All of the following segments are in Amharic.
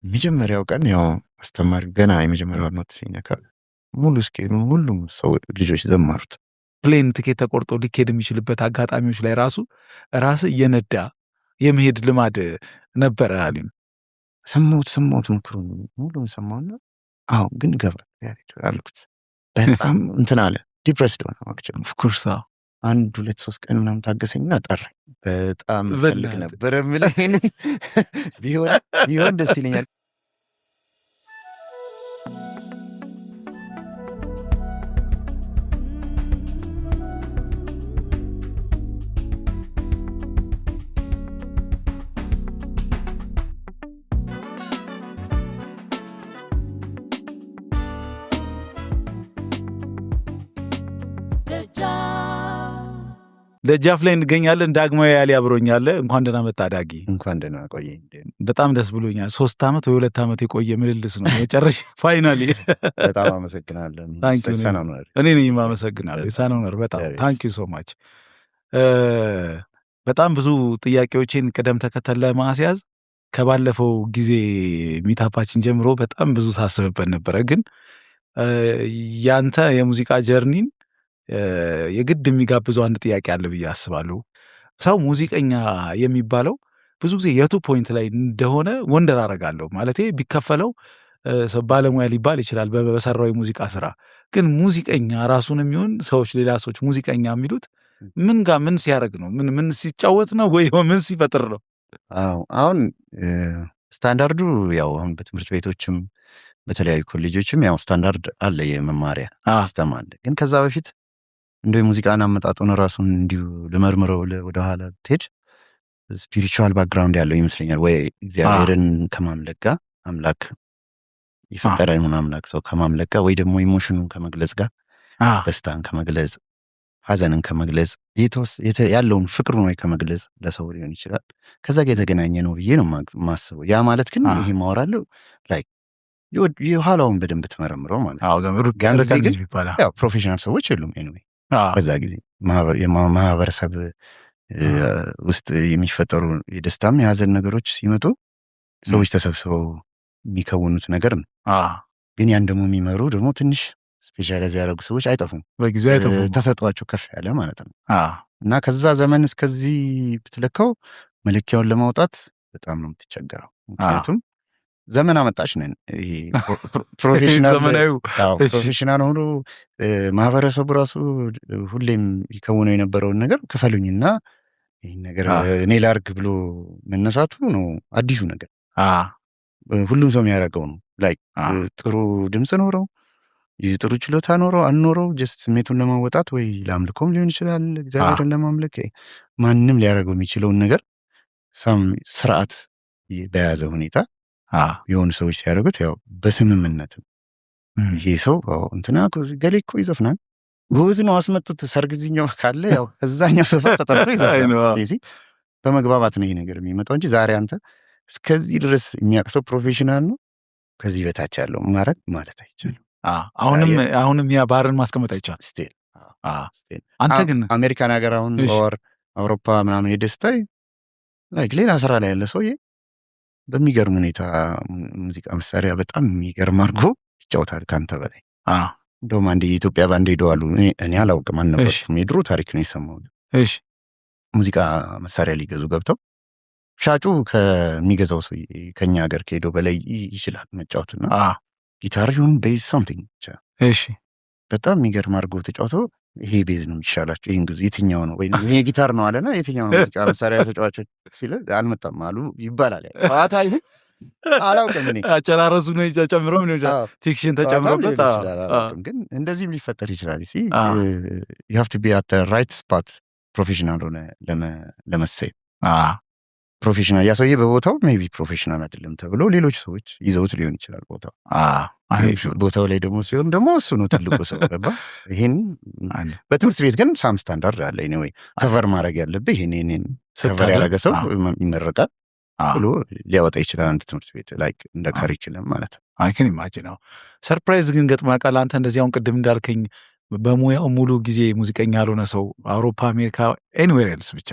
የመጀመሪያው ቀን ያው አስተማሪ ገና የመጀመሪያው ኖት ሲነካ ሙሉ ስኬሉን ሁሉም ሰው ልጆች ዘመሩት። ፕሌን ትኬት ተቆርጦ ሊኬድ የሚችልበት አጋጣሚዎች ላይ ራስ እየነዳ የመሄድ ልማድ ነበረ አሉኝ። ሰማሁት ምክሩን ሙሉም ሰማሁና አዎ ግን ገባ አልኩት። በጣም እንትን አለ ዲፕሬስድ ሆነ አክቹሊ ኦፍ ኮርስ 1-2-3 ቀን ምናምን ታገሰኝና ጠራኝ። በጣም ፈልግ ነበር ምለኝ ቢሆን ደስ ይለኛል። ደጃፍ ላይ እንገኛለን። ዳግማዊ ያሊ አብሮኛል። እንኳን ደህና መጣ ዳጊ። እንኳን ደህና ቆየኝ። በጣም ደስ ብሎኛል። 3 ዓመት ወይ 2 ዓመት የቆየ ምልልስ ነው መጨረሻ ፋይናሊ። በጣም አመሰግናለሁ። እኔ ነኝ የማመሰግናለሁ። ሳኖነር በጣም ታንክ ዩ ሶ ማች። በጣም ብዙ ጥያቄዎችን ቅደም ተከተል ለማስያዝ ከባለፈው ጊዜ ሚታፓችን ጀምሮ በጣም ብዙ ሳስብበት ነበረ። ግን ያንተ የሙዚቃ ጀርኒን የግድ የሚጋብዘው አንድ ጥያቄ አለ ብዬ አስባለሁ። ሰው ሙዚቀኛ የሚባለው ብዙ ጊዜ የቱ ፖይንት ላይ እንደሆነ ወንደር አደርጋለሁ። ማለቴ ቢከፈለው ባለሙያ ሊባል ይችላል በሰራው የሙዚቃ ስራ። ግን ሙዚቀኛ ራሱን የሚሆን ሰዎች ሌላ ሰዎች ሙዚቀኛ የሚሉት ምን ሲያደርግ ነው? ምን ሲጫወት ነው ወይ ምን ሲፈጥር ነው? አሁን ስታንዳርዱ ያው አሁን በትምህርት ቤቶችም በተለያዩ ኮሌጆችም ያው ስታንዳርድ አለ፣ የመማሪያ ሲስተም አለ። ግን ከዛ በፊት እንደ ሙዚቃን አመጣጡን ራሱን እንዲሁ ልመርምረው ወደኋላ ትሄድ ስፒሪቹዋል ባክግራውንድ ያለው ይመስለኛል። ወይ እግዚአብሔርን ከማምለክ ጋር አምላክ የፈጠረውን አምላክ ሰው ከማምለክ ጋር ወይ ደግሞ ኢሞሽኑን ከመግለጽ ጋር ደስታን ከመግለጽ ሐዘንን ከመግለጽ ያለውን ፍቅሩን ወይ ከመግለጽ ለሰው ሊሆን ይችላል። ከዛ ጋር የተገናኘ ነው ብዬ ነው ማስበው። ያ ማለት ግን ይሄ ማወራለሁ ላይ የኋላውን በደንብ ትመረምረው ማለት ነው። ያው ፕሮፌሽናል ሰዎች የሉም ኤኒዌይ በዛ ጊዜ ማህበረሰብ ውስጥ የሚፈጠሩ የደስታም የሀዘን ነገሮች ሲመጡ ሰዎች ተሰብስበው የሚከውኑት ነገር ነው። ግን ያን ደግሞ የሚመሩ ደግሞ ትንሽ ስፔሻላይዝ ያደረጉ ሰዎች አይጠፉም፣ ተሰጧቸው ከፍ ያለ ማለት ነው። እና ከዛ ዘመን እስከዚህ ብትለካው መለኪያውን ለማውጣት በጣም ነው የምትቸገረው። ምክንያቱም ዘመን አመጣሽ ነን። ፕሮፌሽናል ሆኖ ማህበረሰቡ ራሱ ሁሌም ይከውነው የነበረውን ነገር ክፈሉኝና ይህን ነገር እኔ ላርግ ብሎ መነሳቱ ነው አዲሱ ነገር። ሁሉም ሰው የሚያደርገው ነው። ላይ ጥሩ ድምፅ ኖረው ጥሩ ችሎታ ኖረው አንኖረው ጀስት ስሜቱን ለማወጣት ወይ ለአምልኮም ሊሆን ይችላል እግዚአብሔርን ለማምለክ ማንም ሊያደርገው የሚችለውን ነገር ስርዓት በያዘ ሁኔታ የሆኑ ሰዎች ሲያደርጉት ያው በስምምነት ይሄ ሰው እንትና ገሌ እኮ ይዘፍናል ጎበዝ ነው አስመጡት ሰርግዝኛው ካለ ያው እዛኛው ሰፈር ተጠርቶ ይዘፍናል። በመግባባት ነው ይሄ ነገር የሚመጣው እንጂ ዛሬ አንተ እስከዚህ ድረስ የሚያቅሰው ፕሮፌሽናል ነው ከዚህ በታች ያለው ማድረግ ማለት አይቻልም። አሁንም ያ ባርን ማስቀመጥ አይቻልም። ስቲል አንተ ግን አሜሪካን ሀገር አሁን ወር አውሮፓ ምናምን የደስታይ ሌላ ስራ ላይ ያለ ሰውዬ በሚገርም ሁኔታ ሙዚቃ መሳሪያ በጣም የሚገርም አድርጎ ይጫወታል ካንተ በላይ። እንደውም አንዴ የኢትዮጵያ ባንድ ሄደዋሉ። እኔ አላውቅም አልነበርኩም፣ የድሮ ታሪክ ነው የሰማሁት። ሙዚቃ መሳሪያ ሊገዙ ገብተው ሻጩ ከሚገዛው ሰው ከኛ ሀገር ከሄደው በላይ ይችላል መጫወትና ጊታር ይሁን ቤዝ ሳምቲንግ ብቻ በጣም የሚገርም አድርጎ ተጫውተው ይሄ ቤዝ ነው የሚሻላቸው ይህን ግዙ የትኛው ነው ወይ ይሄ ጊታር ነው አለና የትኛው ነው ሙዚቃ መሳሪያ ተጫዋቾች ሲል አልመጣም አሉ ይባላል። ጨዋታ ይሁን አላውቅም እኔ አጨራረሱ ነው ተጨምሮ ምን ይላል ፊክሽን ተጨምሮበት ግን እንደዚህም ሊፈጠር ይችላል። ሲ you have to be at the right spot ፕሮፌሽናል ሆነ ለመሰየም ፕሮፌሽናል ያ ሰውዬ በቦታው ሜቢ ፕሮፌሽናል አይደለም ተብሎ ሌሎች ሰዎች ይዘውት ሊሆን ይችላል ቦታው ላይ ደግሞ ሲሆን ደግሞ እሱ ነው ትልቁ ሰው ገባ። ይሄን በትምህርት ቤት ግን ሳም ስታንዳርድ አለ ወይ ከቨር ማድረግ ያለብህ ይሄን ከቨር ያደረገ ሰው ይመረቃል ብሎ ሊያወጣ ይችላል አንድ ትምህርት ቤት ላይ እንደ ካሪኩለም ማለት ነው። አይ ካን ኢማጂን ነው። ሰርፕራይዝ ግን ገጥማ ቃል አንተ እንደዚህ አሁን ቅድም እንዳልከኝ በሙያው ሙሉ ጊዜ ሙዚቀኛ ያልሆነ ሰው አውሮፓ፣ አሜሪካ ኤኒዌር ኤልስ ብቻ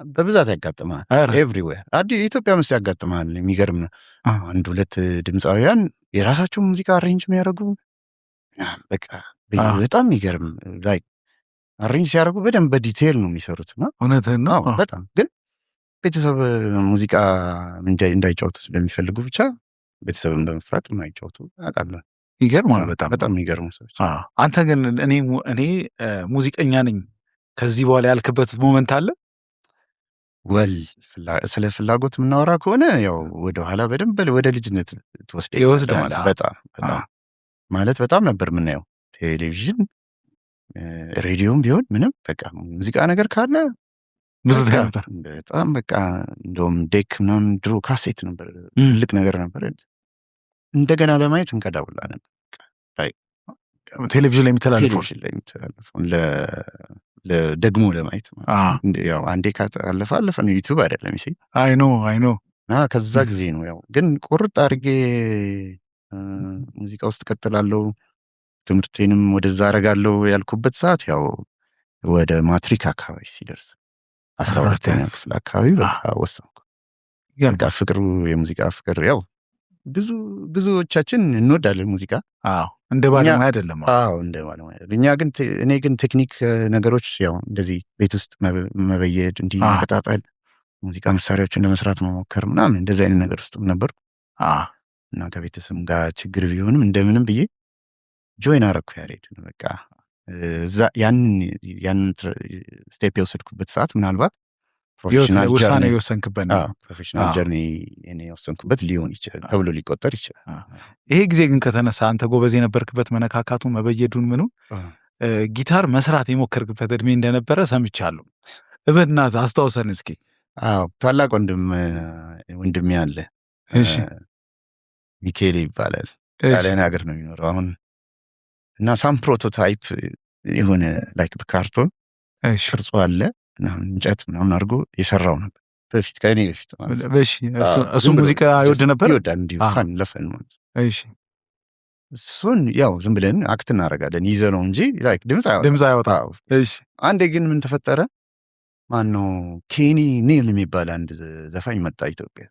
በብዛት ያጋጥማል። ኤቭሪዌር ኢትዮጵያ ውስጥ ያጋጥማል። የሚገርም አንድ ሁለት ድምፃውያን የራሳቸው ሙዚቃ አሬንጅ የሚያደርጉ በቃ በጣም የሚገርም ላይ አሬንጅ ሲያደርጉ በደንብ በዲቴይል ነው የሚሰሩት። እና እውነትህን ነው በጣም ግን ቤተሰብ ሙዚቃ እንዳይጫወቱ ስለሚፈልጉ ብቻ ቤተሰብን በመፍራት የማይጫወቱ አውቃለሁ። ይገርማል። በጣም የሚገርሙ ሰዎች። አንተ ግን እኔ ሙዚቀኛ ነኝ ከዚህ በኋላ ያልክበት ሞመንት አለ? ስለ ፍላጎት የምናወራ ከሆነ ያው ወደኋላ በደንብ ወደ ልጅነት ይወስዳል። በጣም ማለት በጣም ነበር የምናየው ቴሌቪዥን፣ ሬዲዮም ቢሆን ምንም በቃ ሙዚቃ ነገር ካለ ብዙ ነበር። በጣም በቃ እንደውም ዴክ ምናምን ድሮ ካሴት ነበር፣ ትልቅ ነገር ነበር። እንደገና ለማየት እንቀዳውላ ነበር ቴሌቪዥን ላይ የሚተላለፈው ደግሞ ለማየት ያው አንዴ ካለፈ አለፈ ነው። ዩቲዩብ አይደለም ይሴ አይ ኖ ከዛ ጊዜ ነው ያው ግን ቁርጥ አድርጌ ሙዚቃ ውስጥ ቀጥላለሁ ትምህርቴንም ወደዛ አረጋለሁ ያልኩበት ሰዓት ያው ወደ ማትሪክ አካባቢ ሲደርስ 12ኛ ክፍል አካባቢ በቃ ወሰንኩ። በቃ ፍቅሩ የሙዚቃ ፍቅር ያው ብዙዎቻችን እንወዳለን ሙዚቃ። እንደ ባለሙያ አይደለም። እንደ ባለሙያ እኔ ግን ቴክኒክ ነገሮች ያው እንደዚህ ቤት ውስጥ መበየድ እንዲህ መቀጣጠል ሙዚቃ መሳሪያዎችን ለመስራት መሞከር ምናምን እንደዚህ አይነት ነገር ውስጥም ነበር እና ከቤተሰብ ጋር ችግር ቢሆንም እንደምንም ብዬ ጆይን አረኩ ያሬድ። በቃ ያንን ስቴፕ የወሰድኩበት ሰዓት ምናልባት ውሳኔ የወሰንክበት ጀርኒ እኔ የወሰንኩበት ሊሆን ይችላል ተብሎ ሊቆጠር ይችላል። ይሄ ጊዜ ግን ከተነሳ አንተ ጎበዝ የነበርክበት መነካካቱ መበየዱን ምኑ ጊታር መስራት የሞከርክበት እድሜ እንደነበረ ሰምቻለሁ። እበድናት አስታውሰን እስኪ። ታላቅ ወንድሜ አለ ሚካኤል ይባላል። ጣሊያን ሀገር ነው የሚኖረው አሁን እና ሳም ፕሮቶታይፕ የሆነ ላይክ በካርቶን ቅርጹ አለ እንጨት ምናምን አድርጎ የሰራው ነበር በፊት ከእኔ በፊት እሱ ሙዚቃ ይወድ ነበር። ይወዳል እንዲሁ ፋን ለፈን ማለት እሱን ያው ዝም ብለን አክት እናደርጋለን ይዘ ነው እንጂ ላይክ ድምፅ አይወጣ። አንዴ ግን ምን ተፈጠረ? ማነው ኬኒ ኒል የሚባል አንድ ዘፋኝ መጣ ኢትዮጵያ።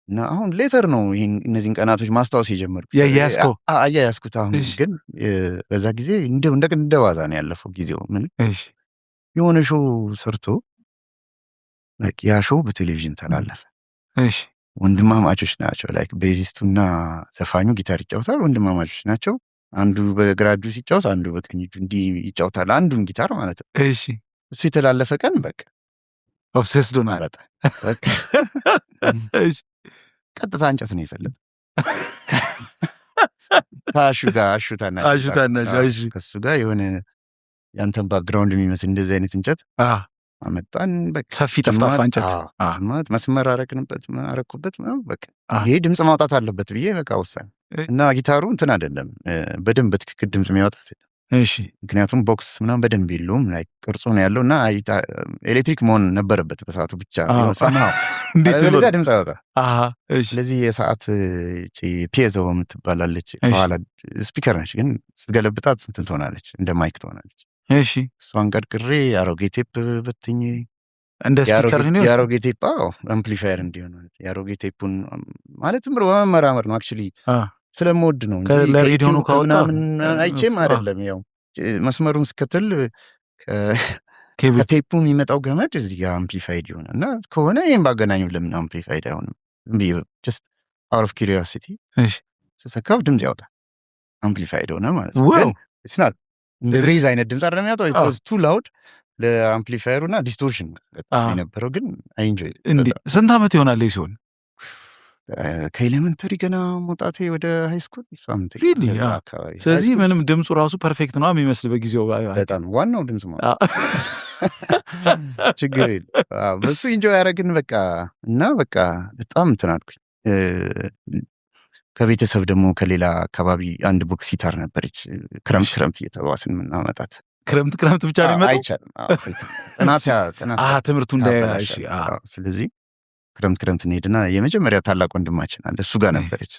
እና አሁን ሌተር ነው ይሄን እነዚህን ቀናቶች ማስታወስ የጀመርኩት ያያያዝኩት። አሁን ግን በዛ ጊዜ እንደ ዋዛ ነው ያለፈው ጊዜው። ምን የሆነ ሾው ሰርቶ ያ ሾው በቴሌቪዥን ተላለፈ። ወንድማማቾች ናቸው። ላይክ ቤዚስቱና ዘፋኙ ጊታር ይጫወታል። ወንድማማቾች ናቸው። አንዱ በግራ እጁ ሲጫወት አንዱ በቀኝ እጁ እንዲህ ይጫወታል። አንዱን ጊታር ማለት ነው። እሱ የተላለፈ ቀን በቃ ኦብሴስድ ሆነ። በቃ ቀጥታ እንጨት ነው የፈለገ ከአሹ ጋር አሹታናሽ ከሱ ጋር የሆነ ያንተን ባክግራውንድ የሚመስል እንደዚህ አይነት እንጨት አመጣን። በቃ ሰፊ ጠፍጣፋ እንጨት መስመር አረኩበት። በቃ ይሄ ድምፅ ማውጣት አለበት ብዬ በቃ ወሳኝ እና ጊታሩ እንትን አይደለም በደንብ በትክክል ድምፅ የሚያወጣት። ምክንያቱም ቦክስ ምናምን በደንብ የለውም ላይ ቅርጹ ነው ያለው እና ኤሌክትሪክ መሆን ነበረበት በሰዓቱ ብቻ ለዚያ ድምፅ አይወጣ። ስለዚህ የሰዓት ፒየዞ የምትባላለች በኋላ ስፒከር ነች፣ ግን ስትገለብጣት እንትን ትሆናለች፣ እንደ ማይክ ትሆናለች። እሷን ቀርቅሬ የአሮጌ ቴፕ በትኜ እንደ ስፒከር ነው የአሮጌ ቴፕ አምፕሊፋየር እንዲሆን የአሮጌ ቴፑን ማለትም በመመራመር ነው አክቹሊ ስለምወድ ነው እንጂ ለሬዲዮኑ ምናምን አይቼም አይደለም። ያው መስመሩን ስከተል ከቴፑ የሚመጣው ገመድ እዚህ ጋር አምፕሊፋይድ ይሆናል እና ከሆነ ይህም ባገናኙ ለምን አምፕሊፋይድ አይሆንም? ጀስት አውት ኦፍ ኪሪዮሲቲ ስሰካው ድምፅ ያወጣል። አምፕሊፋይድ ሆነ ማለት ነው። ስናት እንደ ሬዝ አይነት ድምፅ አይደለም ያወጣው። ቱ ላውድ ለአምፕሊፋየሩ እና ዲስቶርሽን የነበረው ግን አይንጆይ። ስንት ዓመት ይሆናል ሲሆን? ከኤሌመንተሪ ገና መውጣቴ ወደ ሃይስኩል ሳምንት። ስለዚህ ምንም ድምፁ ራሱ ፐርፌክት ነው የሚመስል በጊዜው። በጣም ዋናው ድምፅ ማለት ችግር የለም በሱ ኢንጆይ ያደረግን በቃ እና በቃ በጣም እንትን አልኩኝ። ከቤተሰብ ደግሞ ከሌላ አካባቢ አንድ ቦክስ ጊታር ነበረች። ክረምት እየተባስን የምናመጣት ክረምት ብቻ ነው የሚመጣው። አይቻልም ጥናት ትምህርቱ እንዳይሽ። ስለዚህ ክረምት እንሄድና የመጀመሪያ ታላቅ ወንድማችን አለ እሱ ጋር ነበረች።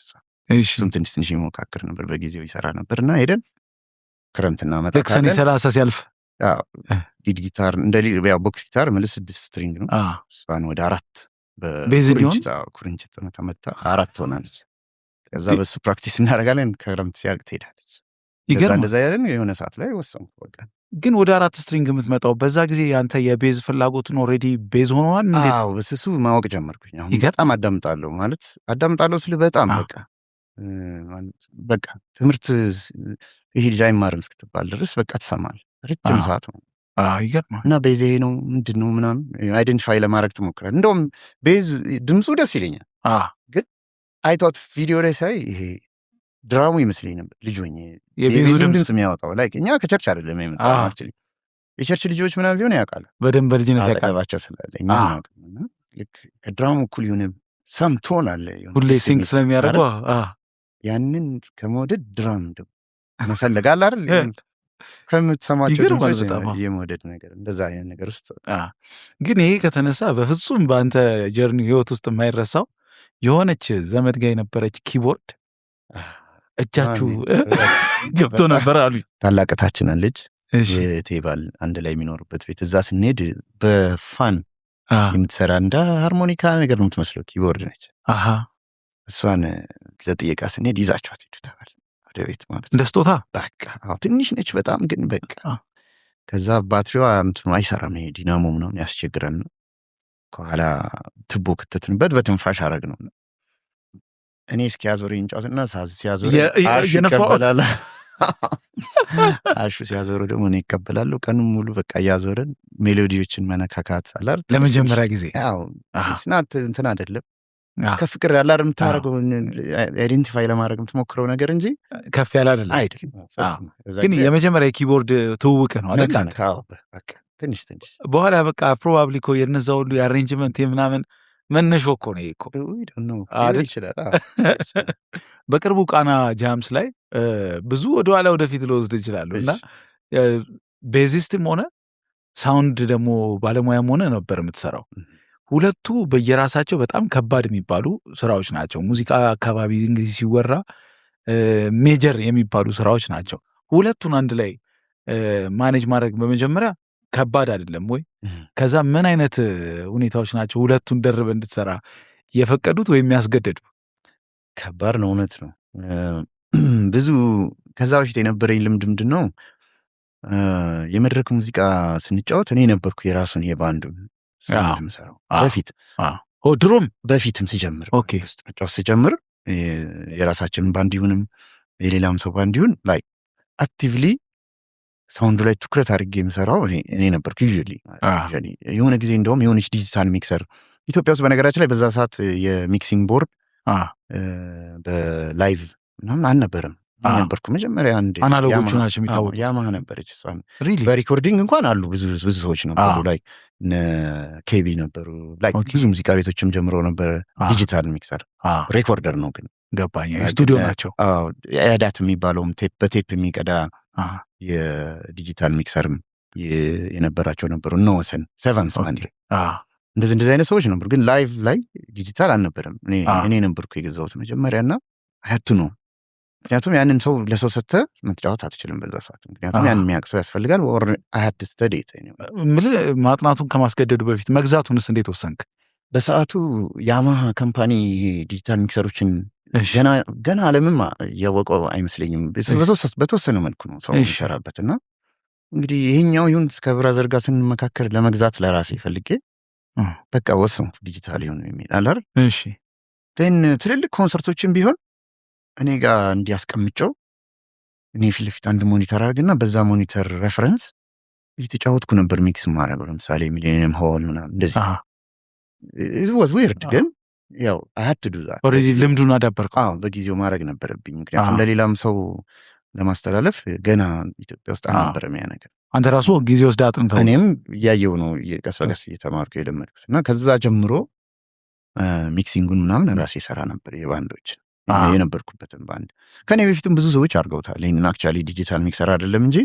እሱም ትንሽ ይሞካክር ነበር በጊዜው ይሰራ ነበር እና ሄደን ክረምት እናመጣታለን። ሰኔ 30 ሲያልፍ ሊድ ጊታር እንደ ያው ቦክስ ጊታር ማለት 6 ስትሪንግ ነው። እሷን ወደ 4 በኩርንችት ተመታ 4 ሆናለች። ከዛ በሱ ፕራክቲስ እናደርጋለን። ክረምት ሲያልቅ ትሄዳለች። እንደዛ ያለን የሆነ ሰዓት ላይ ወሰንኩ በቃ። ግን ወደ 4 ስትሪንግ የምትመጣው በዛ ጊዜ ያንተ የቤዝ ፍላጎትን ኦልሬዲ ቤዝ ሆኗል? እንዴት? አዎ በስሱ ማወቅ ጀመርኩኝ። አሁን በጣም አዳምጣለሁ ስል በጣም በቃ ትምህርት ይሄ ልጅ አይማርም እስክትባል ድረስ በቃ ትሰማል። ረጅም ሰዓት ነው። ይገርማል። እና ቤዝ ይሄ ነው ምንድን ነው ምናምን አይደንቲፋይ ለማድረግ ትሞክራል። እንደውም ቤዝ ድምፁ ደስ ይለኛል፣ ግን አይቷት ቪዲዮ ላይ ሳይ ይሄ ድራሙ ይመስለኝ ነበር ልጅ ሆኜ የቤዙን ድምፅ የሚያወጣው ላይ እኛ ከቸርች አይደለም የመጣው አክቹሊ የቸርች ልጆች ምናምን ቢሆን ያውቃል በደንብ በልጅነት ያውቃባቸው ስላለ እኛ እናውቅም። ልክ ከድራሙ እኩል የሆነ ሰምቶን አለ ሁሌ ሲንክ ስለሚያደርገው ያንን ከመውደድ ድራም መፈለጋል አይደል ከምትሰማቸው ድምፆች የመውደድ ነገር እንደዛ አይነት ነገር ውስጥ ግን ይሄ ከተነሳ በፍጹም በአንተ ጀርኒ ህይወት ውስጥ የማይረሳው የሆነች ዘመድ ጋር የነበረች ኪቦርድ እጃችሁ ገብቶ ነበር አሉ። ታላቀታችን አለች የቴባል አንድ ላይ የሚኖርበት ቤት። እዛ ስንሄድ በፋን የምትሰራ እንደ ሃርሞኒካ ነገር ነው የምትመስለው ኪቦርድ ነች። እሷን ለጥየቃ ስንሄድ ይዛችኋት ሄዱ ተባለ ወደ ቤት ማለት እንደ ስጦታ። በቃ ትንሽ ነች በጣም ግን በቃ ከዛ ባትሪዋ እንትኑ አይሰራም፣ ይሄ ዲናሞ ምናምን ያስቸግረን። ከኋላ ትቦ ከተትንበት በትንፋሽ አረግ ነው። እኔ እስኪያዞረኝ ጫወትና ሲያዞረኝ አሹ ይቀበላል። አሹ ሲያዞረ ደግሞ እኔ ይቀበላለሁ። ቀኑን ሙሉ በቃ እያዞረን ሜሎዲዎችን መነካካት አላር ለመጀመሪያ ጊዜ ያው ስናት እንትን አይደለም ከፍቅር ያለ አይደል የምታረገው አይዴንቲፋይ ለማድረግ የምትሞክረው ነገር እንጂ ከፍ ያለ አይደለም። ግን የመጀመሪያ ኪቦርድ ትውውቅ ነው አይደል? በቃ ትንሽ በኋላ በቃ ፕሮባብሊ እኮ የነዛ ሁሉ የአሬንጅመንት የምናምን መነሾ እኮ ነው እኮ ይችላል። በቅርቡ ቃና ጃምስ ላይ ብዙ ወደኋላ ወደፊት ልወስድ ይችላሉ እና ቤዚስትም ሆነ ሳውንድ ደግሞ ባለሙያም ሆነ ነበር የምትሰራው። ሁለቱ በየራሳቸው በጣም ከባድ የሚባሉ ስራዎች ናቸው። ሙዚቃ አካባቢ እንግዲህ ሲወራ ሜጀር የሚባሉ ስራዎች ናቸው። ሁለቱን አንድ ላይ ማኔጅ ማድረግ በመጀመሪያ ከባድ አይደለም ወይ? ከዛ ምን አይነት ሁኔታዎች ናቸው ሁለቱን ደርበ እንድትሰራ የፈቀዱት ወይም ያስገደዱ? ከባድ ነው፣ እውነት ነው። ብዙ ከዛ በፊት የነበረኝ ልምድ ምንድን ነው፣ የመድረክ ሙዚቃ ስንጫወት እኔ ነበርኩ የራሱን የባንዱን ምሰራው በፊት ድሮም በፊትም ሲጀምር ውስጥ መጫወት ሲጀምር የራሳችንን ባንድ ይሁንም የሌላም ሰው ባንድ ይሁን ላይ አክቲቭሊ ሳውንዱ ላይ ትኩረት አድርጌ የምሰራው እኔ ነበርኩ። ዩዥሊ የሆነ ጊዜ እንደውም የሆነች ዲጂታል ሚክሰር ኢትዮጵያ ውስጥ በነገራችን ላይ በዛ ሰዓት የሚክሲንግ ቦርድ በላይቭ ምናምን አልነበረም። ነበርኩ መጀመሪያ አንድ አናሎጎቹ ናቸው የሚታወቁት። ያማሃ ነበረች እሷን። በሪኮርዲንግ እንኳን አሉ ብዙ ሰዎች ነበሩ ላይ ኬቢ ነበሩ ላይ ብዙ ሙዚቃ ቤቶችም ጀምሮ ነበር። ዲጂታል ሚክሰር ሬኮርደር ነው ግን ገባኝ። ስቱዲዮ ናቸው። ያዳት የሚባለውም በቴፕ የሚቀዳ የዲጂታል ሚክሰርም የነበራቸው ነበሩ። እነ ወሰን ሰቨንስ ባንድ እንደዚህ አይነት ሰዎች ነበሩ። ግን ላይቭ ላይ ዲጂታል አልነበረም። እኔ ነበርኩ የገዛሁት መጀመሪያ እና አያቱ ነው። ምክንያቱም ያንን ሰው ለሰው ሰጥተህ መጫወት አትችልም በዛ ሰዓት። ምክንያቱም ያንን የሚያውቅ ሰው ያስፈልጋል። አያት ስተዴት ማጥናቱን ከማስገደዱ በፊት መግዛቱንስ እንዴት ወሰንክ? በሰዓቱ ያማሃ ካምፓኒ ዲጂታል ሚክሰሮችን ገና ዓለምም እያወቀው አይመስለኝም። በተወሰነ መልኩ ነው ሰው የሚሰራበት እና እንግዲህ ይሄኛው ይሁን እስከ ብራዘር ጋር ስንመካከር ለመግዛት ለራሴ ፈልጌ በቃ ወሰንኩ ዲጂታል ይሁን የሚል አላር። እሺ ትልልቅ ኮንሰርቶችን ቢሆን እኔ ጋር እንዲያስቀምጨው እኔ ፊት ለፊት አንድ ሞኒተር አድርግና በዛ ሞኒተር ሬፈረንስ እየተጫወትኩ ነበር ሚክስ ማድረግ። ለምሳሌ ሚሊኒየም ሆል ምናምን እንደዚህ was weird ግን ያው አያት ዱዛ ኦልሬዲ ልምዱን አዳበርከው። በጊዜው ማድረግ ነበረብኝ። ምክንያቱም ለሌላም ሰው ለማስተላለፍ ገና ኢትዮጵያ ውስጥ አልነበረም ያ ነገር። አንተ ራሱ ጊዜ ወስደህ አጥንተው። እኔም እያየው ነው ቀስ በቀስ እየተማርኩ የለመድኩት እና ከዛ ጀምሮ ሚክሲንጉን ምናምን ራሴ ሰራ ነበር። የባንዶች የነበርኩበትን ባንድ ከኔ በፊትም ብዙ ሰዎች አድርገውታል። ይህንን አክቹዋሊ ዲጂታል ሚክሰር አይደለም እንጂ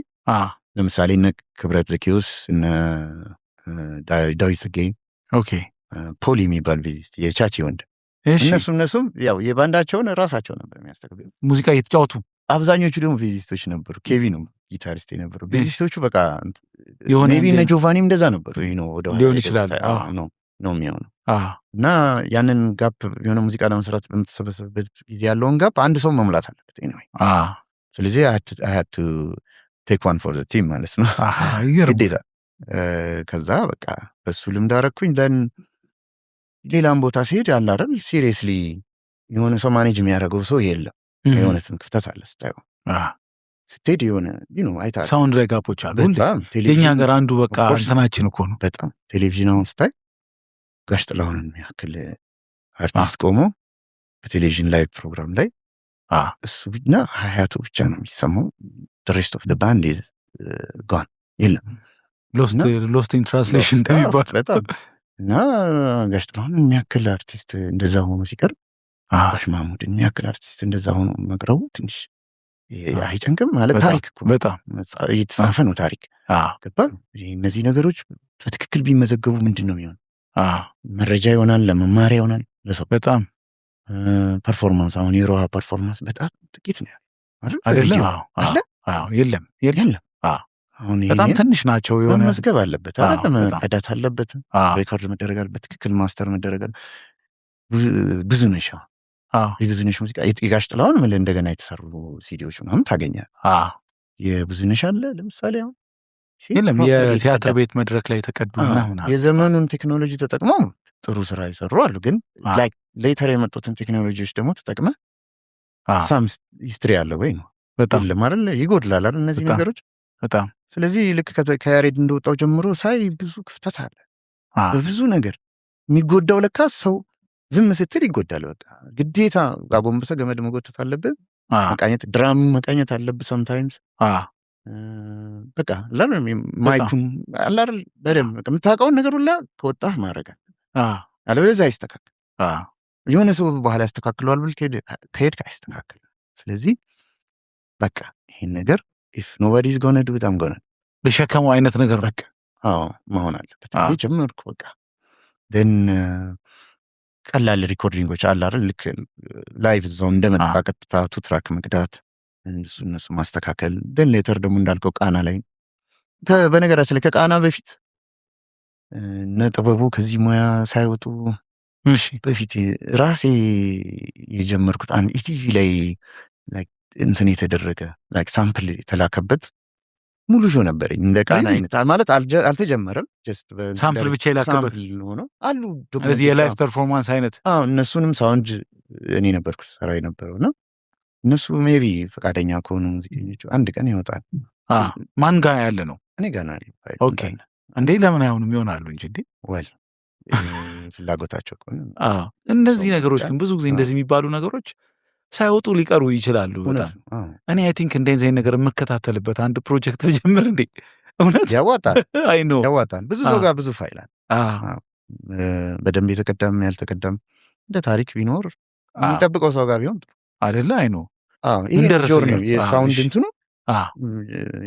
ለምሳሌ እነ ክብረት ዘኪዮስ እነ ዳዊት ጽጌ ፖሊ የሚባል ቪዚስት የቻቺ ወንድ እነሱም ያው የባንዳቸውን ራሳቸው ነበር የሚያስተካክሉ ሙዚቃ እየተጫወቱ። አብዛኞቹ ደግሞ ቪዚስቶች ነበሩ። ኬቪ ነው ጊታሪስት የነበረው። ቤዚስቶቹ በቃ የሆነ ሜቢ እነ ጆቫኒም እንደዛ ነበሩ ወደ ሊሆን ይችላል ነው የሚሆነው። እና ያንን ጋፕ የሆነ ሙዚቃ ለመስራት በምትሰበሰብበት ጊዜ ያለውን ጋፕ አንድ ሰው መሙላት አለበት ኤኒዌይ። ስለዚህ I had to take one for the team ማለት ነው ግዴታ። ከዛ በቃ በሱ ልምድ አደረኩኝ። ደን ሌላም ቦታ ሲሄድ ያለ አይደል ሲሪየስሊ የሆነ ሰው ማኔጅ የሚያደርገው ሰው የለም። የሆነትም ክፍተት አለ ስታየው ስትሄድ የሆነ አይታ ሳውንድ ላይ ጋፖች አሉ። የኛ ሀገር አንዱ በቃ እንትናችን እኮ ነው። በጣም ቴሌቪዥን አሁን ስታይ ጋሽ ጥላሁንን የሚያክል አርቲስት ቆሞ በቴሌቪዥን ላይ ፕሮግራም ላይ እሱ እና ሀያቱ ብቻ ነው የሚሰማው። the rest of the band is gone የለም lost in translation እንደሚባል በጣም እና ጋሽ ጥላሁንን የሚያክል አርቲስት እንደዛ ሆኖ ሲቀር ጋሽ ማሙድ የሚያክል አርቲስት እንደዛ ሆኖ መቅረቡ ትንሽ አይጨንቅም? ማለት ታሪክ እኮ በጣም እየተጻፈ ነው ታሪክ። ገባ? እነዚህ ነገሮች በትክክል ቢመዘገቡ ምንድን ነው የሚሆን? መረጃ ይሆናል፣ ለመማሪያ ይሆናል ለሰው። በጣም ፐርፎርማንስ አሁን የሮሃ ፐርፎርማንስ በጣም ጥቂት ነው አይደለም? የለም አሁን በጣም ትንሽ ናቸው። የሆነ መዝገብ አለበት አይደለም? ቀዳት አለበት፣ ሬኮርድ መደረግ አለበት፣ ትክክል ማስተር መደረግ አለበት። ብዙ ነሽ የብዙነሽ ሙዚቃ የጋሽ ጥላሁን ምን እንደገና የተሰሩ ሲዲዎች ምናምን ታገኛል። የብዙነሽ አለ ለምሳሌ አሁን የለም የቲያትር ቤት መድረክ ላይ ተቀዱ ምናምን የዘመኑን ቴክኖሎጂ ተጠቅመው ጥሩ ስራ ይሰሩ አሉ። ግን ላይክ ሌተር የመጡትን ቴክኖሎጂዎች ደግሞ ተጠቅመ ሳም ሂስትሪ አለ ወይ ነው በጣም ለማረል ይጎድላል አይደል እነዚህ ነገሮች በጣም። ስለዚህ ልክ ከያሬድ እንደወጣው ጀምሮ ሳይ ብዙ ክፍተት አለ በብዙ ነገር። የሚጎዳው ለካ ሰው ዝም ስትል ይጎዳል። በቃ ግዴታ አጎንበሰ ገመድ መጎተት አለብህ፣ መቃኘት ድራም መቃኘት አለብህ ሰምታይምስ። በቃ ለምን ማይኩም አላል በደምብ የምታውቀውን ነገር ሁላ ከወጣህ ማድረግ አለበለዚያ አይስተካከል። የሆነ ሰው በኋላ ያስተካክለዋል ብል ከሄድክ አይስተካከልም። ስለዚህ በቃ ይሄን ነገር if nobody is gonna do it I'm gonna በሸከሙ አይነት ነገር በቃ መሆን አለበት። ጀመርኩ በቃ then ቀላል ሪኮርዲንጎች አለ አይደል ልክ ላይቭ እዛው እንደመጣ ቀጥታ ቱ ትራክ መቅዳት እነሱ ማስተካከል። then later ደግሞ እንዳልከው ቃና ላይ በነገራችን ላይ ከቃና በፊት ጥበቡ ከዚህ ሙያ ሳይወጡ በፊት ራሴ የጀመርኩት አንድ ኢቲቪ ላይ እንትን የተደረገ ሳምፕል የተላከበት ሙሉ ሾው ነበረኝ። እንደ ቃና አይነት ማለት አልተጀመረም፣ ጀስት ሳምፕል ብቻ ይላከበት ሆኖ አሉ። ስለዚህ የላይቭ ፐርፎርማንስ አይነት እነሱንም ሳውንድ እኔ ነበርኩ ሰራ የነበረውና እነሱ ሜቢ ፈቃደኛ ከሆኑ ሙዚቀኞቹ አንድ ቀን ይወጣል። ማን ጋር ያለ ነው? እኔ ጋር ነው። ኦኬ እንዴ ለምን አይሆንም? ይሆናሉ እንጂ እንዴ ወል ፍላጎታቸው ከሆነ እነዚህ ነገሮች ግን ብዙ ጊዜ እንደዚህ የሚባሉ ነገሮች ሳይወጡ ሊቀሩ ይችላሉ። በጣም እኔ አይ ቲንክ እንደዚህ አይነት ነገር የምከታተልበት አንድ ፕሮጀክት ተጀምር እንዴ እውነት ያዋጣል። አይ ኖ ያዋጣል። ብዙ ሰው ጋር ብዙ ፋይል አለ። በደንብ የተቀዳም ያልተቀዳም እንደ ታሪክ ቢኖር የሚጠብቀው ሰው ጋር ቢሆን አይደለ? አይ ኖ ይሄ ጆርኒ የሳውንድ እንትኑ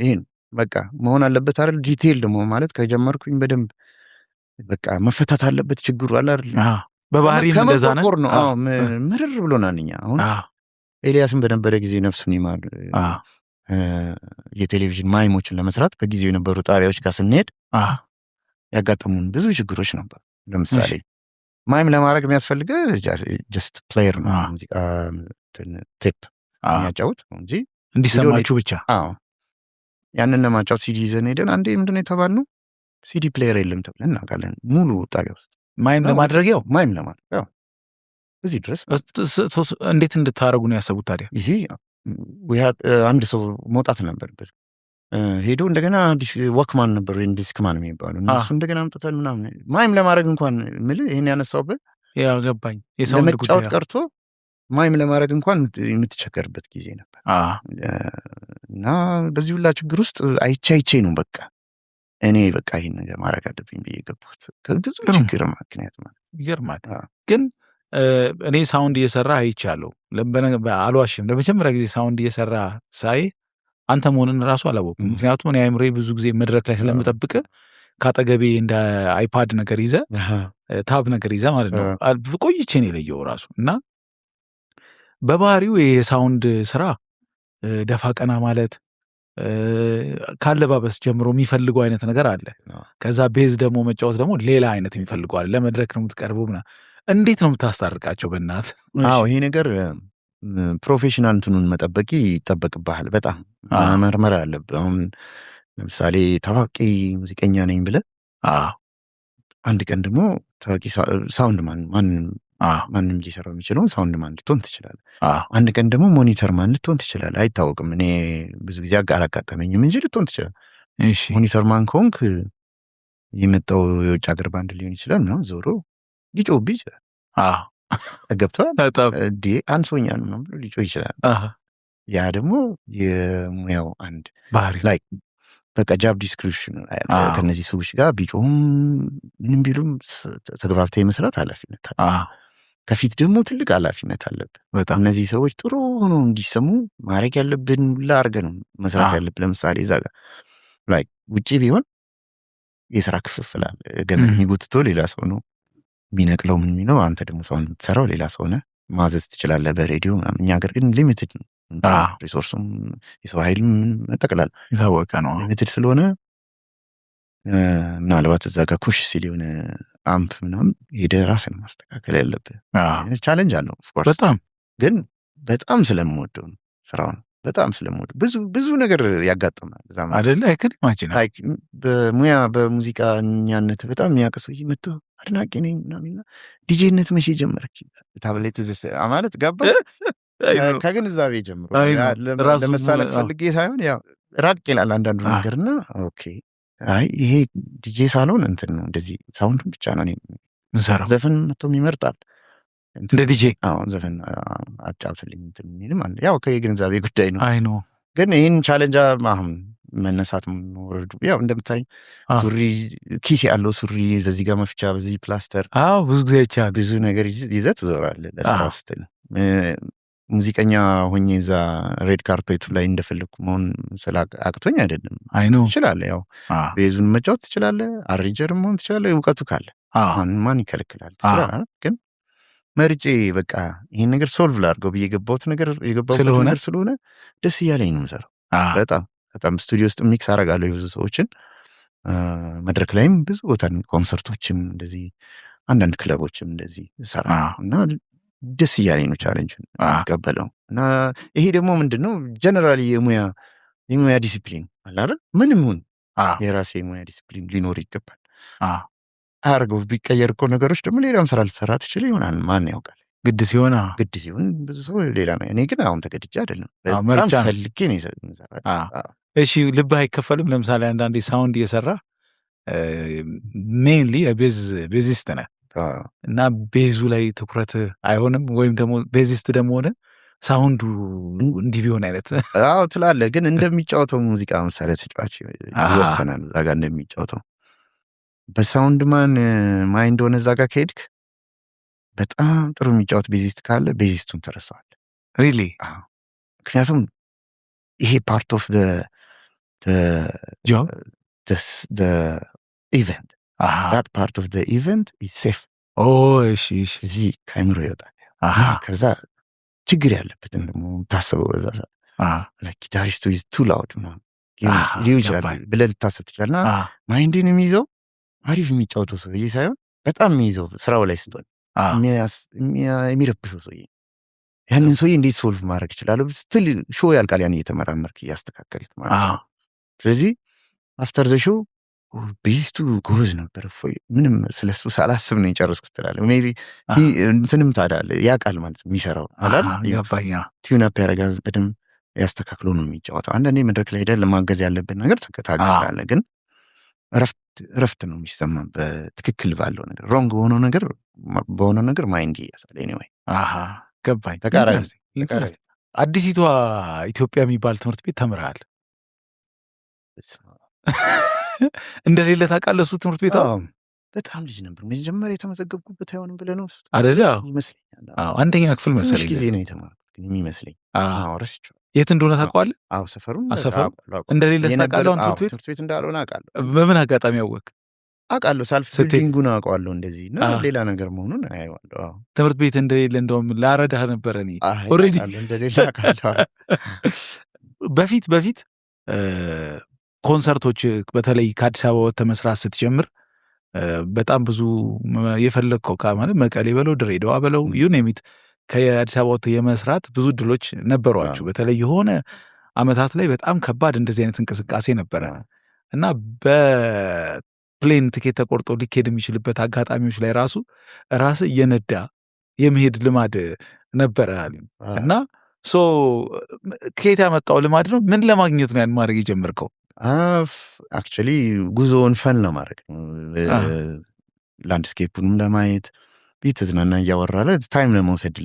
ይሄን በቃ መሆን አለበት አይደል? ዲቴይል ደግሞ ማለት ከጀመርኩኝ በደንብ በቃ መፈታት አለበት ችግሩ አለ አይደል? በባህሪ እንደዛ ነው። ምርር ብሎናል እኛ አሁን ኤልያስን በነበረ ጊዜ ነፍሱን ይማር የቴሌቪዥን ማይሞችን ለመስራት በጊዜው የነበሩ ጣቢያዎች ጋር ስንሄድ ያጋጠሙን ብዙ ችግሮች ነበር። ለምሳሌ ማይም ለማድረግ የሚያስፈልገ ጀስት ፕሌየር ነው ሙዚቃ ቴፕ የሚያጫውት እንጂ እንዲሰማችሁ ብቻ። ያንን ለማጫወት ሲዲ ይዘን ሄደን አንዴ ምንድን ነው የተባልነው ሲዲ ፕሌየር የለም ተብለን እናውቃለን። ሙሉ ጣቢያ ውስጥ ማይም ለማድረግ እዚህ ድረስ እንዴት እንድታረጉ ነው ያሰቡት ታዲያ? ይሄ አንድ ሰው መውጣት ነበርበት። ሄዶ እንደገና ወክማን ነበር ወይም ዲስክማን የሚባሉ እነሱ እንደገና አምጥተን ምናምን ማይም ለማድረግ እንኳን ይሄን ያነሳውበት ያው ገባኝ። ለመጫወት ቀርቶ ማይም ለማድረግ እንኳን የምትቸገርበት ጊዜ ነበር እና በዚህ ሁላ ችግር ውስጥ አይቼ ነው በቃ እኔ በቃ ይሄን ነገር ማድረግ አለብኝ ብዬ ገባሁት። ከብዙ ችግር ምክንያት ማለት ይገርማል። ግን እኔ ሳውንድ እየሰራ አይቻለሁ። አልዋሽም። ለመጀመሪያ ጊዜ ሳውንድ እየሰራ ሳይ አንተ መሆንን ራሱ አላወኩም። ምክንያቱም እኔ አይምሬ ብዙ ጊዜ መድረክ ላይ ስለምጠብቅ ካጠገቤ እንደ አይፓድ ነገር ይዘ ታብ ነገር ይዘ ማለት ነው ቆይቼ ነው የለየው ራሱ። እና በባህሪው የሳውንድ ስራ ደፋ ቀና ማለት ካለባበስ ጀምሮ የሚፈልገው አይነት ነገር አለ። ከዛ ቤዝ ደግሞ መጫወት ደግሞ ሌላ አይነት የሚፈልገው አለ። ለመድረክ ነው የምትቀርበው ምናምን። እንዴት ነው የምታስታርቃቸው? በእናት አዎ፣ ይሄ ነገር ፕሮፌሽናል እንትኑን መጠበቂ ይጠበቅብሃል። በጣም መመርመር አለብህ። አሁን ለምሳሌ ታዋቂ ሙዚቀኛ ነኝ ብለህ አንድ ቀን ደግሞ ታዋቂ ሳውንድ ማንም ሊሰራው የሚችለው ሳውንድ ማን ልትሆን ትችላለህ። አንድ ቀን ደግሞ ሞኒተር ማን ልትሆን ትችላለህ። አይታወቅም። እኔ ብዙ ጊዜ አላጋጠመኝም እንጂ ልትሆን ትችላለህ። ሞኒተር ማን ከሆንክ የመጣው የውጭ ሀገር ባንድ ሊሆን ይችላል ነው ዞሮ ሊጮህብህ ይችላል። ገብቶሃል? አንሶኛ ነው ብሎ ሊጮህ ይችላል። ያ ደግሞ የሙያው አንድ ባህሪ ላይ በቃ ጃብ ዲስክሪፕሽን ከነዚህ ሰዎች ጋር ቢጮህም ምንም ቢሉም ተግባብተህ የመስራት ኃላፊነት አለ። ከፊት ደግሞ ትልቅ ኃላፊነት አለብህ። እነዚህ ሰዎች ጥሩ ሆኖ እንዲሰሙ ማድረግ ያለብን ሁላ አድርገህ ነው መስራት ያለብህ። ለምሳሌ እዛ ጋር ላይ ውጭ ቢሆን የስራ ክፍፍል አለ። ገመድ የሚጎትተው ሌላ ሰው ነው፣ የሚነቅለው ምን የሚለው አንተ ደግሞ ሰው የምትሰራው ሌላ ሰው ነህ። ማዘዝ ትችላለህ በሬዲዮ ምናምን። እኛ ሀገር ግን ሊሚትድ ነው ሪሶርሱም የሰው ኃይልም ጠቅላላ የታወቀ ነው። ሊሚትድ ስለሆነ ምናልባት እዛ ጋር ኩሽ ሲል የሆነ አምፕ ምናምን ሄደህ ራስን ማስተካከል ያለብህ ቻሌንጅ አለው። ኦፍኮርስ በጣም ግን በጣም ስለምወደው ነው ስራውን በጣም ስለምወደው ብዙ ነገር ያጋጥማል። አይደለ አይከን ኢማጂን በሙያ በሙዚቃኛነት በጣም የሚያውቅ ሰው መጥቶ አድናቂ ነኝ ምናምን ዲጄነት መቼ ጀመረች ታብሌት ማለት ገባ ከግንዛቤ ጀምሮ ለመሳለቅ ፈልጌ ሳይሆን ያው ራቅ ይላል አንዳንዱ ነገርና ኦኬ አይ ይሄ ዲጄ ሳሎን እንትን ነው እንደዚህ ሳውንዱን ብቻ ነው ምንሰራው። ዘፈን መጥቶም ይመርጣል እንደ ዲጄ ዘፈን አጫውትልኝ እንትን የሚልም አለ። ያው ከግንዛቤ ጉዳይ ነው። አይ ነው ግን ይህን ቻሌንጅ አሁን መነሳት ወረዱ ያው እንደምታይ ሱሪ ኪስ ያለው ሱሪ በዚህ ጋር መፍቻ በዚህ ፕላስተር ብዙ ጊዜ ይቻላል ብዙ ነገር ይዘህ ትዞራለህ ለስራ ስትል። ሙዚቀኛ ሆኜ እዛ ሬድ ካርፔቱ ላይ እንደፈለግኩ መሆን አቅቶኝ አይደለም። ትችላለህ፣ ያው ቤዙን መጫወት ትችላለህ፣ አሬንጀርም መሆን ትችላለህ እውቀቱ ካለ ማን ይከለክላል? ትችላለህ። ግን መርጬ በቃ ይሄን ነገር ሶልቭ ላድርገው ብዬ የገባሁት ነገር ስለሆነ ደስ እያለኝ ነው የምሰራው። በጣም ስቱዲዮ ውስጥ ሚክስ አደርጋለሁ የብዙ ሰዎችን፣ መድረክ ላይም ብዙ ቦታ ኮንሰርቶችም እንደዚህ አንዳንድ ክለቦችም እንደዚህ ሰራ እና ደስ እያለኝ ነው ቻሌንጁን ቀበለው። እና ይሄ ደግሞ ምንድነው ጀነራሊ የሙያ ዲሲፕሊን አለ አይደል? ምንም ይሁን የራሴ የሙያ ዲሲፕሊን ሊኖር ይገባል። አርገው ቢቀየር እኮ ነገሮች ደግሞ ሌላም ስራ ልትሰራ ትችል ይሆናል። ማን ያውቃል? ግድ ሲሆን ብዙ ሰው ሌላ ነው። እኔ ግን አሁን ተገድጄ አይደለም፣ በጣም ፈልጌ ነው የምሰራው። እሺ ልብህ አይከፈልም? ለምሳሌ አንዳንዴ ሳውንድ እየሰራ ሜይንሊ ቤዚስት ነህ እና ቤዙ ላይ ትኩረት አይሆንም? ወይም ደግሞ ቤዚስት ደግሞ ሆነ ሳውንዱ እንዲህ ቢሆን አይነት ትላለህ። ግን እንደሚጫወተው ሙዚቃ መሳሪያ ተጫዋች ይወሰናል። እዛ ጋር እንደሚጫወተው በሳውንድ ማን እንደሆነ እዛ ጋር ከሄድክ በጣም ጥሩ የሚጫወት ቤዚስት ካለ ቤዚስቱን ተረሳዋል። ሪሊ? ምክንያቱም ይሄ ፓርት ኦፍ ጆብ ኢቨንት that part of the event is safe። እሺ እዚህ ከአይምሮ ይወጣል። ከዛ ችግር ያለበትን ደግሞ ታስበው በዛ ሰዓት ጊታሪስቱ is too loud ሊሆን ይችላል ብለህ ልታስብ ትችላለና ማይንድን የሚይዘው አሪፍ የሚጫወተው ሰውዬ ሳይሆን በጣም የሚይዘው ስራው ላይ ስትሆን የሚረብሸው ሰውዬ፣ ያንን ሰውዬ እንዴት ሶልቭ ማድረግ ይችላለሁ ስትል ሾው ያልቃል። ያን እየተመራመርክ እያስተካከልክ ማለት ነው። ስለዚህ አፍተር ዘ ሾው ቤዚስቱ ጎበዝ ነበር፣ ምንም ስለሱ ሳላስብ ነው የጨረስኩት ትላለህ። ሜይ ቢ እንትንም ታዲያ ያውቃል ማለት የሚሰራው አላል ቲዩን አፕ ያደርጋል፣ በደንብ ያስተካክሎ ነው የሚጫወተው። አንዳንዴ መድረክ ላይ ሄደህ ለማገዝ ያለብን ነገር ታገዛለህ፣ ግን እረፍት ነው የሚሰማ በትክክል ባለው ነገር። ሮንግ በሆነው ነገር ማይንድ ያሳለ ኤኒዌይ ገባኝ። ተቃራኒ አዲሲቷ ኢትዮጵያ የሚባል ትምህርት ቤት ተምረሃል? እንደሌለ ታውቃለህ? እሱ ትምህርት ቤት በጣም ልጅ ነበር መጀመሪያ የተመዘገብኩበት። አይሆንም ብለህ ነው አይደለ? ይመስለኛል። አንደኛ ክፍል መሰለኝ ጊዜ ነው የተማርኩት የሚመስለኝ። ረስቼው የት እንደሆነ ታውቀዋለህ? ሰፈሩን እንደሌለ ታውቃለህ? ትምህርት ቤት እንዳልሆነ አውቃለሁ። በምን አጋጣሚ አወቅ? አውቃለሁ፣ ሳልፍ ቢልዲንጉን አውቀዋለሁ። እንደዚህ እና ሌላ ነገር መሆኑን አየዋለሁ። ትምህርት ቤት እንደሌለ እንደውም ላረዳህ ነበረ እኔ ኦልሬዲ እንደሌለ አውቃለሁ። በፊት ኮንሰርቶች በተለይ ከአዲስ አበባ ወጥተህ መስራት ስትጀምር በጣም ብዙ የፈለግከው ማለት መቀሌ በለው ድሬዳዋ በለው ዩኔሚት ከአዲስ አበባ ወጥተህ የመስራት ብዙ እድሎች ነበሯችሁ። በተለይ የሆነ አመታት ላይ በጣም ከባድ እንደዚህ አይነት እንቅስቃሴ ነበረ እና በፕሌን ትኬት ተቆርጦ ሊኬድ የሚችልበት አጋጣሚዎች ላይ ራስ እየነዳ የመሄድ ልማድ ነበረ እና ከየት ያመጣው ልማድ ነው? ምን ለማግኘት ነው ያን ማድረግ የጀመርከው? አክቹዋሊ ጉዞውን ፈን ለማድረግ ነው። ላንድስኬፑንም ለማየት ተዝናና እያወራለ ታይም ለመውሰድ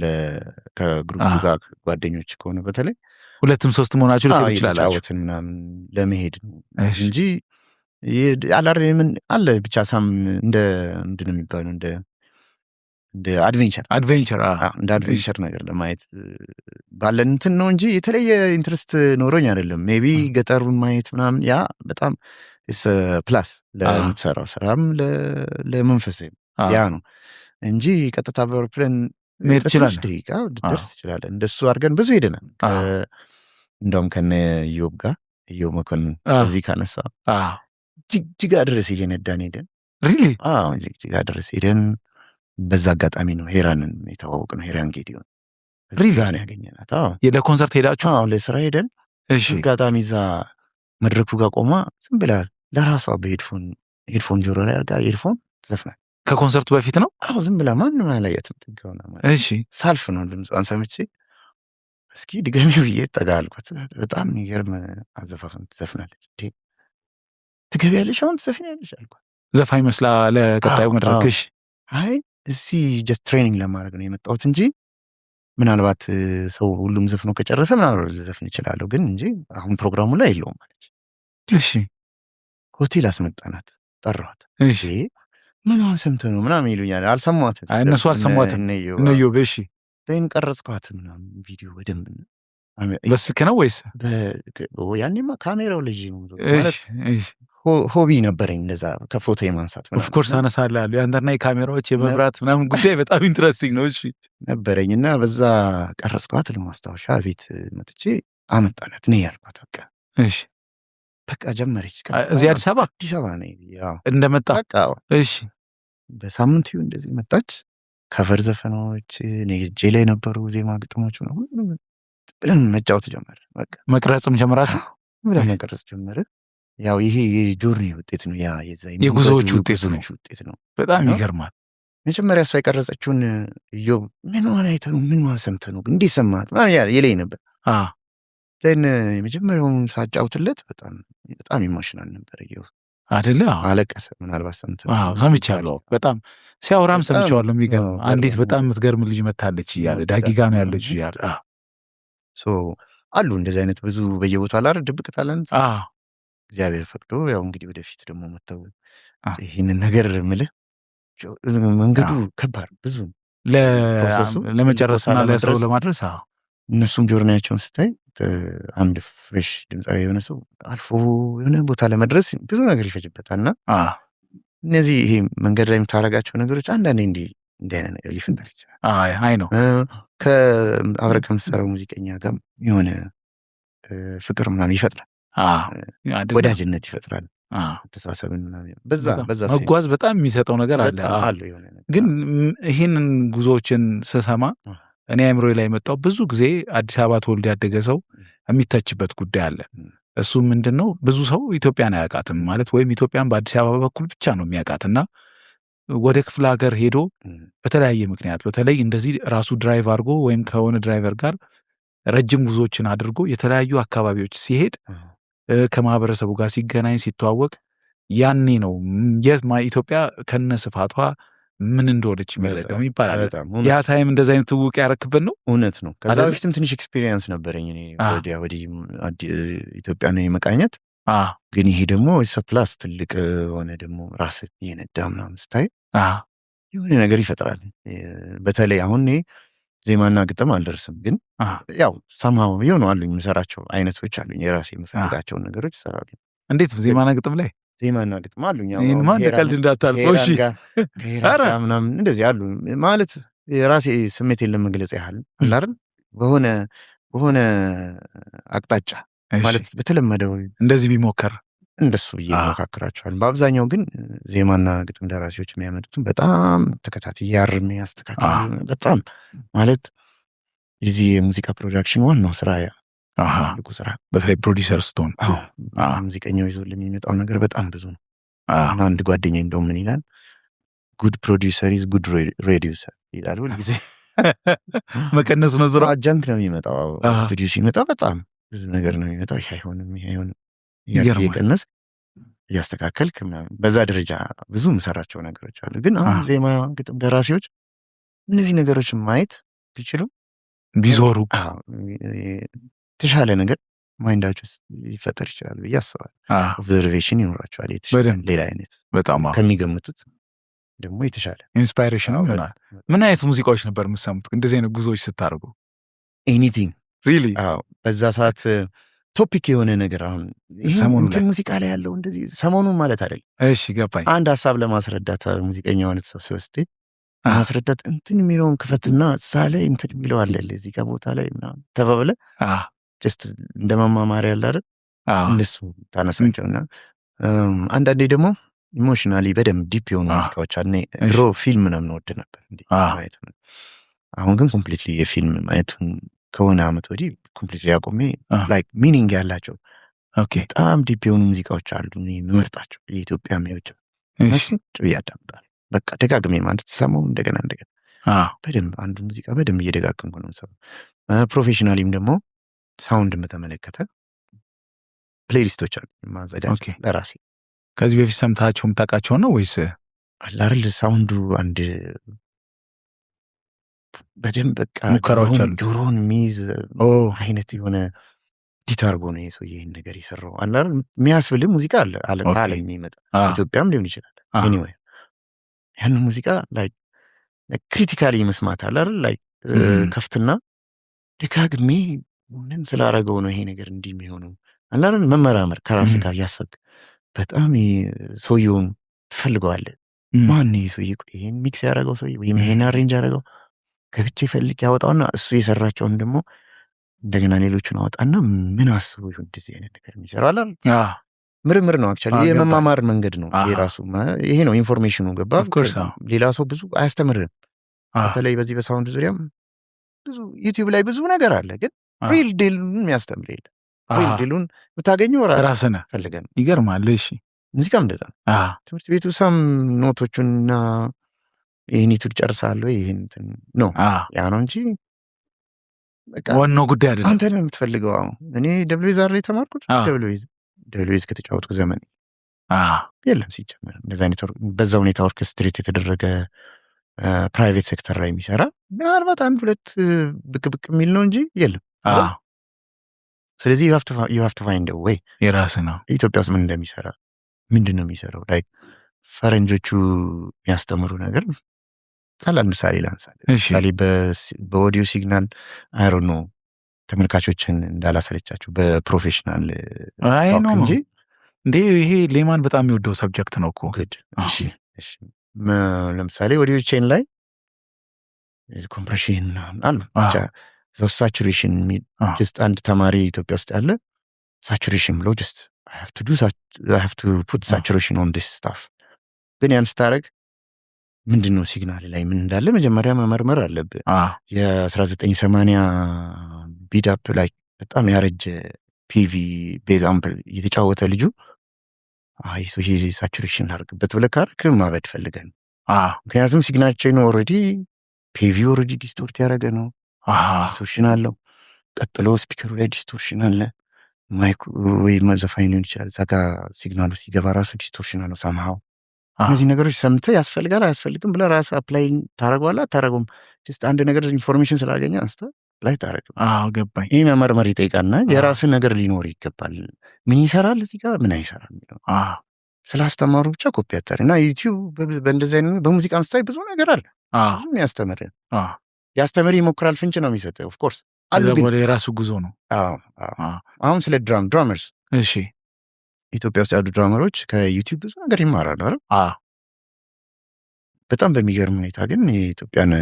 ከግሩፕ ጋር ጓደኞች ከሆነ በተለይ 2-3 መሆናችሁ ልትሄዱ ይችላላችሁ ምናምን ለመሄድ ነው እንጂ ምን አለ ብቻ ሳም እንደ ምንድን ነው የሚባለው እንደ አድቬንቸር እንደ አድቬንቸር ነገር ለማየት ባለን እንትን ነው እንጂ የተለየ ኢንትረስት ኖሮኝ አይደለም። ሜቢ ገጠሩን ማየት ምናምን ያ በጣም ፕላስ ለምትሰራው ስራም ለመንፈስ ያ ነው እንጂ ቀጥታ በአውሮፕላን መሄድ ትችላለህ፣ ደርስ ትችላለህ። እንደሱ አድርገን ብዙ ሄደናል። እንደውም ከነ ኢዮብ መኮንን እዚህ ካነሳ ጅግጅጋ ድረስ እየነዳን ሄደን ጅግጅጋ ድረስ ሄደን በዛ አጋጣሚ ነው ሄራንን የተዋወቅ ነው። ሄራን ጌዲዮን እዛ ነው ያገኘናት። ለኮንሰርት ሄዳችሁ? ለስራ ሄደን አጋጣሚ እዛ መድረኩ ጋር ቆማ ዝም ብላ ለራሷ በሄድፎን ጆሮ ላይ አድርጋ ሄድፎን ትዘፍናል። ከኮንሰርቱ በፊት ነው? ዝም ብላ ማንም አላየትም። ትገውና ሳልፍ ነው ድምጿን ሰምቼ እስኪ ድገሚው ብዬ ጠጋ አልኳት። በጣም የሚገርም አዘፋፈን ትዘፍናለች። ትገቢያለሽ አሁን ትዘፍኛለሽ አልኳት። ዘፋኝ መስላ ለቀጣዩ መድረክሽ? አይ እዚህ ጀስት ትሬኒንግ ለማድረግ ነው የመጣሁት እንጂ ምናልባት ሰው ሁሉም ዘፍኖ ከጨረሰ ምናልባት ልዘፍን ይችላለሁ ግን እንጂ አሁን ፕሮግራሙ ላይ የለውም ማለች። ሆቴል አስመጣናት፣ ጠራኋት። ምንዋን ሰምተህ ነው ምናምን ይሉኛል። አልሰማኋትም፣ እነሱ አልሰማኋትም። እነዮ በሺ ቀረጽኳት ምናምን ቪዲዮ በደንብ። በስልክ ነው ወይስ? ያኔማ ካሜራው ልጅ ማለት ሆቢ ነበረኝ እንደዛ ከፎቶ የማንሳት ኦፍኮርስ አነሳላለሁ። ያንተና የካሜራዎች የመብራት ምናምን ጉዳይ በጣም ኢንትረስቲንግ ነው። ነበረኝ እና በዛ ቀረጽኳት። ለማስታወሻ ቤት መጥቼ አመጣናት ነው ያልኳት። በቃ ጀመረች። እዚህ አዲስ አበባ ነኝ እንደመጣ በሳምንቱ እንደዚህ መጣች። ከቨር ዘፈኖች እጄ ላይ ነበሩ፣ ዜማ ግጥሞች ነው ብለን መጫወት ጀመረ። በቃ መቅረጽም ጀመራችሁ? ብለን መቅረጽ ጀመረ። ያው ይሄ የጆርኒ ውጤት ነው፣ የጉዞዎች ውጤት ነው። በጣም ይገርማል። መጀመሪያ እሷ የቀረጸችውን ኢዮብ ምንዋን አይተህ ነው ምንዋን ሰምተህ ነው እንዴት ሰማት ይለኝ ነበር። የመጀመሪያውን ሳጫውትለት በጣም ኢሞሽናል ነበር ኢዮብ አይደለ? አለቀሰ። ምናልባት ሰምቻለሁ፣ በጣም ሲያወራም ሰምቼዋለሁ። የሚገርም አንዲት በጣም የምትገርም ልጅ መታለች እያለ ዳጊጋ ነው ያለች እያለ አሉ እንደዚህ አይነት ብዙ በየቦታ ላር ድብቅ ታለንት እግዚአብሔር ፈቅዶ ያው እንግዲህ ወደፊት ደግሞ መተው ይህንን ነገር ምልህ መንገዱ ከባድ ብዙ ለመጨረስና ለሰው ለማድረስ እነሱም ጆርናያቸውን ስታይ አንድ ፍሬሽ ድምፃዊ የሆነ ሰው አልፎ የሆነ ቦታ ለመድረስ ብዙ ነገር ይፈጅበታልና እነዚህ ይሄ መንገድ ላይ የምታረጋቸው ነገሮች አንዳንዴ እንዲህ አይነት ነገር ሊፈጠር ይችላል። አይ ነው አብረህ ከምትሰራው ሙዚቀኛ ጋር የሆነ ፍቅር ምናምን ይፈጥራል፣ ወዳጅነት ይፈጥራል፣ ተሳሰብን በዛ መጓዝ በጣም የሚሰጠው ነገር አለ። ግን ይህንን ጉዞዎችን ስሰማ እኔ አእምሮ ላይ የመጣው ብዙ ጊዜ አዲስ አበባ ተወልዶ ያደገ ሰው የሚተችበት ጉዳይ አለ። እሱ ምንድን ነው? ብዙ ሰው ኢትዮጵያን አያውቃትም ማለት ወይም ኢትዮጵያን በአዲስ አበባ በኩል ብቻ ነው የሚያውቃትና ወደ ክፍለ ሀገር ሄዶ በተለያየ ምክንያት በተለይ እንደዚህ ራሱ ድራይቭ አድርጎ ወይም ከሆነ ድራይቨር ጋር ረጅም ጉዞዎችን አድርጎ የተለያዩ አካባቢዎች ሲሄድ ከማህበረሰቡ ጋር ሲገናኝ ሲተዋወቅ ያኔ ነው ኢትዮጵያ ከነ ስፋቷ ምን እንደሆነች የሚረዳው ይባላል። ያ ታይም እንደዚህ አይነት ትውውቅ ያረክበት ነው። እውነት ነው። ከዛ በፊትም ትንሽ ኤክስፒሪየንስ ነበረኝ እኔ ወዲህ ኢትዮጵያ ነው የመቃኘት። ግን ይሄ ደግሞ ሰፕላስ ትልቅ ሆነ ደግሞ ራስ የነዳ ምናምን ስታይ የሆነ ነገር ይፈጥራል። በተለይ አሁን ዜማና ግጥም አልደርስም፣ ግን ያው ሰማው የሆኑ አሉኝ የምሰራቸው አይነቶች አሉኝ። የራሴ የምፈልጋቸውን ነገሮች እሰራለሁ። እንዴት ዜማና ግጥም ላይ ዜማና ግጥም አሉኝ። ማን ቀልድ እንዳታልፈው ምናምን እንደዚህ አሉ ማለት የራሴ ስሜቴን ለመግለጽ ያህል አይደል በሆነ አቅጣጫ ማለት በተለመደው እንደዚህ ቢሞከር እንደሱ ብዬ ሞካክራቸዋል። በአብዛኛው ግን ዜማና ግጥም ደራሲዎች የሚያመጡትን በጣም ተከታትዬ አርሜ ያስተካክላሉ። በጣም ማለት የዚህ የሙዚቃ ፕሮዳክሽን ዋናው ስራ ትልቁ ስራ በተለይ ፕሮዲሰር ስትሆን ሙዚቀኛው ይዞ ለሚመጣው ነገር በጣም ብዙ ነው። እና አንድ ጓደኛ እንደው ምን ይላል ጉድ ፕሮዲሰር ኢዝ ጉድ ሬዲዩሰር ይላል ሁልጊዜ። መቀነስ ነው ዝራ ጃንክ ነው የሚመጣው ስቱዲዮ ሲመጣ በጣም ብዙ ነገር ነው የሚመጣው። ይሄ አይሆንም እየቀነስ እያስተካከልክ በዛ ደረጃ ብዙ ምሰራቸው ነገሮች አሉ። ግን አሁን ዜማ ግጥም ደራሲዎች እነዚህ ነገሮች ማየት ቢችሉ ቢዞሩ የተሻለ ነገር ማይንዳቸው ሊፈጠር ይችላል ብዬ አስባለሁ። ኦብዘርቬሽን ይኖራቸዋል የተሻለ ሌላ አይነት በጣም ከሚገምቱት ደግሞ የተሻለ ኢንስፓይሬሽን ይሆናል። ምን አይነት ሙዚቃዎች ነበር የምትሰሙት እንደዚህ አይነት ጉዞዎች ስታደርጉ? ኤኒቲንግ ሪሊ በዛ ሰዓት ቶፒክ የሆነ ነገር አሁን እንትን ሙዚቃ ላይ ያለው እንደዚህ ሰሞኑን ማለት አይደለም። እሺ ገባኝ። አንድ ሀሳብ ለማስረዳት ሙዚቀኛ ሆነ ተሰብስበ ማስረዳት እንትን የሚለውን ክፈትና እዛ ላይ እንትን የሚለው አለ እዚህ ጋር ቦታ ላይ ምናምን ተባብለ ጀስት እንደ መማማሪያ ያለ አይደል እንደሱ ታነሳቸውና አንዳንዴ ደግሞ ኢሞሽናሊ በደንብ ዲፕ የሆኑ ሙዚቃዎች አለ። ድሮ ፊልም ነው የምንወድ ነበር እንዴ ማየት። አሁን ግን ኮምፕሊትሊ የፊልም ማየቱን ከሆነ አመት ወዲህ ኮምፕሊትሊ አቆሜ ላይክ ሚኒንግ ያላቸው በጣም ዲፕ የሆኑ ሙዚቃዎች አሉ የምመርጣቸው የኢትዮጵያ የሚወጭ እሱ ጭብዬ አዳምጣለሁ። በቃ ደጋግሜ ማለት ሰማው እንደገና በደንብ አንዱ ሙዚቃ በደንብ እየደጋግምኩ ነው ሰው። ፕሮፌሽናሊም ደግሞ ሳውንድ በተመለከተ ፕሌሊስቶች አሉ ማዘጋጅ ለራሴ። ከዚህ በፊት ሰምታቸው የምታውቃቸው ነው ወይስ አላርል ሳውንዱ አንድ በደንብ በቃ ሙከራዎች አሉ ጆሮን ሚዝ አይነት የሆነ ዲት አርጎ ነው የሰው ይሄን ነገር የሰራው አላርል የሚያስብል ሙዚቃ አለ አለ የሚመጣ ኢትዮጵያም ሊሆን ይችላል። ኤኒዌይ ያን ሙዚቃ ላይክ ክሪቲካሊ መስማት አለ አይደል ላይክ ከፍትና ደጋግሜ ምን ስላረገው ነው ይሄ ነገር እንዲህ የሚሆነው አለ አይደል መመራመር ከራስ ጋር ያሰብክ በጣም ሰውየውን ትፈልገዋለህ። ማን ነው ሰውዬ ይሄን ሚክስ ያደረገው ሰውዬ ወይም ይሄን አሬንጅ ያደረገው ከብቻ ይፈልግ ያወጣውና እሱ የሰራቸውን ደግሞ እንደገና ሌሎቹን አወጣና ምን አስቡ ይሁን እንደዚህ አይነት ነገር የሚሰራው አይደል ምርምር ነው። አክቹአሊ የመማማር መንገድ ነው የራሱ ይሄ ነው ኢንፎርሜሽኑ ገባ። ሌላ ሰው ብዙ አያስተምርም። በተለይ በዚህ በሳውንድ ዙሪያም ብዙ ዩቲዩብ ላይ ብዙ ነገር አለ፣ ግን ሪል ዲሉን የሚያስተምር የለም። ሪል ዲሉን ብታገኘው ራስህ ፈልገህ ነው። ይገርማል። እሺ ሙዚቃም እንደዛ ነው። ትምህርት ቤቱ ሰም ኖቶቹንና ይሄን ይቱድ ጨርሳለሁ ይሄን ነው ያ ነው እንጂ በቃ ዋናው ጉዳይ አይደለም። አንተ ነው የምትፈልገው። እኔ ደብሊው ዛር ላይ ተማርኩት ደብሊው ከተጫወትኩ ዘመን የለም ሲጀምር እንደዛ አይነት በዛ ሁኔታ ኦርኬስትሬት የተደረገ ፕራይቬት ሴክተር ላይ የሚሰራ ምናልባት አንድ ሁለት ብቅ የሚል ነው እንጂ የለም። ስለዚህ you have to find a way የራስህ ነው። ኢትዮጵያ ውስጥ ምን እንደሚሰራ ምንድን ነው የሚሰራው ላይ ፈረንጆቹ የሚያስተምሩ ነገር ካላል ምሳሌ ላንሳል። ምሳሌ በኦዲዮ ሲግናል አይሮ ነው ተመልካቾችን እንዳላሰለቻችሁ በፕሮፌሽናል ነው እንጂ እንዴ ይሄ ሌማን በጣም የሚወደው ሰብጀክት ነው እኮ። እሺ ለምሳሌ ኦዲዮ ቼን ላይ ኮምፕሬሽን አሉ ብቻ ሳቹሬሽን ጀስት አንድ ተማሪ ኢትዮጵያ ውስጥ ያለ ሳቹሬሽን ብሎ ጀስት I have to put saturation on this stuff ግን ያን ስታረግ ምንድነው ሲግናል ላይ ምን እንዳለ መጀመሪያ መመርመር አለብህ። የ1980 ቢዳፕ ላይ በጣም ያረጀ ፒቪ ቤዝ አምፕል እየተጫወተ ልጁ ሶ ሳቹሬሽን ላርግበት ብለህ ካረክ ማበድ ፈልገን ምክንያቱም ሲግናቸው ነው ኦልሬዲ ፒቪ ኦልሬዲ ዲስቶርት ያደረገ ነው። ዲስቶርሽን አለው። ቀጥሎ ስፒከሩ ላይ ዲስቶርሽን አለ። ማይክ ወይ ዘፋኝ ሊሆን ይችላል እዛ ጋ ሲግናሉ ሲገባ ራሱ ዲስቶርሽን አለው ሳምሃው። እነዚህ ነገሮች ሰምተህ ያስፈልጋል አያስፈልግም ብለህ ራስህ አፕላይ ታደርገዋለህ አታደርገውም። ጀስት አንድ ነገር ኢንፎርሜሽን ስላገኘ አንስተ ላይ ታደርገው። ገባኝ። ይህ መመርመር ይጠይቃልና የራስህ ነገር ሊኖር ይገባል። ምን ይሰራል እዚህ ጋር ምን አይሰራም የሚለው ስላስተማሩ ብቻ ኮፒ አታድርግ። እና ዩቲዩብ በእንደዚህ አይነት በሙዚቃ ምስታይ ብዙ ነገር አለ። ብዙ ያስተምር ያስተምር ይሞክራል። ፍንጭ ነው የሚሰጠው ኦፍኮርስ አሉ ግን ወደ የራሱ ጉዞ ነው። አሁን ስለ ድራመርስ እሺ ኢትዮጵያ ውስጥ ያሉ ድራመሮች ከዩቲዩብ ብዙ ነገር ይማራሉ አይደል? በጣም በሚገርም ሁኔታ ግን የኢትዮጵያን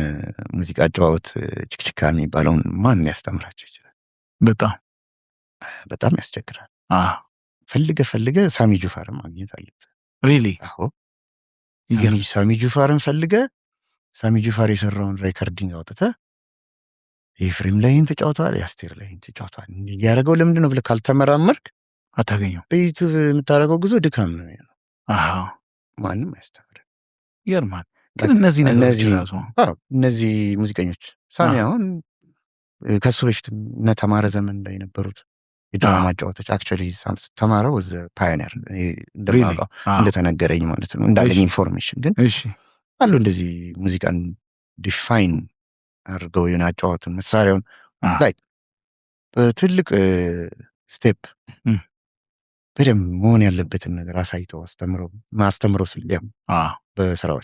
ሙዚቃ አጨዋወት ችክችካ የሚባለውን ማን ያስተምራቸው ይችላል? በጣም በጣም ያስቸግራል። ፈልገ ሳሚ ጁፋርን ማግኘት አለብህ። ሪሊ? አዎ ሳሚ ጁፋርን ፈልገ ሳሚ ጁፋር የሰራውን ሬከርዲንግ አውጥተህ ኤፍሬም ላይን ተጫውተዋል፣ የአስቴር ላይን ተጫውተዋል። ያደረገው ለምንድን ነው ብለህ ካልተመራመርክ አታገኘው። በዩቱብ የምታደርገው ጉዞ ድካም ነው ያለው። ማንም አያስተምርም። ይገርማል። ግን እነዚህ ነገሮች ራሱ እነዚህ ሙዚቀኞች ሳሚ አሁን ከሱ በፊት እነ ተማረ ዘመን ላይ የነበሩት የድራማ ጨዋታዎች አክቹዋሊ ተማረው ወዘ ፓዮኒር እንደተነገረኝ ማለት ነው እንዳለኝ ኢንፎርሜሽን። ግን አሉ እንደዚህ ሙዚቃን ዲፋይን አድርገው የሆነ አጫዋቱን መሳሪያውን ላይ በትልቅ ስቴፕ በደንብ መሆን ያለበትን ነገር አሳይተው ማስተምረው ስልያም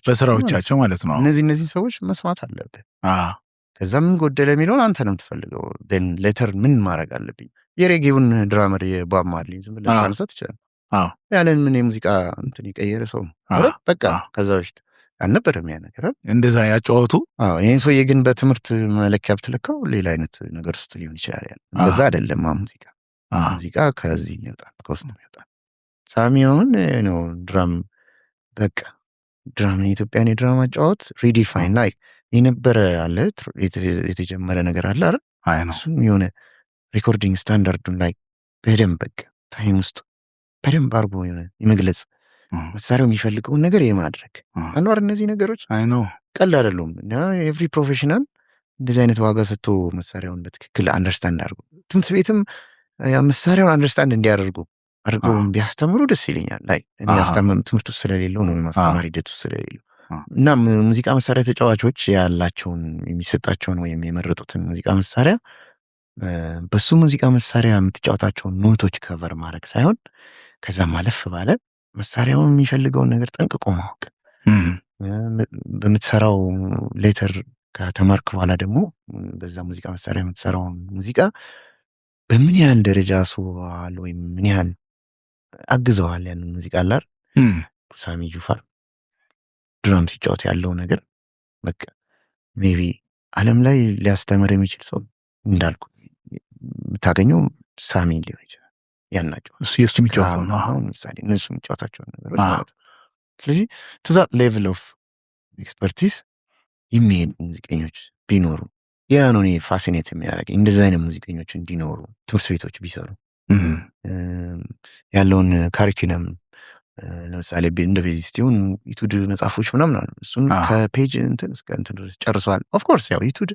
በስራዎቻቸው ማለት ነው። እነዚህ ሰዎች መስማት አለብህ። ከዛ ምን ጎደለ የሚለውን አንተ ነው የምትፈልገው። ን ሌተር ምን ማድረግ አለብኝ? የሬጌውን ድራመር የቦብ ማርሊ ዝም ብለህ ማንሳት ይችላል። ያለን ምን የሙዚቃ እንትን የቀየረ ሰው በቃ ከዛ በፊት አልነበረም ያ ነገር እንደዛ ያጫወቱ። ይህን ሰውዬ ግን በትምህርት መለኪያ ብትለካው ሌላ አይነት ነገር ውስጥ ሊሆን ይችላል። ያለ እንደዛ አይደለም። ሙዚቃ ከዚህ ይወጣል፣ ከውስጥ ይወጣል። ሳሚውን ነው ድራም በቃ ድራምን የኢትዮጵያን የድራማ ጫወት ሪዲፋይን ላይ የነበረ አለ የተጀመረ ነገር አለ አይደል? እሱም የሆነ ሪኮርዲንግ ስታንዳርዱን ላይ በደንብ በቃ ታይም ውስጥ በደንብ አድርጎ የመግለጽ መሳሪያው የሚፈልገውን ነገር የማድረግ አንዋር እነዚህ ነገሮች ቀላል አይደሉም። እና ኤቭሪ ፕሮፌሽናል እንደዚህ አይነት ዋጋ ሰጥቶ መሳሪያውን በትክክል አንደርስታንድ አድርጎ ትምህርት ቤትም መሳሪያውን አንደርስታንድ እንዲያደርጉ አድርገው ቢያስተምሩ ደስ ይለኛል። ላይ እኔ ያስተምም ትምህርቱ ስለሌለው ነው የማስተማር ሂደቱ ስለሌለው እና ሙዚቃ መሳሪያ ተጫዋቾች ያላቸውን የሚሰጣቸውን ወይም የመረጡትን ሙዚቃ መሳሪያ በሱ ሙዚቃ መሳሪያ የምትጫወታቸውን ኖቶች ከቨር ማድረግ ሳይሆን ከዛ ማለፍ ባለ መሳሪያውን የሚፈልገውን ነገር ጠንቅቆ ማወቅ፣ በምትሰራው ሌተር ከተማርክ በኋላ ደግሞ በዛ ሙዚቃ መሳሪያ የምትሰራውን ሙዚቃ በምን ያህል ደረጃ አስውበዋል ወይም ምን ያህል አግዘዋል ያንን ሙዚቃ አላር ሳሚ ጁፋር ድራም ሲጫወት ያለው ነገር በቃ ሜቢ ዓለም ላይ ሊያስተምር የሚችል ሰው እንዳልኩ ብታገኘው ሳሚ ሊሆን ይችላል። ያናቸው እሱ የሱ የሚጫወተው ነው። አሁን ምሳሌ እነሱ የሚጫወታቸው ነገሮች ማለት ነው። ስለዚህ to that level of expertise የሚሄዱ ሙዚቀኞች ቢኖሩ ያ ነው እኔ ፋሲኔት የሚያደርገኝ። እንደዚህ አይነት ሙዚቀኞች እንዲኖሩ ትምህርት ቤቶች ቢሰሩ ያለውን ካሪኩለም ለምሳሌ እንደ ቤዚስት ይሁን ዩቱድ መጽሐፎች ምናምን አሉ። እሱን ከፔጅ እንትን እስከ እንትን ድረስ ጨርሰዋል። ኦፍኮርስ ያው ዩቱድ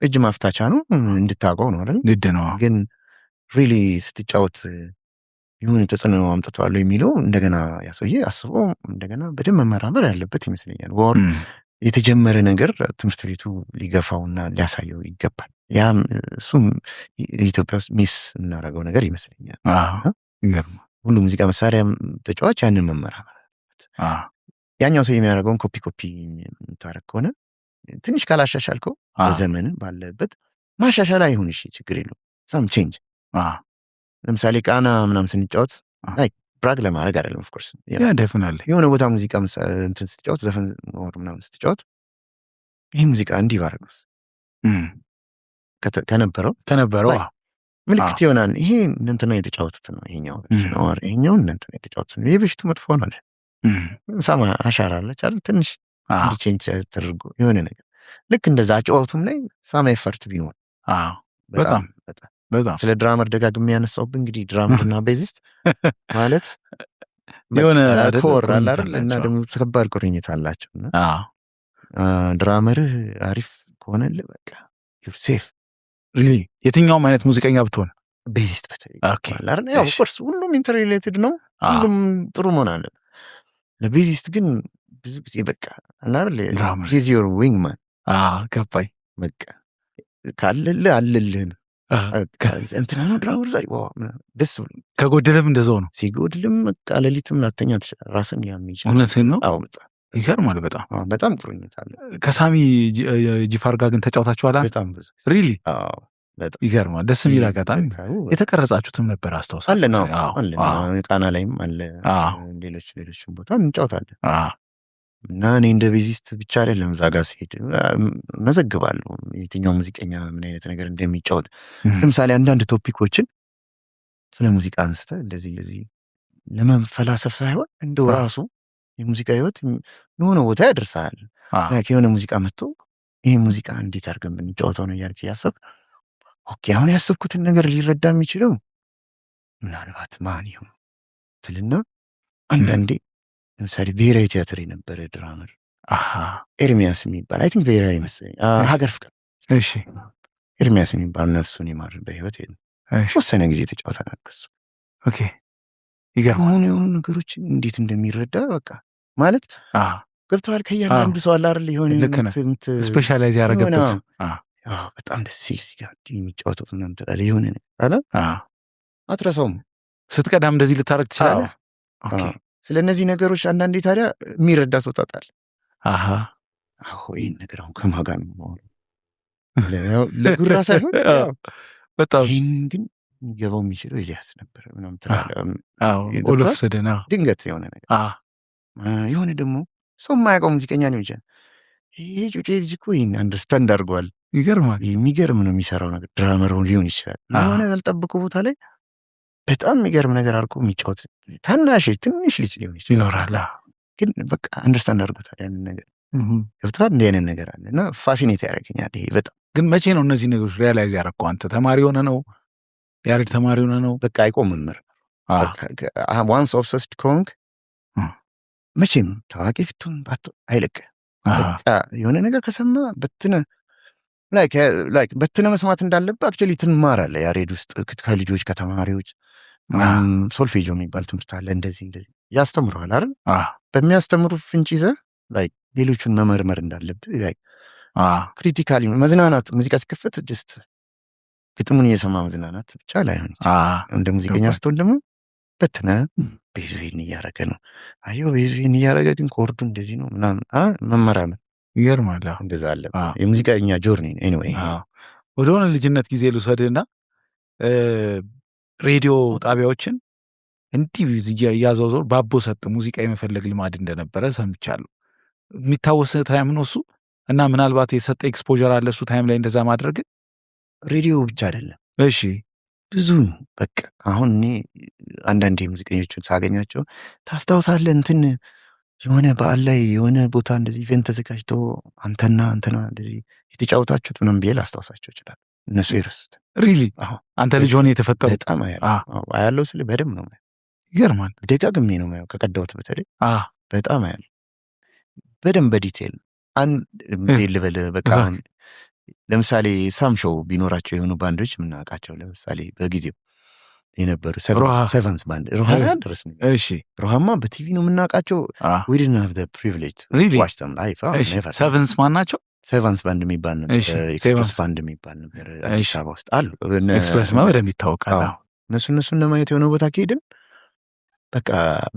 እጅ ማፍታቻ ነው እንድታውቀው ነው አይደል? ግድ ነው። ግን ሪሊ ስትጫወት የሆነ ተጽዕኖ አምጥተዋል የሚለው እንደገና ያሰውዬ አስቦ እንደገና በደንብ መመራመር ያለበት ይመስለኛል። ወር የተጀመረ ነገር ትምህርት ቤቱ ሊገፋውና ሊያሳየው ይገባል። ያም እሱም ኢትዮጵያ ውስጥ ሚስ እናደርገው ነገር ይመስለኛል። ሁሉ ሙዚቃ መሳሪያ ተጫዋች ያንን መመራመር አለበት። ያኛው ሰው የሚያደርገውን ኮፒ የምታረግ ከሆነ ትንሽ ካላሻሻልከው በዘመን ባለበት ማሻሻል አይሁን፣ እሺ ችግር የለውም። ሳም ቼንጅ ለምሳሌ ቃና ምናምን ስንጫወት ላይ ብራግ ለማድረግ አይደለም። ኦፍ ኮርስ ያ ዴፊኒትሊ የሆነ ቦታ ሙዚቃ እንትን ስትጫወት ዘፈን ወር ምናምን ስትጫወት ይሄ ሙዚቃ እንዲህ ባረግስ ከነበረው ምልክት ይሆናል። ይሄ እንትና የተጫወቱት ነው፣ ይሄኛው ነው፣ ይሄኛው እንትና የተጫወቱት ነው። ይሄ በሽቱ መጥፎ ነው አይደል? ሳማ አሻራ አለች አይደል? ትንሽ ቼንጅ ተደርጎ የሆነ ነገር ልክ እንደዛ አጫወቱም ላይ ሳማ ኤፈርት ቢሆን በጣም ስለ ድራመር ደጋግሜ ያነሳውብን እንግዲህ ድራመርና ቤዚስት ማለት የሆነ ኮር አለ አይደል? እና ደግሞ ተከባድ ቁርኝት አላቸው። ድራመርህ አሪፍ ከሆነልህ በቃ ዩር ሴፍ ሪሊ የትኛውም አይነት ሙዚቀኛ ብትሆን ቤዚስት በተለይ አይደል? ያው ኦፍኮርስ ሁሉም ኢንተርሪሌትድ ነው፣ ሁሉም ጥሩ መሆን አለ። ለቤዚስት ግን ብዙ ጊዜ በቃ አይደል ሂዝ ዮር ዊንግማን ገባኝ። በቃ ካለልህ አለልህ ነው እንትና ነው ድራመር ዛሬ ደስ ብሎ ከጎደለም እንደዛው ነው። ሲጎድልም በቃ ሌሊትም ላተኛ ትችላለህ። ራስን ያሚችል እውነትህን ነው። አዎ በጣም ይገርማል። በጣም ቁርኝት አለ። ከሳሚ ጂፋር ጋር ግን ተጫውታችኋል? በጣም ብዙ ሪሊ? አዎ በጣም ይገርማል። ደስ የሚል አጋጣሚ የተቀረጻችሁትም ነበር አስታውሳለሁ። አለ ቃና ላይም አለ፣ ሌሎችም ቦታ እንጫወታለን። እና እኔ እንደ ቤዚስት ብቻ አይደለም እዛ ጋር ሲሄድ መዘግባለሁ የትኛው ሙዚቀኛ ምን አይነት ነገር እንደሚጫወት። ለምሳሌ አንዳንድ ቶፒኮችን ስለ ሙዚቃ አንስተ እንደዚህ ለመፈላሰፍ ሳይሆን እንደው ራሱ የሙዚቃ ህይወት የሆነ ቦታ ያደርሳል። የሆነ ሙዚቃ መጥቶ ይሄ ሙዚቃ እንዴት አድርገን ብንጫወተው ነው እያልክ ያሰብክ ኦኬ አሁን ያሰብኩትን ነገር ሊረዳ የሚችለው ምናልባት ማን ይሁን ትልና አንዳንዴ ለምሳሌ ብሔራዊ ቲያትር የነበረ ድራመር ኤርሚያስ የሚባል አይ ቲንክ ብሔራዊ መሰለኝ ሀገር ፍቅር ኤርሚያስ የሚባል ነፍሱን ይማር በህይወት ወሰነ ጊዜ ተጫውተናል ከሱ ይገርማል የሆኑ ነገሮችን እንዴት እንደሚረዳ በቃ ማለት ገብተዋል ከእያንዳንዱ ሰው አለ አይደል የሆነ ስፔሻላይዝ ያደረገበት በጣም ደስ ሲል ሲጋር የሚጫወቱት ምናምን ትላለህ የሆነ አለ አትረሳውም ስትቀዳም እንደዚህ ልታረግ ትችላለህ ስለ እነዚህ ነገሮች አንዳንዴ ታዲያ የሚረዳ ሰው ታጣለህ ይህን ነገር አሁን ከማጋ ነው ለጉራ ሳይሆን በጣም ይህን ግን የሚገባው የሚችለው ኤልያስ ነበር ምናምን ትላለህ ኦሎፍሰደን ድንገት የሆነ ነገር የሆነ ደግሞ ሰው የማያውቀው ሙዚቀኛ ነው ይችላል ይሄ ጩጬ ልጅ እኮ ይህን አንደርስታንድ አድርጓል ይገርማል የሚገርም ነው የሚሰራው ነገር ድራመረው ሊሆን ይችላል የሆነ ያልጠበቁ ቦታ ላይ በጣም የሚገርም ነገር አድርጎ የሚጫወት ትንሽ ልጅ ሊሆን ይኖራል ግን በቃ አንደርስታንድ አድርጎታል ያንን ነገር ገብተዋል እንዲህ አይነት ነገር አለ እና ፋሲኔት ያደረገኛል ይሄ በጣም ግን መቼ ነው እነዚህ ነገሮች ሪያላይዝ ያደረግከው አንተ ተማሪ ሆነ ነው ያሬድ ተማሪ ሆነ ነው በቃ አይቆምም ዋንስ ኦብሰስድ ከሆንክ መቼም ታዋቂ ብትሆን አይለቅህ በቃ የሆነ ነገር ከሰማ በትነ መስማት እንዳለብህ አክቹዋሊ ትማራለህ ያሬድ ውስጥ ከልጆች ከተማሪዎች ሶልፌጆ የሚባል ትምህርት አለ እንደዚህ ያስተምረዋል አይደል በሚያስተምሩ ፍንጭ ይዘህ ሌሎቹን መመርመር እንዳለብህ ክሪቲካሊ መዝናናት ሙዚቃ ሲከፈት ጀስት ግጥሙን እየሰማ መዝናናት ብቻ ላይሆን እንደ ሙዚቀኛ ስትሆን ደግሞ በትነ ቤዙን እያረገ ነው አየው ቤዙን እያረገ ግን ኮርዱ እንደዚህ ነው ምናምን መመራመር ይገርማል እንደዛ አለ የሙዚቃኛ ጆርኒ ኤኒዌይ ወደሆነ ልጅነት ጊዜ ልውሰድና ሬዲዮ ጣቢያዎችን እንዲህ እያዟዟር ባቦ ሰጥ ሙዚቃ የመፈለግ ልማድ እንደነበረ ሰምቻለሁ የሚታወስ ታይም ነው እሱ እና ምናልባት የሰጠ ኤክስፖዠር አለ እሱ ታይም ላይ እንደዛ ማድረግ ሬዲዮ ብቻ አይደለም እሺ ብዙ በቃ አሁን እኔ አንዳንድ ሙዚቀኞችን ሳገኛቸው ታስታውሳለህ እንትን የሆነ በዓል ላይ የሆነ ቦታ እንደዚህ ኢቨንት ተዘጋጅቶ አንተና እንደዚህ የተጫወታችሁት ምናምን ብዬ ላስታውሳቸው ይችላል እነሱ ይረሱት ሪሊ አንተ ልጅ ሆነ የተፈጠሩ በጣም አያለው ስለ በደምብ ነው ይገርማል ደጋግሜ ነው ማየው ከቀዳሁት በተለይ በጣም አያለው በደምብ በዲቴል አንድ ልበል በቃ ለምሳሌ ሳም ሾው ቢኖራቸው የሆኑ ባንዶች የምናውቃቸው ለምሳሌ በጊዜው የነበሩ ሰቨንስ ባንድ ሮሃ ድረስ ነው እሺ ሮሃማ በቲቪ ነው የምናውቃቸው we didn't have the privilege to watch them live ሰቨንስ ማን ናቸው ሰቨንስ ባንድ የሚባል ነበር ኤክስፕረስ ባንድ የሚባል ነበር አዲስ አበባ ውስጥ አሉ ኤክስፕረስ በደንብ ይታወቃል እነሱን ለማየት የሆነ ቦታ ከሄድን በቃ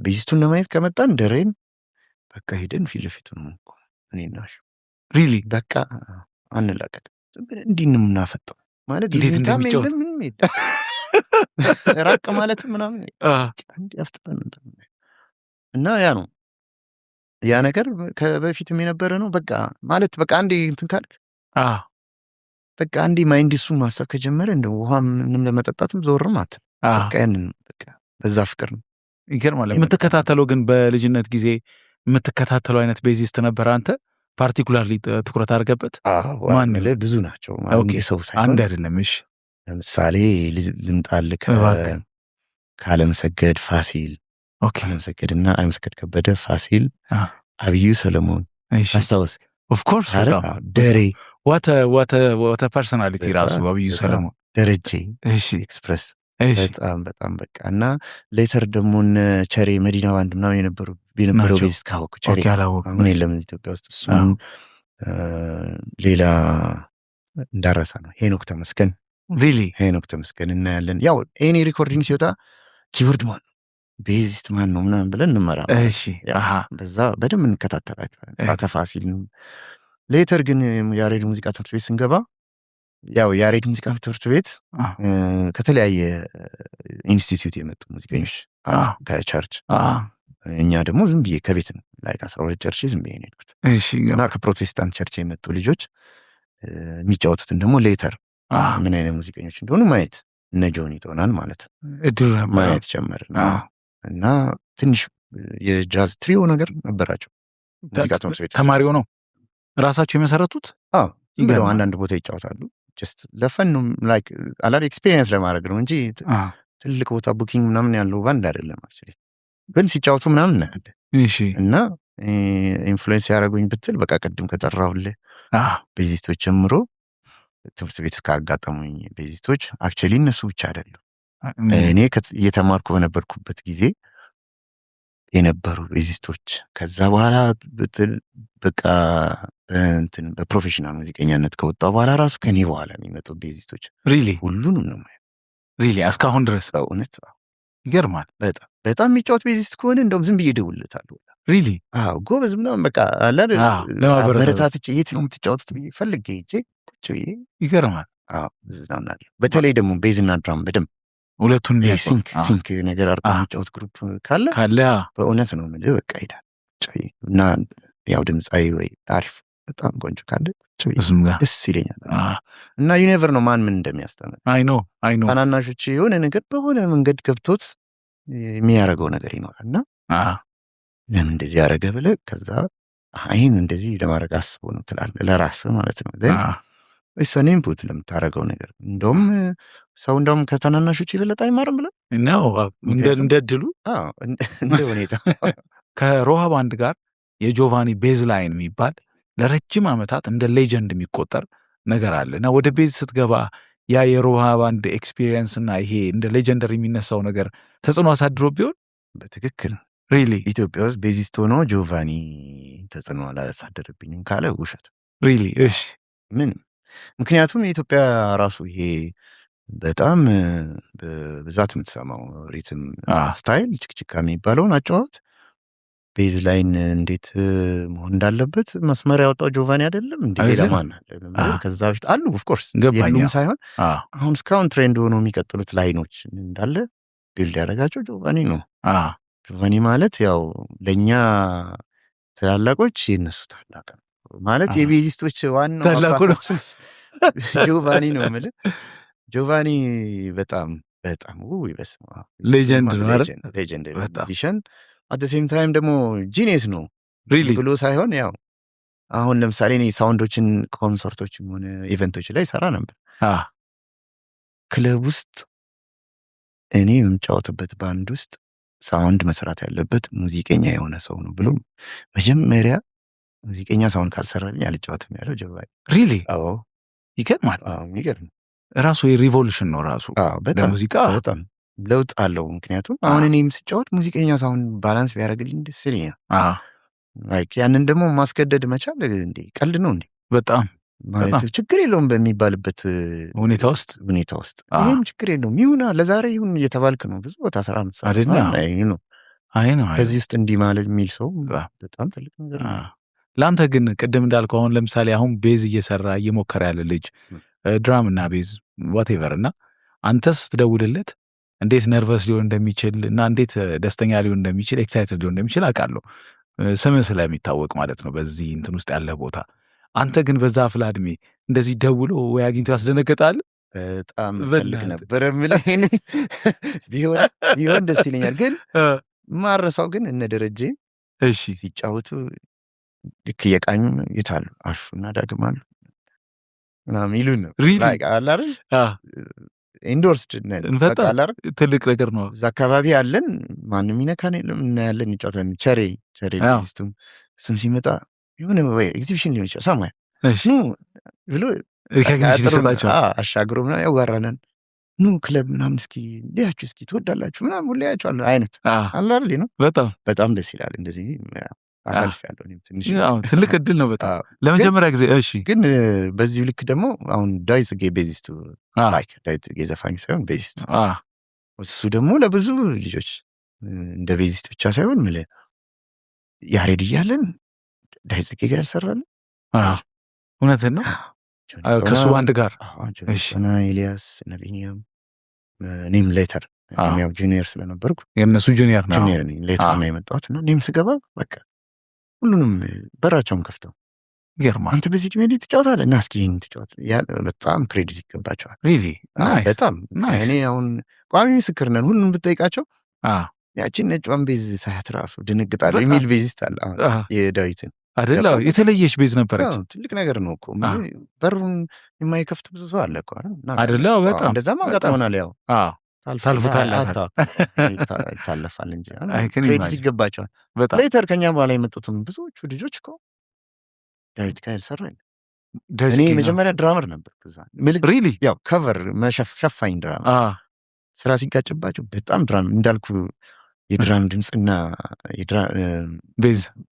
ቤዚስቱን ለማየት ከመጣን ደሬን በቃ ሄደን ፊት ለፊቱ ነው እኔና ሪሊ በቃ አንላቀቅ እንዲህ ነው የምናፈጠው ማለት እንዴት እንደሚጫወት ራቅ ማለት ምናምን አንድ ያፍጥጠን እና ያ ነው ያ ነገር ከበፊትም የነበረ ነው በቃ ማለት በቃ አንዴ እንትን ካልክ በቃ አንዴ ማይንድ እሱን ማሰብ ከጀመረ እንደ ውሃ ምንም ለመጠጣትም ዞርም አት በቃ ያንን በቃ በዛ ፍቅር ነው ይገርማል የምትከታተለው ግን በልጅነት ጊዜ የምትከታተለው አይነት ቤዚስት ነበር አንተ ፓርቲኩላርሊ ትኩረት አድርገበት ማን ብዙ ናቸው ኦኬ ሰው አንድ አይደለም እሺ ለምሳሌ ልምጣል ከአለምሰገድ ፋሲል ኦኬ አለምሰገድና አለምሰገድ ከበደ ፋሲል አብዩ ሰለሞን አስታውስ ኦፍ ኮርስ ደሬ what a personality ራሱ አብዩ ሰለሞን ደረጀ እሺ ኤክስፕረስ በጣም በቃ እና ሌተር ደግሞ ቸሬ መዲና ባንድ ምናምን የነበረው ቤዚስት ካወኩ ቸሬ አሁን የለም ኢትዮጵያ ውስጥ እሱን ሌላ እንዳረሳ ነው ሄኖክ ተመስገን ሪሊ ሄኖክ ተመስገን እናያለን ያው ኤኒ ሪኮርዲንግ ሲወጣ ኪቦርድ ማን ነው ቤዚስት ማን ነው ምናምን ብለን እንመራ እሺ በዛ በደንብ እንከታተላቸዋለን ከፋሲል ሌተር ግን ያሬድ ሙዚቃ ትምህርት ቤት ስንገባ ያው ያሬድ ሙዚቃ ትምህርት ቤት ከተለያየ ኢንስቲትዩት የመጡ ሙዚቀኞች ከቸርች እኛ ደግሞ ዝም ብዬ ከቤት ነው ላይክ 12 ቸርች ዝም ብዬ ነው የሄድኩት እና ከፕሮቴስታንት ቸርች የመጡ ልጆች የሚጫወቱትን ደግሞ ሌተር ምን አይነት ሙዚቀኞች እንደሆኑ ማየት እነ ጆኒ ቶናን ማለት ነው እድል ነበር ማየት ጀመርን እና ትንሽ የጃዝ ትሪዮ ነገር ነበራቸው ሙዚቃ ትምህርት ቤት ተማሪው ነው ራሳቸው የመሰረቱት ይገርም አንዳንድ ቦታ ይጫወታሉ ጀስት ለፈን ላይክ አላር ኤክስፒሪየንስ ለማድረግ ነው እንጂ ትልቅ ቦታ ቡኪንግ ምናምን ያለው ባንድ አይደለም አክቹሊ ግን ሲጫወቱ ምናምን እናያለ እና ኢንፍሉዌንስ ያደረጉኝ ብትል በቃ ቅድም ከጠራሁልህ ቤዚስቶች ጀምሮ ትምህርት ቤት እስካጋጠሙኝ ቤዚስቶች አክቹሊ እነሱ ብቻ አይደሉም እኔ እየተማርኩ በነበርኩበት ጊዜ የነበሩ ቤዚስቶች ከዛ በኋላ ብትል በቃ እንትን በፕሮፌሽናል ሙዚቀኛነት ከወጣ በኋላ ራሱ ከኔ በኋላ የሚመጡ ቤዚስቶች ሁሉንም ነው ሪሊ እስካሁን ድረስ በእውነት ይገርማል በጣም የሚጫወት ቤዚስት ከሆነ እንደውም ዝም ብዬ እደውልለታለሁ ሪሊ ጎበዝ ምናምን በቃ አላደ አበረታትቼ የት ነው የምትጫወቱት ብዬ ፈልጌ ሄጄ ቁጭ ብዬ ይገርማል ዝናናለሁ በተለይ ደግሞ ቤዝና ድራም በደንብ ሁለቱን ሲንክ ነገር አርቆ የሚጫወት ግሩፕ ካለ በእውነት ነው የምልህ በቃ ሄዳል እና ያው ድምፃዊ ወይ አሪፍ በጣም ቆንጆ ካለ ደስ ይለኛል እና ዩኔቨር ነው ማን ምን እንደሚያስተምር አይ ኖ ታናናሾች የሆነ ነገር በሆነ መንገድ ገብቶት የሚያደርገው ነገር ይኖራል እና ለምን እንደዚህ ያደረገ ብለህ ከዛ ይህን እንደዚህ ለማድረግ አስቦ ነው ትላለህ ለራስህ ማለት ነው እሷን ኢንፑት ለምታደርገው ነገር እንደውም ሰው እንደውም ከታናናሾች ይበለጥ አይማርም ብለህ ነው እንደ ድሉ እንደ ሁኔታ ከሮሃ ባንድ ጋር የጆቫኒ ቤዝ ላይን የሚባል ለረጅም ዓመታት እንደ ሌጀንድ የሚቆጠር ነገር አለ እና ወደ ቤዝ ስትገባ ያ የሮሃ ባንድ ኤክስፒሪየንስ እና ይሄ እንደ ሌጀንደር የሚነሳው ነገር ተጽዕኖ አሳድሮ ቢሆን በትክክል ሪሊ ኢትዮጵያ ውስጥ ቤዚስት ሆኖ ጆቫኒ ተጽዕኖ አላሳደረብኝም ካለ ውሸት ሪሊ እሺ ምን ምክንያቱም የኢትዮጵያ ራሱ ይሄ በጣም በብዛት የምትሰማው ሪትም ስታይል ችክችካ የሚባለውን አጫወት ቤዝ ላይን እንዴት መሆን እንዳለበት መስመር ያወጣው ጆቫኒ አይደለም እንዴ ሌላ ማን አለ ከዛ በፊት አሉ ኦፍኮርስ የሉም ሳይሆን አሁን እስካሁን ትሬንድ ሆኖ የሚቀጥሉት ላይኖች እንዳለ ቢልድ ያደረጋቸው ጆቫኒ ነው ጆቫኒ ማለት ያው ለእኛ ትላላቆች የነሱ ታላቅ ነው ማለት የቤዚስቶች ዋናው ታላቁ ነው ጆቫኒ ነው የምልህ ጆቫኒ በጣም ይበስማ ሌጀንድ ነው ሌጀንድ ሚዚሽን አት ሴም ታይም ደግሞ ጂኒየስ ነው ብሎ ሳይሆን ያው አሁን ለምሳሌ እኔ ሳውንዶችን ኮንሰርቶችም ሆነ ኢቨንቶች ላይ ሰራ ነበር ክለብ ውስጥ እኔ የምጫወትበት ባንድ ውስጥ ሳውንድ መስራት ያለበት ሙዚቀኛ የሆነ ሰው ነው ብሎ መጀመሪያ ሙዚቀኛ ሳውንድ ካልሰራልኝ አልጫወትም ያለው ጆቫኒ ሪሊ ይገርማል ይገርም ራሱ የሪቮሉሽን ነው ራሱ ለሙዚቃ በጣም ለውጥ አለው ምክንያቱም አሁን እኔም ስጫወት ሙዚቀኛ ሳውንድ ባላንስ ቢያደርግልኝ ደስ ይለኛል ላይክ ያንን ደግሞ ማስገደድ መቻል እንዴ ቀልድ ነው እንዴ በጣም ማለት ችግር የለውም በሚባልበት ሁኔታ ውስጥ ይህም ችግር የለውም ይሁና ለዛሬ ይሁን እየተባልክ ነው ብዙ ቦታ ስራ ነው ከዚህ ውስጥ እንዲህ ማለት የሚል ሰው በጣም ትልቅ ነገር ነው ለአንተ ግን ቅድም እንዳልከው አሁን ለምሳሌ አሁን ቤዝ እየሰራ እየሞከረ ያለ ልጅ ድራም እና ቤዝ ዋቴቨር እና አንተስ ስትደውልለት እንዴት ነርቨስ ሊሆን እንደሚችል እና እንዴት ደስተኛ ሊሆን እንደሚችል ኤክሳይትድ ሊሆን እንደሚችል አውቃለሁ ስምህ ስለሚታወቅ ማለት ነው በዚህ እንትን ውስጥ ያለ ቦታ አንተ ግን በዛ አፍላ እድሜ እንደዚህ ደውሎ ወይ አግኝቶ ያስደነግጣል በጣም ፈልግ ነበረ ምለይን ቢሆን ደስ ይለኛል ግን ማረሳው ግን እነ ደረጀ እሺ ሲጫወቱ ልክ የቃኙ ይታሉ አሹና ዳግማሉ ምናምን ይሉን ነው አላር ኢንዶርስድ ነን ትልቅ ነገር ነው እዛ አካባቢ ያለን ማንም ይነካን የለም እና ያለን ይጫወታል ቸሬ ሊስቱም እሱም ሲመጣ የሆነ ወይ ኤግዚቢሽን ሊሆን ይችላል ሰማይ ብሎ ሪኮግኒሽን ይሰጣቸዋል አሻግሮ ምናምን ያዋራናል ኑ ክለብ ምናምን እስኪ ሊያችሁ እስኪ ትወዳላችሁ ምናምን ሁሌ ያቸዋለሁ አይነት አላር ነው በጣም ደስ ይላል እንደዚህ አሳልፍ ያለው ትንሽ ትልቅ እድል ነው በጣም ለመጀመሪያ ጊዜ እሺ ግን በዚህ ልክ ደግሞ አሁን ዳዊት ጽጌ ቤዚስቱ ላይክ ዳዊት ጽጌ ዘፋኝ ሳይሆን ቤዚስቱ እሱ ደግሞ ለብዙ ልጆች እንደ ቤዚስት ብቻ ሳይሆን ምለ ያሬድ እያለን ዳዊት ጽጌ ጋር ያልሰራለን እውነትን ነው ከሱ ባንድ ጋር እና ኤልያስ ነቢኒያም እኔም ሌተር ያው ጁኒየር ስለነበርኩ የእነሱ ጁኒየር ሌተር ነው የመጣሁት እና እኔም ስገባ በቃ ሁሉንም በራቸውን ከፍተው ይገርማል። አንተ በዚህ ዕድሜ ትጫወታለህ እና እስኪ ይህን ትጫወት ያለ በጣም ክሬዲት ይገባቸዋል። ሪሊ በጣም እኔ አሁን ቋሚ ምስክር ነን። ሁሉም ብጠይቃቸው ያቺን ነጯን ቤዝ ሳያት ራሱ ድንግጣለሁ የሚል ቤዚስት አለ የዳዊትን አይደል? የተለየች ቤዝ ነበረች። ትልቅ ነገር ነው እኮ በሩን የማይከፍት ብዙ ሰው አለ እኮ አይደል? በጣም እንደዛም አጋጥሞናል። ያው ታልፉታላችሁ ይታለፋል እንጂ ክሬዲት ይገባቸዋል። ሌተር ከኛ በኋላ የመጡትም ብዙዎቹ ልጆች እኮ ዳዊት ካይል ሰራኝ። እኔ መጀመሪያ ድራመር ነበር። ሪሊ ያው ከቨር ሸፋኝ ድራመር ስራ ሲጋጭባቸው በጣም ድራም እንዳልኩ የድራም ድምፅና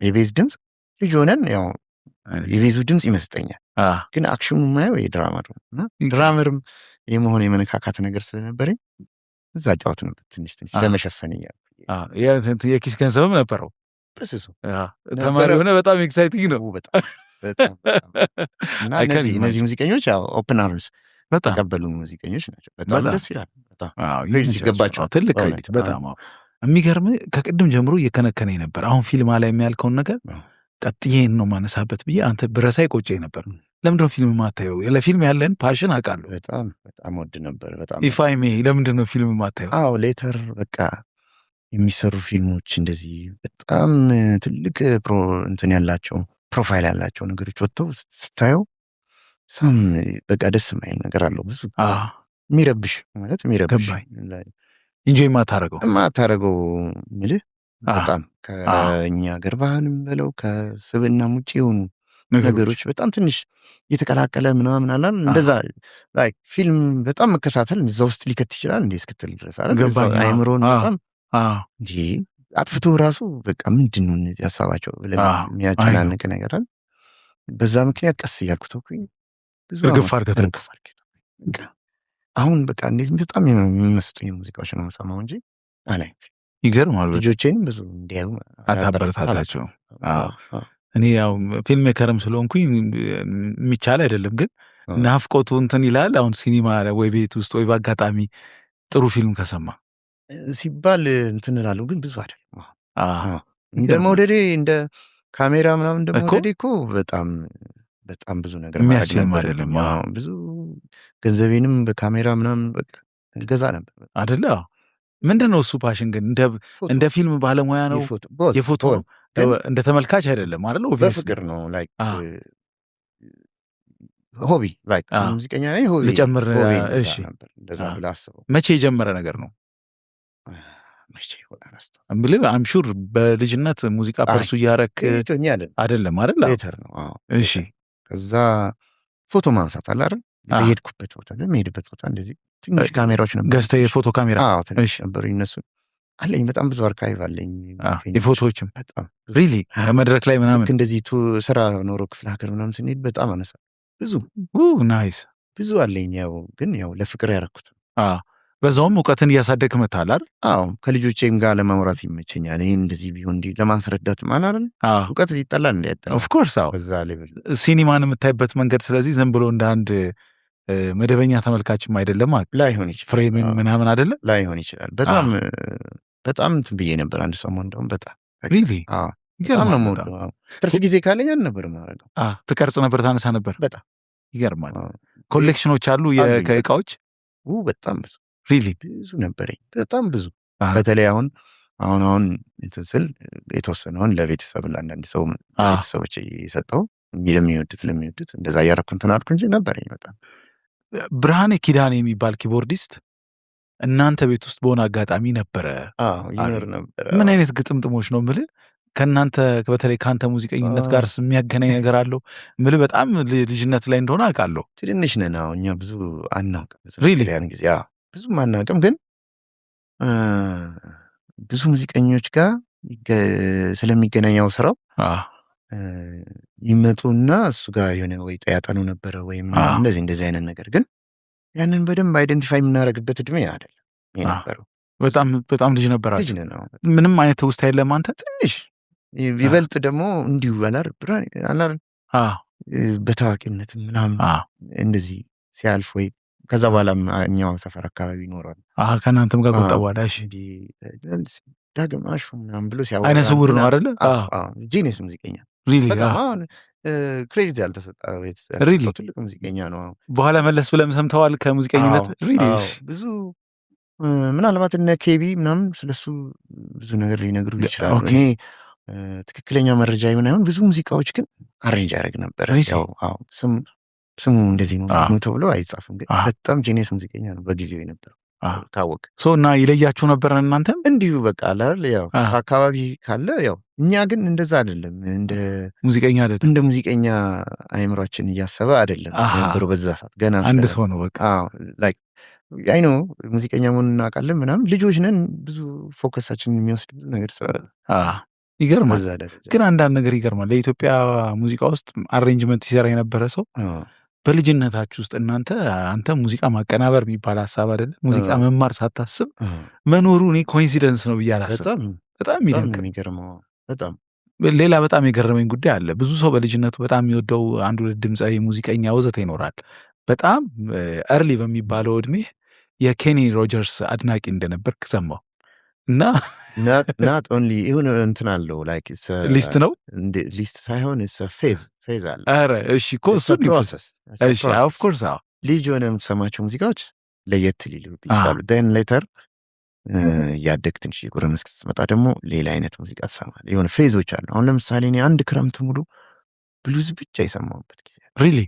የቤዝ ድምፅ ልጅ ሆነን ያው የቤዙ ድምፅ ይመስጠኛል፣ ግን አክሽኑ ማየው የድራመር እና ድራመርም የመሆን የመነካካት ነገር ስለነበረኝ እዛ ጫወት ነበር ትንሽ ለመሸፈን እያልኩ። የኪስ ገንዘብም ነበረው በስሱ ተማሪ ሆነ። በጣም ኤክሳይቲንግ ነው። እና እነዚህ ሙዚቀኞች ያው ኦፕን አርምስ ተቀበሉ ሙዚቀኞች ናቸው። በጣም ደስ ይላል። ይገባቸዋል። ትልቅ ክሬዲት። በጣም የሚገርም ከቅድም ጀምሮ እየከነከነኝ ነበር። አሁን ፊልም ላይ የሚያልከውን ነገር ቀጥዬን ነው ማነሳበት ብዬ አንተ ብረሳ ይቆጨኝ ነበር። ለምንድነው ፊልም ማታየው? ለፊልም ያለን ፓሽን አውቃለሁ። በጣም ወድ ነበር። በጣም ኢፋይሜ ለምንድነው ፊልም ማታየው? አዎ ሌተር በቃ የሚሰሩ ፊልሞች እንደዚህ በጣም ትልቅ እንትን ያላቸው ፕሮፋይል ያላቸው ነገሮች ወጥተው ስታየው ሳም በቃ ደስ የማይል ነገር አለው። ብዙ የሚረብሽ ማለት የሚረብሽ ኢንጆይ ማታረገው ምልህ በጣም ከእኛ ሀገር ባህልም በለው ከስብናም ውጭ የሆኑ ነገሮች በጣም ትንሽ እየተቀላቀለ ምናምን አላል እንደዛ ላይ ፊልም በጣም መከታተል እዛ ውስጥ ሊከት ይችላል እንዴ እስክትል ድረስ አይምሮን በጣም እንዲ አጥፍቶ ራሱ በቃ ምንድን ነው እነዚህ ሀሳባቸው ብለን የሚያጨናንቅ ነገር አለ። በዛ ምክንያት ቀስ እያልኩ ተውኩኝ። ብዙ እርግፍ አድርገህ አሁን በቃ እንደዚህ በጣም የሚመስጡኝ ሙዚቃዎች ነው የምሰማው እንጂ አላይ ይገርማል። ልጆቼንም ብዙ እንዲያዩ አታበረታታቸው። እኔ ያው ፊልም ሜከርም ስለሆንኩኝ የሚቻል አይደለም፣ ግን ናፍቆቱ እንትን ይላል። አሁን ሲኒማ ወይ ቤት ውስጥ ወይ በአጋጣሚ ጥሩ ፊልም ከሰማ ሲባል እንትን እላለሁ፣ ግን ብዙ አይደለም። እንደ መውደዴ እንደ ካሜራ ምናምን እንደ መውደዴ እኮ በጣም ብዙ ነገር የሚያስችልም አይደለም። ብዙ ገንዘቤንም በካሜራ ምናምን በቃ ገዛ ነበር አይደለ? ምንድን ነው እሱ ፓሽን? ግን እንደ ፊልም ባለሙያ ነው የፎቶ እንደ ተመልካች አይደለም አይደለ? በፍቅር ነው ላይክ ሆቢ ላይክ ሙዚቀኛ ነኝ ሆቢ ልጨምር። እሺ እንደዛ ብለህ አስበው። መቼ የጀመረ ነገር ነው? መቼ ይሆናል ብለህ አም ሹር በልጅነት ሙዚቃ ፐርሱ እያረክ አይደለም አይደል? ሌተር ነው። እሺ ከዛ ፎቶ ማንሳት አለ አይደል? በሄድኩበት ቦታ ለመሄድበት ቦታ እንደዚህ ትንሽ ካሜራዎች ነበር ገዝተህ የፎቶ ካሜራ ትንሽ ነበሩ እነሱ አለኝ። በጣም ብዙ አርካይቭ አለኝ የፎቶዎችም በጣም ሪሊ መድረክ ላይ ምናምን እንደዚህ ስራ ኖሮ ክፍለ ሀገር ምናምን ስንሄድ በጣም አነሳ ብዙ ናይስ ብዙ አለኝ። ያው ግን ያው ለፍቅር ያረኩት በዛውም እውቀትን እያሳደግ መታል አይደል? አዎ ከልጆቼም ጋር ለማውራት ይመቸኛል። ይሄን እንደዚህ ቢሆን እንዲህ ለማስረዳት ማለት አይደል? እውቀት ይጠላል እንዴ? ኦፍ ኮርስ አዎ። በዛ ሌቭል ሲኒማን የምታይበት መንገድ ስለዚህ ዝም ብሎ እንደ አንድ መደበኛ ተመልካችም አይደለም ላይሆን ይችላል። ፍሬምን ምናምን አይደለም ላይሆን ይችላል። በጣም እንትን ብዬ ነበር አንድ ሰሞን እንደውም በጣም ሪሊ በጣም ነው የምወደው። ትርፍ ጊዜ ካለኝ ነበር የማደርገው። ትቀርጽ ነበር፣ ታነሳ ነበር። በጣም ይገርማል። ኮሌክሽኖች አሉ ከእቃዎች በጣም ብዙ ሪሊ ብዙ ነበረኝ፣ በጣም ብዙ። በተለይ አሁን እንትን ስል የተወሰነውን ለቤተሰብ ለአንዳንድ ሰው ቤተሰቦች የሰጠው ለሚወዱት እንደዛ እያደረኩ እንትን አልኩ እንጂ ነበረኝ በጣም። ብርሃኔ ኪዳኔ የሚባል ኪቦርዲስት እናንተ ቤት ውስጥ በሆነ አጋጣሚ ነበረ? ይኖር ነበረ። ምን አይነት ግጥምጥሞች ነው የምልህ? ከእናንተ በተለይ ከአንተ ሙዚቀኝነት ጋር የሚያገናኝ ነገር አለው የምልህ? በጣም ልጅነት ላይ እንደሆነ አውቃለሁ። ትንንሽ ነን እኛ ብዙ አናውቅም። ሪሊ ያን ጊዜ ብዙም አናውቅም፣ ግን ብዙ ሙዚቀኞች ጋር ስለሚገናኛው ስራው ይመጡና እሱ ጋር የሆነ ወይ ያጠኑ ነበረ ወይም እንደዚህ አይነት ነገር፣ ግን ያንን በደንብ አይደንቲፋይ የምናደርግበት እድሜ አይደለም የነበረው። በጣም ልጅ ነበራችሁ። ልጅ ነው። ምንም አይነት ውስጥ የለም አንተ ትንሽ ይበልጥ ደግሞ እንዲሁ አላር በታዋቂነት ምናምን እንደዚህ ሲያልፍ ወይ ከዛ በኋላ እኛው ሰፈር አካባቢ ይኖራል ከእናንተም ጋር ቆጣ በኋላ ዳግም አሹ ምናምን ብሎ ሲያወራ አይነ ስውር ነው አይደለ? ጂኒየስ ሙዚቀኛ ሪሊ ክሬዲት ያልተሰጠው ትልቅ ሙዚቀኛ ነው። በኋላ መለስ ብለም ሰምተዋል ከሙዚቀኝነት ሪሊ ብዙ ምናልባት እነ ኬቢ ምናምን ስለሱ ብዙ ነገር ሊነግሩ ይችላሉ። እኔ ትክክለኛ መረጃ ይሆን ብዙ ሙዚቃዎች ግን አሬንጅ ያደርግ ነበር። ያው ስሙ እንደዚህ ነው ተብሎ አይጻፍም፣ ግን በጣም ጄኒየስ ሙዚቀኛ ነው በጊዜው የነበረው ታወቅ እና ይለያችሁ ነበር እናንተም እንዲሁ በቃ አይደል? ያው አካባቢ ካለ ያው እኛ ግን እንደዛ አይደለም፣ እንደ ሙዚቀኛ አይምሯችን እያሰበ አይደለም ነበረው በዛ ሰዓት ገና አንድ ሰው ነው በቃ ላይክ አይ ነው ሙዚቀኛ መሆኑን እናውቃለን ምናምን፣ ልጆች ነን፣ ብዙ ፎከሳችንን የሚወስድ ብዙ ነገር ስላለ ይገርማል። ግን አንዳንድ ነገር ይገርማል። ለኢትዮጵያ ሙዚቃ ውስጥ አሬንጅመንት ሲሰራ የነበረ ሰው በልጅነታችሁ ውስጥ አንተ ሙዚቃ ማቀናበር የሚባል ሀሳብ አይደለም ሙዚቃ መማር ሳታስብ መኖሩ እኔ ኮኢንሲደንስ ነው ብዬ አላስብም። በጣም የሚገርመው በጣም ሌላ በጣም የገረመኝ ጉዳይ አለ። ብዙ ሰው በልጅነቱ በጣም የሚወደው አንድ ሁለት ድምፃዊ ሙዚቀኛ ወዘተ ይኖራል። በጣም እርሊ በሚባለው እድሜ የኬኒ ሮጀርስ አድናቂ እንደነበርክ ሰማሁ እና ናት ኦንሊ ይሁን እንትን አለው ላይክ ሊስት ነው ሊስት ሳይሆን ፌዝ አለ። ኧረ እሺ እኮ እሱን እሺ ኦፍ ኮርስ ልጅ ሆነ የምትሰማቸው ሙዚቃዎች ለየት ሊሉ ይችላሉ። ደን ሌተር እያደግ ትንሽ የጎረመስክ ስትመጣ ደግሞ ሌላ አይነት ሙዚቃ ትሰማለህ። የሆነ ፌዞች አሉ። አሁን ለምሳሌ እኔ አንድ ክረምት ሙሉ ብሉዝ ብቻ የሰማሁበት ጊዜ ሪሊ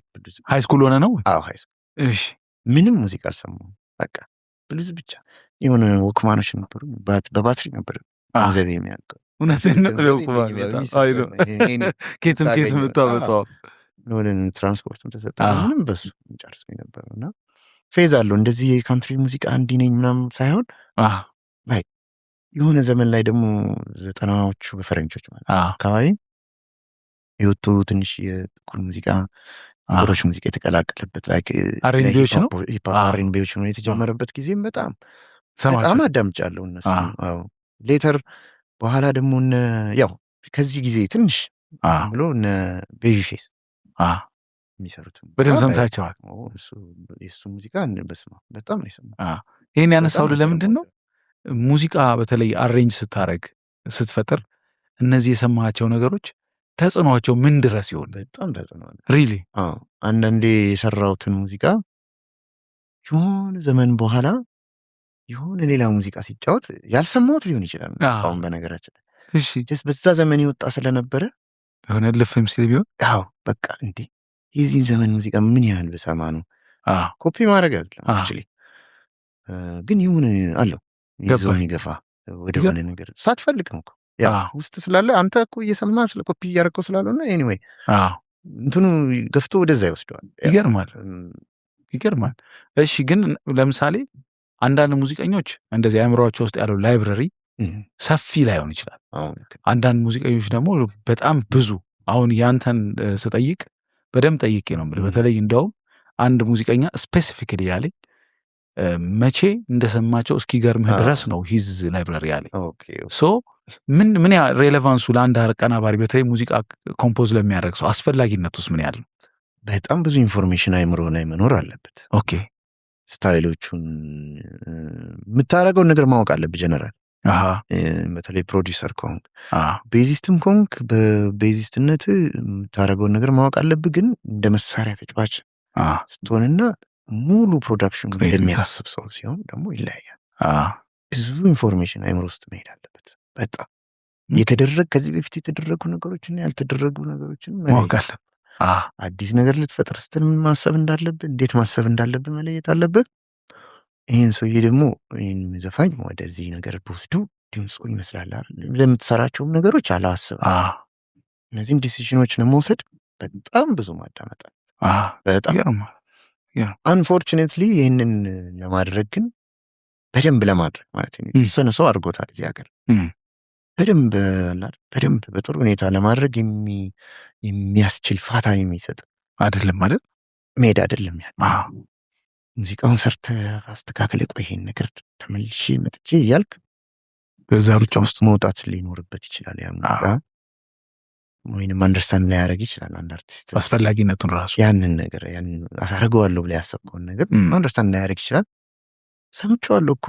ሃይ ስኩል ሆነ ነው? አዎ ሃይ ስኩል። እሺ ምንም ሙዚቃ አልሰማሁም። በቃ ብሉዝ ብቻ። የሆነ ወክማኖች ነበሩ፣ በባትሪ ነበር ገንዘብ የሚያልቀው። እውነትህን ነው። ኬትም የምታመጣው ወደን ትራንስፖርትም ተሰጠ፣ ምንም በሱ ጨርስ ነበረው እና ፌዝ አለው። እንደዚህ የካንትሪ ሙዚቃ እንዲህ ነኝ ምናምን ሳይሆን ላይ የሆነ ዘመን ላይ ደግሞ 90ዎቹ በፈረንጆች ማለት አካባቢ የወጡ ትንሽ የጥቁር ሙዚቃ ነገሮች ሙዚቃ የተቀላቀለበት ላይ አሬንቢዎች ነው አሬንቢዎች ነው የተጀመረበት ጊዜም በጣም አዳምጫለሁ እነሱ። ሌተር በኋላ ደግሞ ያው ከዚህ ጊዜ ትንሽ ብሎ ቤቢ ፌስ የሚሰሩት በደምብ ሰምታቸዋል። የእሱ ሙዚቃ በስማ በጣም ነው የሰማው። ይህን ያነሳው ለምንድን ነው? ሙዚቃ በተለይ አሬንጅ ስታረግ ስትፈጥር እነዚህ የሰማቸው ነገሮች ተጽዕኖቸው ምን ድረስ ይሆን? በጣም ተጽዕኖ ሪሊ አንዳንዴ የሰራውትን ሙዚቃ የሆነ ዘመን በኋላ የሆነ ሌላ ሙዚቃ ሲጫወት ያልሰማሁት ሊሆን ይችላል። አሁን በነገራችን በዛ ዘመን የወጣ ስለነበረ የሆነ ልፍም ሲል ቢሆን በቃ እንዴ የዚህን ዘመን ሙዚቃ ምን ያህል በሰማ ነው ኮፒ ማድረግ አይደለም ግን ይሁን አለው ይዞ የሚገፋ ወደሆነ ነገር ሳትፈልግ ነው ውስጥ ስላለ አንተ እኮ እየሰማ ስለ ኮፒ እያደረገው ስላልሆነ ኤኒዌይ እንትኑ ገፍቶ ወደዛ ይወስደዋል። ይገርማል። እሺ ግን ለምሳሌ አንዳንድ ሙዚቀኞች እንደዚህ አእምሮአቸው ውስጥ ያለው ላይብረሪ ሰፊ ላይሆን ይችላል። አንዳንድ ሙዚቀኞች ደግሞ በጣም ብዙ። አሁን ያንተን ስጠይቅ በደንብ ጠይቄ ነው የምልህ። በተለይ እንደውም አንድ ሙዚቀኛ ስፔሲፊክሊ ያለኝ መቼ እንደሰማቸው እስኪገርምህ ድረስ ነው ሂዝ ላይብረሪ ያለኝ። ሶ ምን ያ ሬሌቫንሱ ለአንድ አቀናባሪ በተለይ ሙዚቃ ኮምፖዝ ለሚያደርግ ሰው አስፈላጊነቱስ ምን ያህል ነው? በጣም ብዙ ኢንፎርሜሽን አይምሮ ላይ መኖር አለበት። ኦኬ ስታይሎቹን የምታደርገውን ነገር ማወቅ አለብህ። ጀነራል በተለይ ፕሮዲውሰር ኮንክ ቤዚስትም ኮንክ በቤዚስትነት የምታደርገውን ነገር ማወቅ አለብህ። ግን እንደ መሳሪያ ተጫዋች ስትሆንና ሙሉ ፕሮዳክሽን እንደሚያስብ ሰው ሲሆን ደግሞ ይለያያል። ብዙ ኢንፎርሜሽን አይምሮ ውስጥ መሄድ አለበት። በጣም ከዚህ በፊት የተደረጉ ነገሮችና ያልተደረጉ ነገሮችን ማወቅ አለብህ። አዲስ ነገር ልትፈጥር ስትል ምን ማሰብ እንዳለብህ፣ እንዴት ማሰብ እንዳለብህ መለየት አለብህ። ይህን ሰውዬ ደግሞ ይህን ዘፋኝ ወደዚህ ነገር በወስዱ ድምፁ ይመስላል ለምትሰራቸውም ነገሮች አላስብ። እነዚህም ዲሲዥኖች ለመውሰድ በጣም ብዙ ማዳመጥ በጣም አንፎርቹኔትሊ ይህንን ለማድረግ ግን በደንብ ለማድረግ ማለት ነው የተወሰነ ሰው አድርጎታል እዚህ ሀገር በደንብ በጥሩ ሁኔታ ለማድረግ የሚያስችል ፋታ የሚሰጥ አይደለም አይደል? ሜዳ አይደለም ያለ ሙዚቃውን ሰርተህ አስተካክለ ቆይ ይሄን ነገር ተመልሼ መጥቼ እያልክ በዛ ሩጫ ውስጥ መውጣት ሊኖርበት ይችላል። ያ ሙዚቃ ወይንም አንደርስታንድ ላያደርግ ይችላል። አንድ አርቲስት አስፈላጊነቱን ራሱ ያንን ነገር አሳረገዋለሁ ብላ ያሰብከውን ነገር አንደርስታንድ ላያደርግ ይችላል። ሰምቼዋለሁ እኮ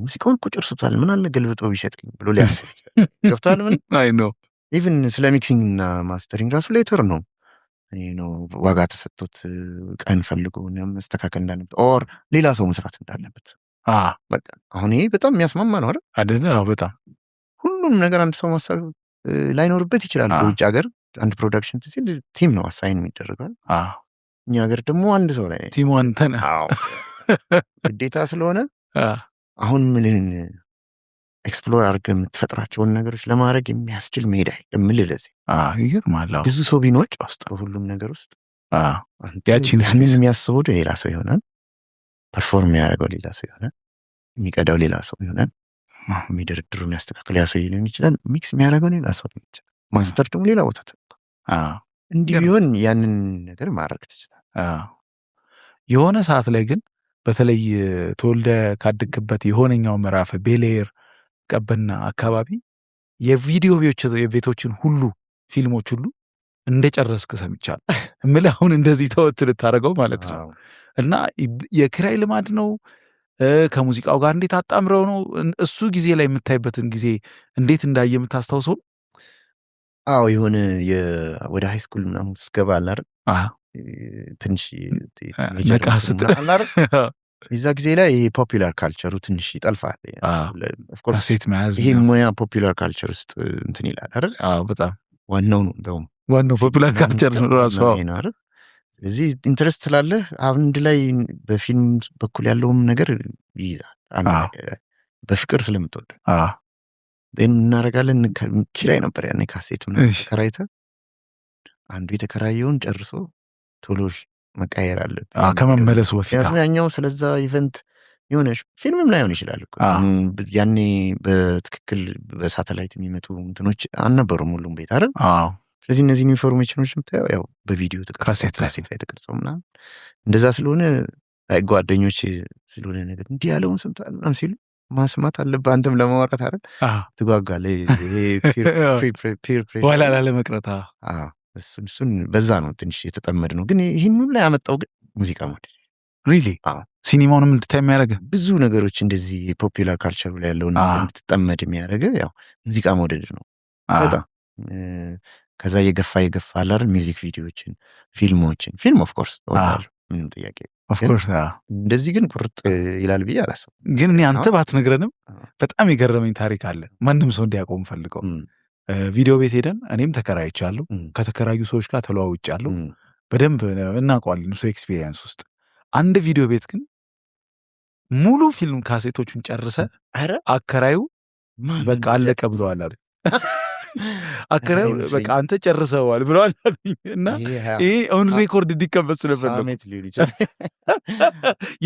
ሙዚቃውን እኮ ጨርሶታል፣ ምን አለ ገልብጦ ቢሰጥኝ ብሎ ሊያስብ ይችላል። ገብቶሃል? ምን አይ ኖ ኢቭን ስለ ሚክሲንግ እና ማስተሪንግ ራሱ ሌተር ነው ነው ዋጋ ተሰጥቶት ቀን ፈልጎ መስተካከል እንዳለበት ኦር ሌላ ሰው መስራት እንዳለበት በቃ አሁን ይሄ በጣም የሚያስማማ ነው አይደል? በጣም ሁሉም ነገር አንድ ሰው ማሰብ ላይኖርበት ይችላል። በውጭ ሀገር አንድ ፕሮዳክሽን ሲል ቲም ነው አሳይን የሚደረጋል። እኛ ሀገር ደግሞ አንድ ሰው ላይ ቲሙ አንተ ነህ ግዴታ ስለሆነ አሁን ምልህን ኤክስፕሎር አድርገህ የምትፈጥራቸውን ነገሮች ለማድረግ የሚያስችል ሜዳ የምልህ ለዚህ ይገርማል። ብዙ ሰው ቢኖር ውስጥ በሁሉም ነገር ውስጥ ያቺን የሚያስበው ሌላ ሰው ይሆናል፣ ፐርፎርም የሚያደርገው ሌላ ሰው ይሆናል፣ የሚቀዳው ሌላ ሰው ይሆናል፣ የሚደረድሩ የሚያስተካክል ያ ሰው ሊሆን ይችላል፣ ሚክስ የሚያደርገው ሌላ ሰው ሊሆን ይችላል፣ ማስተር ደግሞ ሌላ ቦታ እንዲህ ቢሆን ያንን ነገር ማድረግ ትችላል። የሆነ ሰዓት ላይ ግን በተለይ ተወልደ ካደግበት የሆነኛው ምዕራፍ ቤሌር ቀበና አካባቢ የቪዲዮ ቤቶችን ሁሉ ፊልሞች ሁሉ እንደጨረስክ ሰምቻለሁ። እምልህ አሁን እንደዚህ ተወት ልታደርገው ማለት ነው። እና የኪራይ ልማድ ነው ከሙዚቃው ጋር እንዴት አጣምረው ነው እሱ ጊዜ ላይ የምታይበትን ጊዜ እንዴት እንዳየ የምታስታውሰው? አዎ የሆነ ወደ ሃይ ስኩል ምናምን ስትገባ አለ አይደል ትንሽ ነቃ ስትል የዛ ጊዜ ላይ ይሄ ፖፑላር ካልቸሩ ትንሽ ይጠልፋል። ኦፍኮርስ ሴት መያዝ ይሄ ሙያ ፖፑላር ካልቸር ውስጥ እንትን ይላል አይደል? በጣም ዋናው ነው እንደውም ዋናው ፖፑላር ካልቸር ነው ራሱ አይደል? ስለዚህ ኢንትረስት ስላለህ አንድ ላይ በፊልም በኩል ያለውም ነገር ይይዛል። በፍቅር ስለምትወድ እናደርጋለን። ኪራይ ነበር ያኔ ካሴት ምናምን ተከራይተህ አንዱ የተከራየውን ጨርሶ ቶሎ መቃየር አለ ከመመለሱ በፊት ያኛው ስለዛ ኢቨንት የሆነ ፊልምም ላይሆን ይችላል እኮ ያኔ በትክክል በሳተላይት የሚመጡ እንትኖች አልነበሩም ሁሉም ቤት አይደል? ስለዚህ እነዚህ ኢንፎርሜሽኖች የምታየው ያው በቪዲዮ ካሴት ላይ ተቀርጸው ምናምን እንደዛ ስለሆነ ጓደኞች ስለሆነ ነገር እንዲህ ያለውን ሰምተሃል ምናምን ሲሉ ማስማት አለብህ አንተም ለማውራት አይደል? ትጓጓለህ። ፒር ፕሬሸር ዋላ ላለመቅረት እሱን በዛ ነው ትንሽ የተጠመድ ነው። ግን ይህን ሁሉ ያመጣው ግን ሙዚቃ መውደድ ሪሊ ሲኒማውንም እንድታይ የሚያደርገ ብዙ ነገሮች እንደዚህ ፖፑላር ካልቸሩ ላይ ያለውን እንድትጠመድ የሚያደርገ ያው ሙዚቃ መውደድ ነው በጣም ከዛ የገፋ አላር ሚውዚክ ቪዲዮዎችን ፊልም ኦፍኮርስ እወዳለሁ ምንም ጥያቄ ኦፍኮርስ እንደዚህ ግን ቁርጥ ይላል ብዬ አላስብም። ግን እኔ አንተ ባትነግረንም በጣም የገረመኝ ታሪክ አለ ማንም ሰው እንዲያቆም ፈልገው ቪዲዮ ቤት ሄደን እኔም ተከራይቻለሁ ከተከራዩ ሰዎች ጋር ተለዋውጫለሁ በደንብ እናውቀዋለን እሱ ኤክስፒሪየንስ ውስጥ አንድ ቪዲዮ ቤት ግን ሙሉ ፊልም ካሴቶቹን ጨርሰ አከራዩ በቃ አለቀ ብለዋል አለ አከራዩ በቃ አንተ ጨርሰዋል ብለዋል እና ይሄ ኦን ሬኮርድ እንዲቀመጥ ስለፈለኩ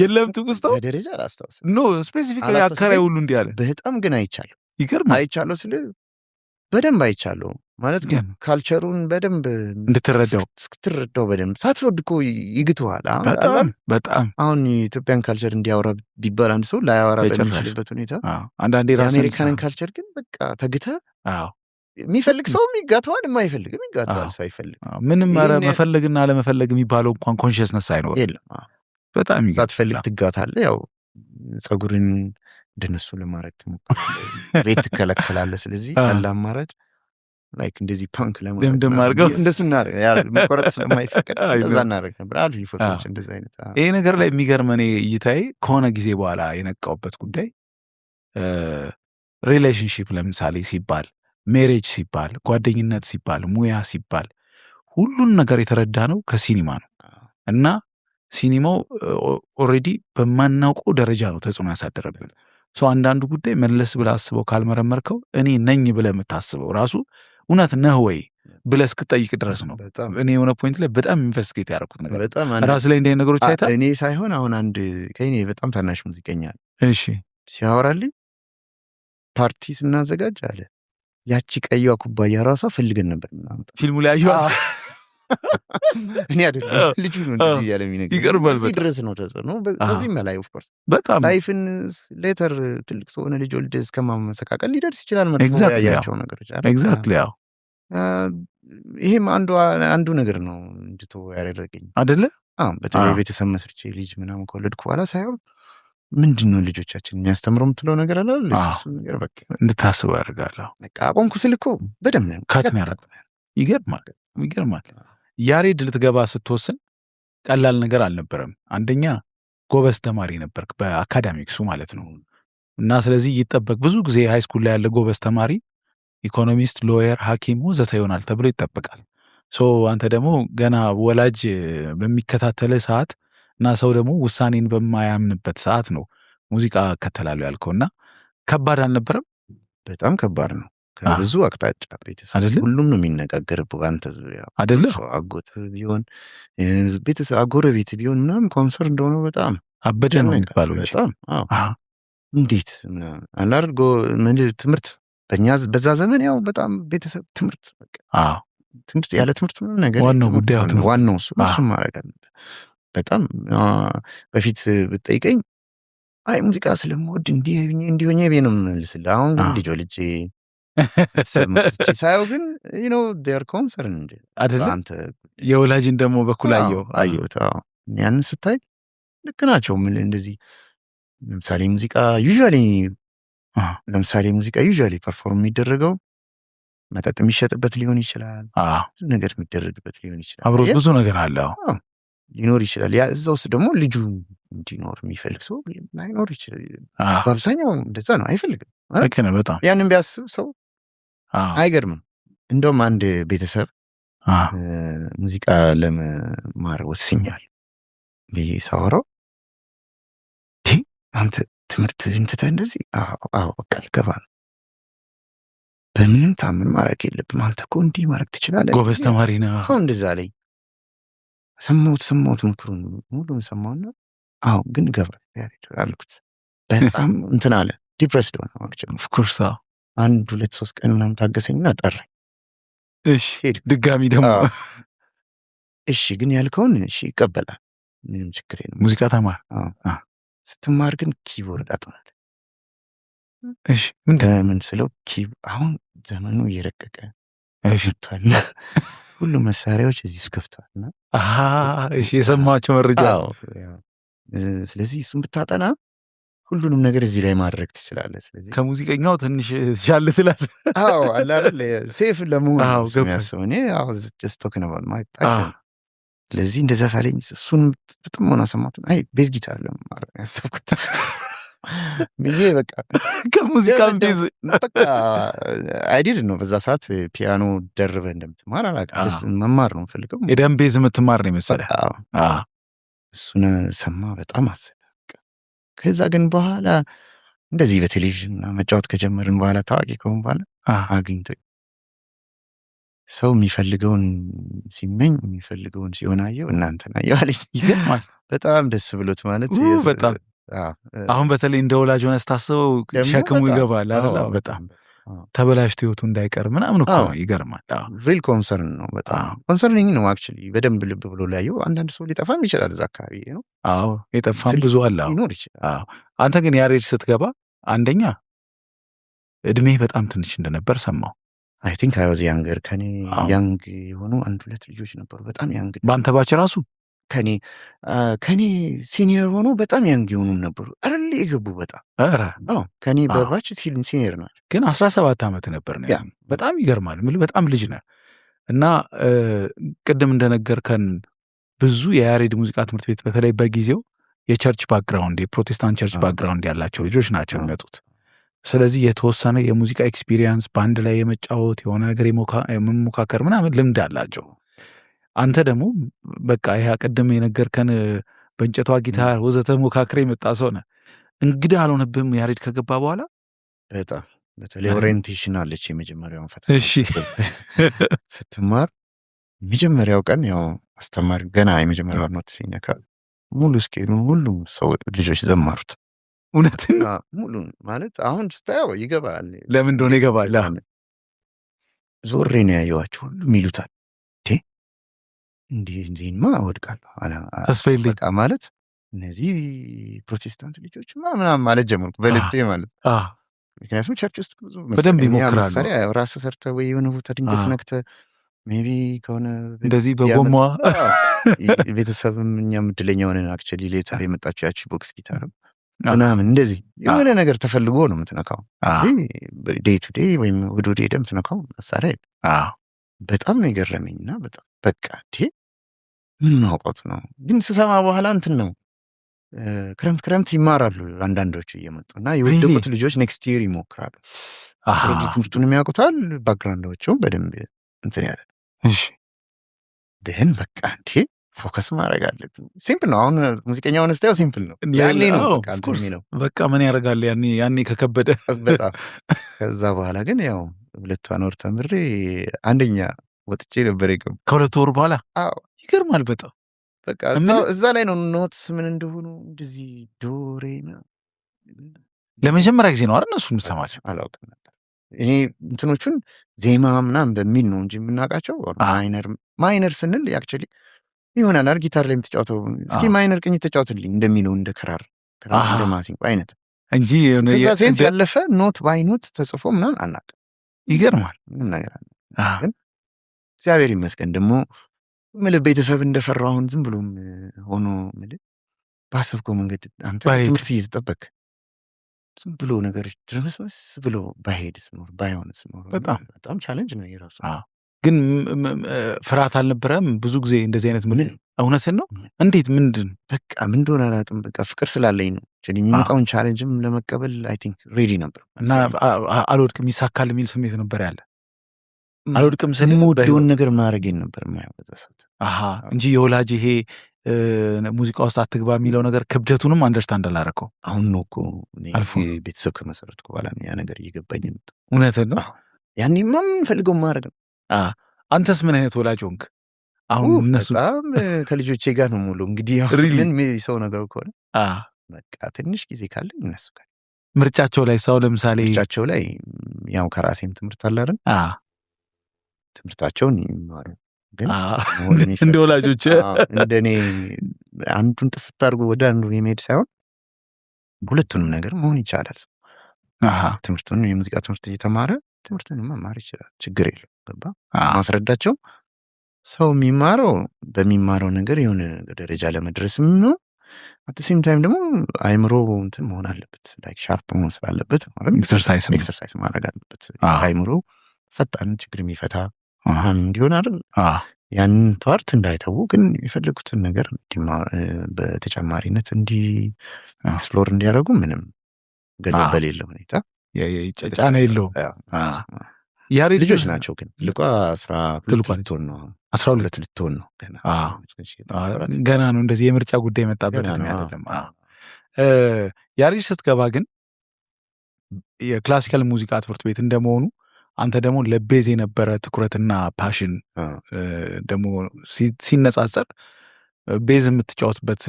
የለም ትውስታው ደረጃ አላስታውስ ኖ ስፔሲፊካሊ አከራዩ ሁሉ እንዲህ አለ። በጣም ግን አይቻለሁ ይገርማል አይቻለሁ ስለ በደንብ አይቻለሁ ማለት ግን ካልቸሩን በደንብ እስክትረዳው በደንብ ሳትወድ እኮ ይግተዋል። በጣም አሁን የኢትዮጵያን ካልቸር እንዲያወራ ቢባል አንድ ሰው ላያወራ በሚችልበት ሁኔታ አንዳንዴ የአሜሪካንን ካልቸር ግን በቃ ተግተ የሚፈልግ ሰው ይጋተዋል፣ የማይፈልግም ይጋተዋል። ሰው አይፈልግ ምንም መፈለግና አለመፈለግ የሚባለው እንኳን ኮንሽስነስ አይኖር የለም። በጣም ሳትፈልግ ትጋታለህ። ያው ጸጉርን እንደነሱ ለማድረግ ትሞክራለህ፣ ቤት ትከለከላለህ። ስለዚህ ያለ አማራጭ ላይክ እንደዚህ ፓንክ ለምደም አድርገው እንደሱ እናደርግ መቆረጥ ስለማይፈቀድ እንደዛ እናደርግ ነበር አሉ ፎቶዎች እንደዛ አይነት። ይሄ ነገር ላይ የሚገርመኝ እይታዬ ከሆነ ጊዜ በኋላ የነቃውበት ጉዳይ ሪሌሽንሺፕ ለምሳሌ ሲባል ሜሬጅ ሲባል ጓደኝነት ሲባል ሙያ ሲባል ሁሉን ነገር የተረዳ ነው ከሲኒማ ነው እና ሲኒማው ኦልሬዲ በማናውቀው ደረጃ ነው ተጽዕኖ ያሳደረብን። ሰው አንዳንዱ ጉዳይ መለስ ብለህ አስበው ካልመረመርከው እኔ ነኝ ብለህ የምታስበው ራሱ እውነት ነህ ወይ ብለህ እስክጠይቅ ድረስ ነው። እኔ የሆነ ፖይንት ላይ በጣም ኢንቨስቲጌት ያደረኩት ነገር ራስ ላይ እንደ ነገሮች አይታ እኔ ሳይሆን አሁን አንድ ከእኔ በጣም ታናሽ ሙዚቀኛ እሺ ሲያወራልኝ ፓርቲ ስናዘጋጅ አለ ያቺ ቀይዋ ኩባያ ራሷ ፈልገን ነበር ምናምን ፊልሙ ላይ አየኋት እኔ አይደለም ልጁ ነው እንደዚህ ያለ የሚነግረኝ። ይገርማል። በዚህ ድረስ ነው ተጽዕኖ በዚህም ላይ ኦፍ ኮርስ በጣም ላይፍን ሌተር ትልቅ ሰው ሆነ ልጅ ወልደ እስከማመሰቃቀል ሊደርስ ይችላል። መጥፎ ያያቸው ነገሮች አሉ። ኤግዛክትሊ ያው ይሄም አንዱ ነገር ነው እንድቶ ያደረገኝ አይደለ? በተለይ ቤተሰብ መስርቼ ልጅ ምናምን ከወለድኩ በኋላ ሳይሆን ምንድን ነው ልጆቻችን የሚያስተምረው የምትለው ነገር አለ እሱ ነገር በቃ እንድታስበው ያደርጋል። በቃ አቆምኩ ስል እኮ በደምብ ነው ካትን ያደርጋል። ይገርማል። ያሬድ ልትገባ ስትወስን ቀላል ነገር አልነበረም። አንደኛ ጎበዝ ተማሪ ነበርክ በአካዳሚክሱ ማለት ነው። እና ስለዚህ ይጠበቅ ብዙ ጊዜ ሃይስኩል ላይ ያለ ጎበዝ ተማሪ ኢኮኖሚስት፣ ሎየር፣ ሐኪም ወዘተ ይሆናል ተብሎ ይጠበቃል። አንተ ደግሞ ገና ወላጅ በሚከታተለ ሰዓት እና ሰው ደግሞ ውሳኔን በማያምንበት ሰዓት ነው ሙዚቃ እከተላለሁ ያልከውና ከባድ አልነበረም? በጣም ከባድ ነው። ከብዙ አቅጣጫ ቤተሰብ ሁሉም ነው የሚነጋገርብህ በአንተ ዙሪያ አይደለ? አጎት ቢሆን ቤተሰብ አጎረቤት ቢሆን ምናምን ኮንሰርን እንደሆነ በጣም አበደ ነው የሚባለው እንጂ በጣም እንዴት አላርጎ ትምህርት በዛ ዘመን ያው በጣም ቤተሰብ ትምህርት ትምህርት ያለ ትምህርት ምንም ነገር ዋናው ጉዳዩ ትምህርት ዋናው እሱን ማድረግ አለበት። በጣም በፊት ብትጠይቀኝ አይ ሙዚቃ ስለምወድ እንዲሆኜ ነው የምመልስልህ። አሁን ግን ልጅ ሳየው ግን ዴር ኮንሰርን አንተ የወላጅን ደግሞ በኩል አየሁት። ያንን ስታይ ልክ ናቸው። ምን እንደዚህ ለምሳሌ ሙዚቃ ዩዥዋሊ ፐርፎርም የሚደረገው መጠጥ የሚሸጥበት ሊሆን ይችላል። ብዙ ነገር የሚደረግበት ሊሆን ይችላል። አብሮ ብዙ ነገር አለ ሊኖር ይችላል። ያ እዛ ውስጥ ደግሞ ልጁ እንዲኖር የሚፈልግ ሰው ላይኖር ይችላል። በአብዛኛው እንደዛ ነው፣ አይፈልግም። በጣም ያንን ቢያስብ ሰው አይገርምም። እንደውም አንድ ቤተሰብ ሙዚቃ ለመማር ወስኛል ብዬ ሳወራው አንተ ትምህርት እንትተህ እንደዚህ በቃ ልገባ ነው፣ በምንም ታምን ማድረግ የለብም አንተ እኮ እንዲህ ማድረግ ትችላለህ፣ ጎበዝ ተማሪ ነው። እንደዛ ላይ ሰማሁት ምክሩን ሙሉን ሰማሁና ግን ገባ አልኩት። በጣም እንትን አለ፣ ዲፕረስድ ሆነ። ኦፍኮርስ 1-2-3 ቀን ምናምን ታገሰኝና ጠራኝ። እሺ ድጋሚ ደግሞ እሺ ግን ያልከውን እሺ ይቀበላል፣ ምንም ችግር የለም፣ ሙዚቃ ተማር። ስትማር ግን ኪቦርድ አጥናት። እሺ ምን ስለው አሁን ዘመኑ እየረቀቀ መጥቷል፣ ሁሉም መሳሪያዎች እዚህ ውስጥ ገብተዋልና እሺ የሰማቸው መረጃ። ስለዚህ እሱን ብታጠና ሁሉንም ነገር እዚህ ላይ ማድረግ ትችላለህ። ስለዚህ ከሙዚቀኛው ትንሽ ሻል ትላለህ። አለ አይደል? ሴፍ ለመሆን የሚያስበው እኔ just talking about my passion። ስለዚህ እንደዛ ሳለኝ እሱን በጣም ሆነ ሰማሁት። አይ ቤዝ ጊታር ለመማር ያሰብኩት ብዬ በቃ ከሙዚቃም ቤዝ በቃ አይዲድ ነው። በዛ ሰዓት ፒያኖ ደርበህ እንደምትማር አላውቅም። መማር ነው ፈልገው የደም ቤዝ የምትማር ነው የመሰለህ። እሱን ሰማ፣ በጣም አሰበ። ከዛ ግን በኋላ እንደዚህ በቴሌቪዥን መጫወት ከጀመርን በኋላ ታዋቂ ከሆን በኋላ አግኝቶኝ ሰው የሚፈልገውን ሲመኝ የሚፈልገውን ሲሆን አየው እናንተን አየው አለኝ። በጣም ደስ ብሎት ማለት በጣም አሁን በተለይ እንደ ወላጅ ሆነ ስታስበው ሸክሙ ይገባል አይደል? በጣም ተበላሽቶ ህይወቱ እንዳይቀር ምናምን እኮ ይገርማል። ሪል ኮንሰርን ነው፣ በጣም ኮንሰርኒንግ ነው። አክቹሊ በደንብ ልብ ብሎ ላየው አንዳንድ ሰው ሊጠፋም ይችላል እዛ አካባቢ ነው። የጠፋም ብዙ አለ ይኖር ይችላል። አንተ ግን ያሬድ ስትገባ አንደኛ እድሜ በጣም ትንሽ እንደነበር ሰማው። አይ ቲንክ አይ ዋዝ ያንገር። ከኔ ያንግ የሆኑ 1-2 ልጆች ነበሩ በጣም ያንግ። በአንተ ባች ራሱ ከኔ ሲኒየር ሆኖ በጣም ያንግ የሆኑ ነበሩ አይደል? የገቡ በጣም ከኔ በባች ሲኒየር ናቸው። ግን 17 ዓመት ነበር ነው። በጣም ይገርማል። በጣም ልጅ ነህ። እና ቅድም እንደነገርከን ብዙ የያሬድ ሙዚቃ ትምህርት ቤት በተለይ በጊዜው የቸርች ባክግራውንድ የፕሮቴስታንት ቸርች ባክግራውንድ ያላቸው ልጆች ናቸው የሚመጡት። ስለዚህ የተወሰነ የሙዚቃ ኤክስፒሪየንስ በአንድ ላይ የመጫወት የሆነ ነገር የመሞካከር ምናምን ልምድ አላቸው። አንተ ደግሞ በቃ ይሄ ቅድም የነገርከን በእንጨቷ ጊታር ወዘተ ሞካክረ የመጣ ሰው ነህ። እንግዲህ አልሆነብህም ያሬድ ከገባ በኋላ? በጣም በተለይ ኦሪየንቴሽን አለች የመጀመሪያውን ፈተና። እሺ ስትማር የመጀመሪያው ቀን ያው አስተማሪ ገና የመጀመሪያው ኖት ሲነካ ሙሉ ስኬሉን ሁሉም ሰው ልጆች ዘማሩት። እውነትን ሙሉን ማለት አሁን ስታየው ይገባል፣ ለምን እንደሆነ ይገባል። ዞሬ ነው ያየኋቸው፣ ሁሉም ይሉታል እንዲህማ እወድቃለሁ ተስፋዬልኝ ማለት እነዚህ ፕሮቴስታንት ልጆች ምናምን ማለት ጀመርኩ በልቤ ማለት። ምክንያቱም ቸርች ውስጥ ብዙ በደንብ ይሞክራሉ። መሳሪያ ራስህ ሰርተህ ወይ የሆነ ቦታ ድንገት ነክተህ ሜቢ ከሆነ እንደዚህ በጎማ ቤተሰብም እኛም እድለኛ ሆነን አክቹዋሊ ሌተር የመጣችው ያቺ ቦክስ ጊታርም ምናምን እንደዚህ የሆነ ነገር ተፈልጎ ነው የምትነካው። ዴይ ቱ ዴይ ወይም ውድ ሄደህ የምትነካው መሳሪያ በጣም ነው የገረመኝና በጣም በቃ ምን አውቀውት ነው ግን ስሰማ በኋላ እንትን ነው ክረምት ይማራሉ አንዳንዶቹ እየመጡና የወደቁት ልጆች ኔክስት ይር ይሞክራሉ። ትምህርቱን የሚያውቁታል ባክግራውንዳቸውም በደንብ እንትን ያለ ደህን በቃ ፎከስ ማድረግ አለብኝ። ሲምፕል ነው። አሁን ሙዚቀኛውን ስታየው ሲምፕል ነው። ያኔ ነው በቃ ምን ያደርጋል ያኔ ከከበደ በጣም ከዛ በኋላ ግን ያው 2 ወር ተምሬ አንደኛ ወጥቼ ነበር የገባው ከ2 ወር በኋላ። አዎ ይገርማል በጣም በቃ እዛ ላይ ነው ኖትስ ምን እንደሆኑ እንደዚህ ዶሬ ነው ለመጀመሪያ ጊዜ ነው አይደል እነሱ የምትሰማቸው? አላውቅም ነበር እኔ እንትኖቹን ዜማ ምናምን በሚል ነው እንጂ የምናውቃቸው ማይነር ስንል አክቹዋሊ ይሆናል አይደል ጊታር ላይ የምትጫወተው እስኪ ማይነር ቅኝት ተጫወትልኝ እንደሚለው እንደ ክራር እንደ ማሲንቆ አይነት እንጂ ከዛ ሴንስ ያለፈ ኖት ባይ ኖት ተጽፎ ምናምን አናውቅም። ይገርማል። ምንም ነገር አለ ግን እግዚአብሔር ይመስገን ደግሞ ቤተሰብ እንደፈራው አሁን ዝም ብሎም ሆኖ ባሰብከው መንገድ አንተ ትምህርት እየተጠበቅ ዝም ብሎ ነገር ድረመስመስ ብሎ ባይሄድስ ኖር ባይሆንስ ኖር በጣም ቻሌንጅ ነው የራሱ። ግን ፍርሃት አልነበረም ብዙ ጊዜ እንደዚህ አይነት ምን እውነትን ነው እንዴት ምንድን በቃ ምን እንደሆነ አላውቅም። በቃ ፍቅር ስላለኝ ነው የሚመጣውን ቻሌንጅም ለመቀበል አይ ቲንክ ሬዲ ነበር እና አልወድቅም ይሳካል የሚል ስሜት ነበር ያለ አልወድቅም ስለ የምወደውን ነገር ማድረጌን ነበር የማየው በዛ ሰዓት እንጂ የወላጅ ይሄ ሙዚቃ ውስጥ አትግባ የሚለው ነገር ክብደቱንም አንደርስታንድ አላደረከው። አሁን ነው እኮ ቤተሰብ ከመሰረትኩ በኋላ ያ ነገር እየገባኝ መጣ። እውነትን ነው ያኔማ የምፈልገው ማድረግ ነው። አንተስ ምን አይነት ወላጅ ሆንክ? አሁን እነሱ በጣም ከልጆቼ ጋር ነው ሙሉ እንግዲህ ምን ሰው ነገር ከሆነ በቃ ትንሽ ጊዜ ካለ እነሱ ጋር ምርጫቸው ላይ ሰው ለምሳሌ ምርጫቸው ላይ ያው ከራሴም ትምህርት አለ አይደል ትምህርታቸውን ይማሩ ግን እንደ ወላጆች እንደኔ አንዱን ጥፍት አድርጎ ወደ አንዱ የሚሄድ ሳይሆን ሁለቱንም ነገር መሆን ይቻላል። ትምህርቱን የሙዚቃ ትምህርት እየተማረ ትምህርቱን መማር ይችላል። ችግር የለም። ገባ ማስረዳቸው ሰው የሚማረው በሚማረው ነገር የሆነ ደረጃ ለመድረስም ነው። አት ሴም ታይም ደግሞ አይምሮ እንትን መሆን አለበት ላይክ ሻርፕ መሆን ስላለበት ማለት ኤክሰርሳይዝ ማድረግ አለበት። አይምሮ ፈጣን ችግር የሚፈታ እንዲሆን አይደል ያንን ፓርት እንዳይተዉ ግን የፈለጉትን ነገር በተጨማሪነት ኤክስፕሎር እንዲያደርጉ ምንም ገደብ በሌለው ሁኔታ ጫና የለውም። ልጆች ናቸው ግን ትልቋ 12 ልትሆን ነው 12 ልትሆን ነው ገና ነው። እንደዚህ የምርጫ ጉዳይ የመጣበት አይደለም። ያሬድ ስትገባ ግን የክላሲካል ሙዚቃ ትምህርት ቤት እንደመሆኑ አንተ ደግሞ ለቤዝ የነበረ ትኩረትና ፓሽን ደግሞ ሲነጻጸር ቤዝ የምትጫወትበት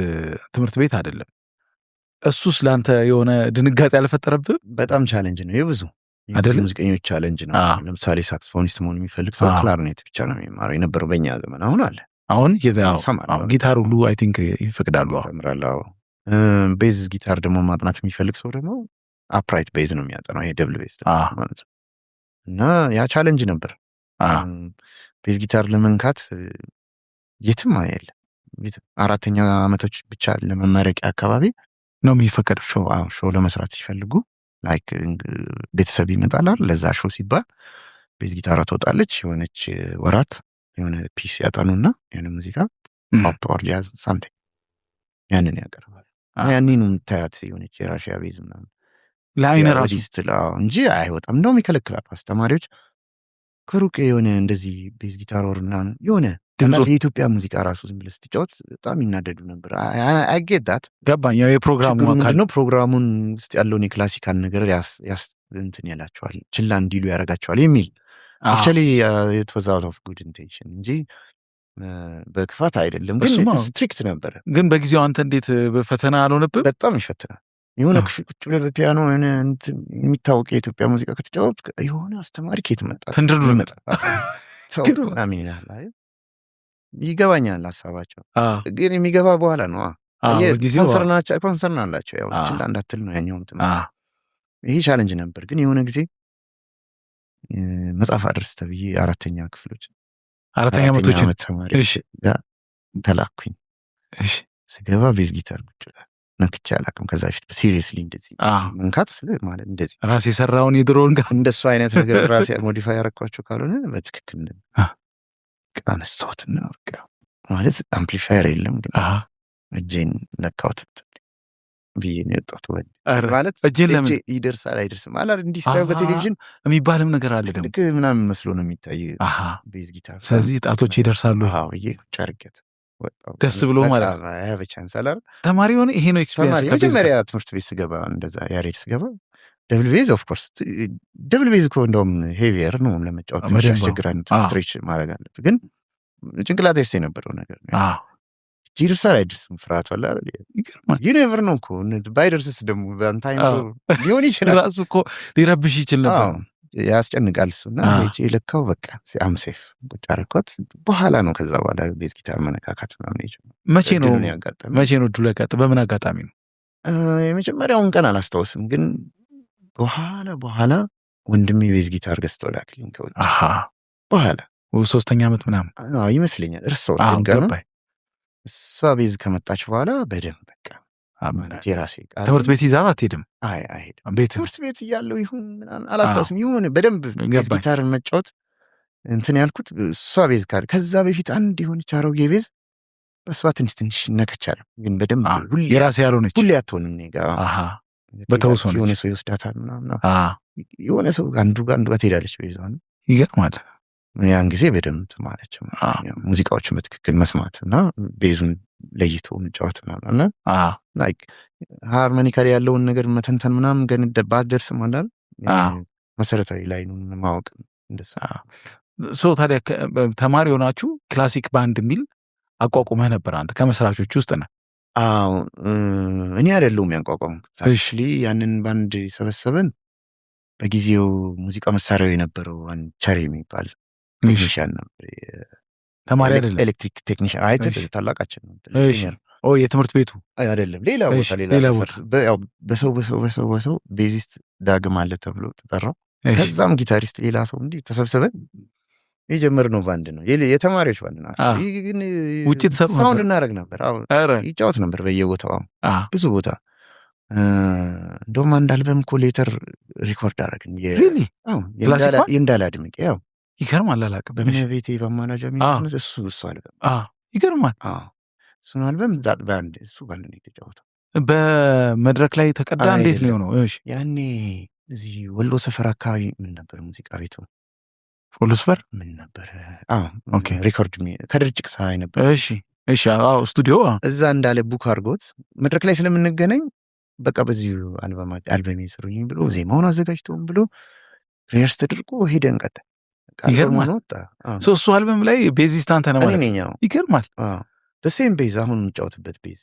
ትምህርት ቤት አይደለም። እሱስ ለአንተ የሆነ ድንጋጤ ያልፈጠረብህ? በጣም ቻሌንጅ ነው የብዙ ሙዚቀኞች ቻሌንጅ ነው። ለምሳሌ ሳክስፎኒስት መሆን የሚፈልግ ሰው ክላርኔት ብቻ ነው የሚማረው የነበረው በእኛ ዘመን። አሁን አለ አሁን ጊታር ሁሉ አይ ቲንክ ይፈቅዳሉ ተምራለሁ። ቤዝ ጊታር ደግሞ ማጥናት የሚፈልግ ሰው ደግሞ አፕራይት ቤዝ ነው የሚያጠናው ይሄ ደብል ቤዝ ማለት ነው። እና ያ ቻሌንጅ ነበር። ቤዝ ጊታር ለመንካት የትም አይደለ 4ኛ ዓመቶች ብቻ ለመመረቂያ አካባቢ ነው የሚፈቀድ ሾው ለመስራት ሲፈልጉ ላይክ ቤተሰብ ይመጣል ለዛ ሾው ሲባል ቤዝ ጊታር ትወጣለች የሆነች ወራት የሆነ ፒስ ያጠኑና የሆነ ሙዚቃ ፖፕ ኦር ጃዝ ሳምቲንግ ያንን ያቀርባል። ያንን ታያት የሆነች የራሺያ ቤዝ ምናምን ለአይነ ራሱ እንጂ አይወጣም። እንደውም ይከለክላል አስተማሪዎች ከሩቅ የሆነ እንደዚህ ቤዝ ጊታር ወርና የሆነ የኢትዮጵያ ሙዚቃ ራሱ ዝም ብለህ ስትጫወት በጣም ይናደዱ ነበር። አይጌታት ገባኝ። የፕሮግራሙ አካል ነው። ፕሮግራሙን ውስጥ ያለውን የክላሲካል ነገር እንትን ያላቸዋል ችላ እንዲሉ ያደርጋቸዋል የሚል አክቹዋሊ it was out of good intention እንጂ በክፋት አይደለም። ግን ስትሪክት ነበረ። ግን በጊዜው አንተ እንዴት በፈተና አልሆነብህ? በጣም ይፈትናል። የሆነ ክፍል ቁጭ ብለህ በፒያኖ የሆነ የሚታወቅ የኢትዮጵያ ሙዚቃ ከተጫወት የሆነ አስተማሪ ከየት መጣ ትንድርዱ መጣ ምናምን ይላል። ይገባኛል ሀሳባቸው ግን የሚገባ በኋላ ነው። ኮንሰርን አላቸው ያው ችላ እንዳትል ነው ያኛው እንትን ይሄ ቻሌንጅ ነበር። ግን የሆነ ጊዜ መጽሐፍ አድርስ ተብዬ 4ኛ ክፍሎች 4ኛ ዓመቶችን ተማሪ ተላኩኝ። ስገባ ቤዝ ጊታር ቁጭ ይላል ነክቼ አላውቅም ከዛ በፊት ሲሪየስሊ እንደዚህ መንካት ማለት እንደዚህ ራስ የሰራውን የድሮውን ጋር እንደሱ አይነት ነገር ራሴ ሞዲፋይ ያረኳቸው ካልሆነ በትክክል አነሳሁትና በቃ ማለት አምፕሊፋየር የለም ግን እጄን ነካሁት ብዬ ነው የወጣሁት ማለት እጄን ለምን ይደርሳል አይደርስም አላ እንዲህ ስታየው በቴሌቪዥን የሚባልም ነገር አለ ደግሞ ልክ ምናምን መስሎ ነው የሚታይ ቤዝ ጊታር ስለዚህ ጣቶች ይደርሳሉ ብዬ ቁጭ አድርጌት ደስ ብሎ ማለት ነው ብቻን ሰላር ተማሪ ሆነ ይሄ ነው ኤክስፒሪየንስ ከመጀመሪያ ትምህርት ቤት ስገባ እንደዛ ያሬድ ስገባ ደብል ቤዝ ኦፍ ኮርስ ደብል ቤዝ እኮ እንደውም ሄቪየር ነው ለመጫወት ትንሽ ያስቸግራል ስትሬች ማድረግ አለብህ ግን ጭንቅላት ውስጥ የነበረው ነገር ይደርሳል አይደርስም ፍርሃቱ አለ አይደል ይገርማል ዩኒቨር ነው እኮ ባይደርስስ ደግሞ በአንታይም ሊሆን ይችላል ራሱ እኮ ሊረብሽ ይችል ነበር ያስጨንቃል እሱና እቺ ለካው በቃ ሲአም ሴፍ ቁጭ አደረኳት በኋላ ነው ከዛ በኋላ ቤዝ ጊታር መነካካት ምናምን ይችላል መቼ ነው ድሉ ያጋጠመ በምን አጋጣሚ ነው የመጀመሪያውን ቀን አላስታውስም ግን በኋላ ወንድሜ ቤዝ ጊታር ገዝቶ ላክልኝ ከውጭ በኋላ 3ኛ ዓመት ምናምን ይመስለኛል እርሰው ድንገት እሷ ቤዝ ከመጣች በኋላ በደንብ በቃ የራሴ ትምህርት ቤት ይዛት አትሄድም አይሄድም ትምህርት ቤት እያለው ይሁን ምናምን አላስታውስም ይሁን በደንብ ቤዝ ጊታርን መጫወት እንትን ያልኩት እሷ ቤዝ ካለ ከዛ በፊት አንድ የሆነች አሮጌ ቤዝ በሷ ትንሽ ነክቻለሁ ግን በደንብ የራሴ ያልሆነች ሁሌ አትሆንም እኔ ጋር በተውሶ ነው የሆነ ሰው ይወስዳታል ምናምን የሆነ ሰው አንዱ ጋር ትሄዳለች ቤዟን ይገርማል ያን ጊዜ በደንብ ማለት ሙዚቃዎችን በትክክል መስማት እና ቤዙን ለይቶ መጫወት ምናምን ላይክ ሃርሞኒካሊ ያለውን ነገር መተንተን ምናምን ግን ባትደርስም አንዳል መሰረታዊ ላይ ነው ማወቅ እንደሱ ሶ ታዲያ ተማሪ ሆናችሁ ክላሲክ ባንድ የሚል አቋቁመህ ነበር አንተ ከመስራቾች ውስጥ ነህ እኔ አይደለሁም ያቋቋምኩት አክቹሊ ያንን ባንድ ሰበሰበን በጊዜው ሙዚቃ መሳሪያው የነበረው ቸሪ የሚባል ቴክኒሻን ነበር ተማሪ አይደለም ኤሌክትሪክ ቴክኒሻን አይተህ ታላቃችን ነው ሲኒየር የትምህርት ቤቱ አይደለም ሌላ ቦታ ያው በሰው ቤዚስት ዳግም አለ ተብሎ ተጠራው ከዛም ጊታሪስት ሌላ ሰው እንዲህ ተሰብስበን የጀመርነው ባንድ ነው የተማሪዎች ባንድ ነው ግን ውጪ ተሰሩ ሳውንድ እናደርግ ነበር ይጫወት ነበር በየቦታው ብዙ ቦታ እንደውም አንድ አልበም እኮ ሌተር ሪኮርድ አደረግን የእንዳላድምቅ ያው ይገርማል አላውቅም በቤቴ በማናጃ የሚሆነ እሱ አልበም ይገርማል እሱን አልበም ባንድ እሱ ባንድ ነው የተጫወተው በመድረክ ላይ ተቀዳ እንዴት ነው ነው ያኔ እዚህ ወሎ ሰፈር አካባቢ ምን ነበር ሙዚቃ ቤቱ ወሎ ሰፈር ምን ነበር ኦኬ ሪኮርድ ከድርጭቅ ፀሐይ ነበር እሺ ስቱዲዮ እዛ እንዳለ ቡክ አድርጎት መድረክ ላይ ስለምንገናኝ በቃ በዚሁ አልበም ይሰሩኝ ብሎ ዜማውን አዘጋጅቶም ብሎ ሪሄርስ ተደርጎ ሄደን ቀደ ይገርማል እሱ አልበም ላይ ቤዚስት አንተ ነህ ማለት ይገርማል በሴም ቤዝ አሁን የምጫወትበት ቤዝ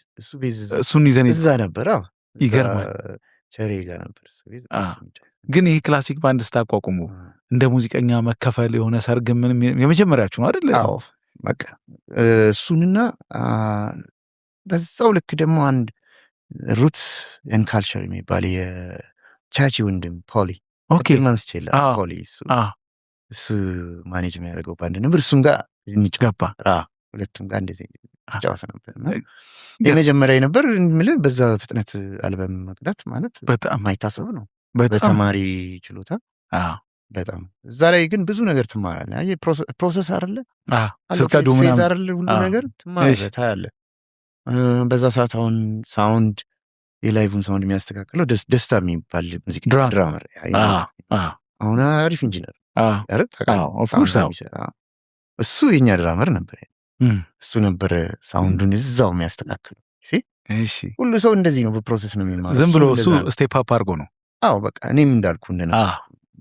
እሱን ይዘን እዛ ነበር ይገርማል ቸሬ ጋር ነበር ግን ይሄ ክላሲክ ባንድ ስታቋቁሙ እንደ ሙዚቀኛ መከፈል የሆነ ሰርግ ምንም የመጀመሪያችሁ ነው አይደል በቃ እሱንና በዛው ልክ ደግሞ አንድ ሩትስ ኤንድ ካልቸር የሚባል የቻቺ ወንድም ፖሊ ማንስ ይችላል ፖሊ እሱ ማኔጅ የሚያደርገው ባንድ ነበር እሱም ጋር እንጫወት ሁለቱም ጋር እንደዚህ ጫወታ ነበር የመጀመሪያ ነበር ምንም በዛ ፍጥነት አልበም መቅዳት ማለት በጣም ማይታሰብ ነው በተማሪ ችሎታ በጣም እዛ ላይ ግን ብዙ ነገር ትማራለህ አይ ፕሮሰስ አይደለ ስልካዱ ምናምን አይደለ ሁሉ ነገር ትማራለህ ታያለህ በዛ ሰዓት አሁን ሳውንድ የላይቭን ሳውንድ የሚያስተካክለው ደስታ የሚባል ሙዚቃ ድራመር አሁን አሪፍ ኢንጂነር እሱ የኛ ድራመር ነበር እሱ ነበር ሳውንዱን እዛው የሚያስተካክለው ሁሉ ሰው እንደዚህ ነው በፕሮሰስ ነው የሚማረው ዝም ብሎ እሱ ስቴፕ አፕ አድርጎ ነው በቃ እኔም እንዳልኩ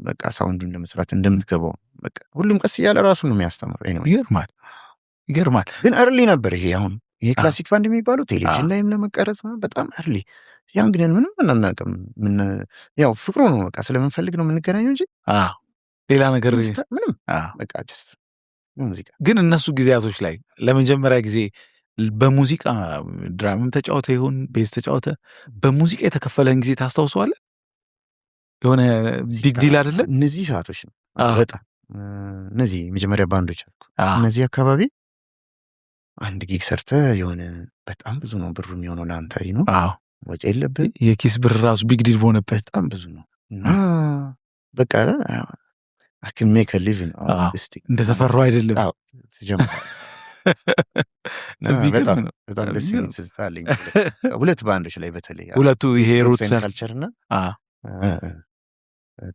በቃ ሳውንዱን ለመስራት እንደምትገባው በቃ ሁሉም ቀስ እያለ ራሱ ነው የሚያስተምረው ይገርማል ግን እርሊ ነበር ይሄ አሁን ይሄ ክላሲክ ባንድ የሚባለው ቴሌቪዥን ላይም ለመቀረጽ በጣም እርሊ ያን ግን ምንም አናውቅም ያው ፍቅሩ ነው በቃ ስለምንፈልግ ነው የምንገናኘው እንጂ ሌላ ነገር ምንም በቃ ጀስት ሙዚቃ ግን እነሱ ጊዜያቶች ላይ ለመጀመሪያ ጊዜ በሙዚቃ ድራምም ተጫወተ ይሁን ቤዝ ተጫወተ በሙዚቃ የተከፈለን ጊዜ ታስታውሰዋለህ የሆነ ቢግ ዲል አይደለ እነዚህ ሰዓቶች ነው በጣም እነዚህ መጀመሪያ ባንዶች አልኩ እነዚህ አካባቢ አንድ ጊግ ሰርተ የሆነ በጣም ብዙ ነው ብሩ የሚሆነው ለአንተ ነው ወጪ የለብህ። የኪስ ብር ራሱ ቢግ ዲል ሆነበት። በጣም ብዙ ነው እና በቃ አክሜ ከሊቭን እንደተፈራው አይደለም። በጣም ደስ የሚል ትዝታ አለኝ። ሁለት ባንዶች ላይ በተለይ ሁለቱ ይሄ ሩትስ ካልቸር እና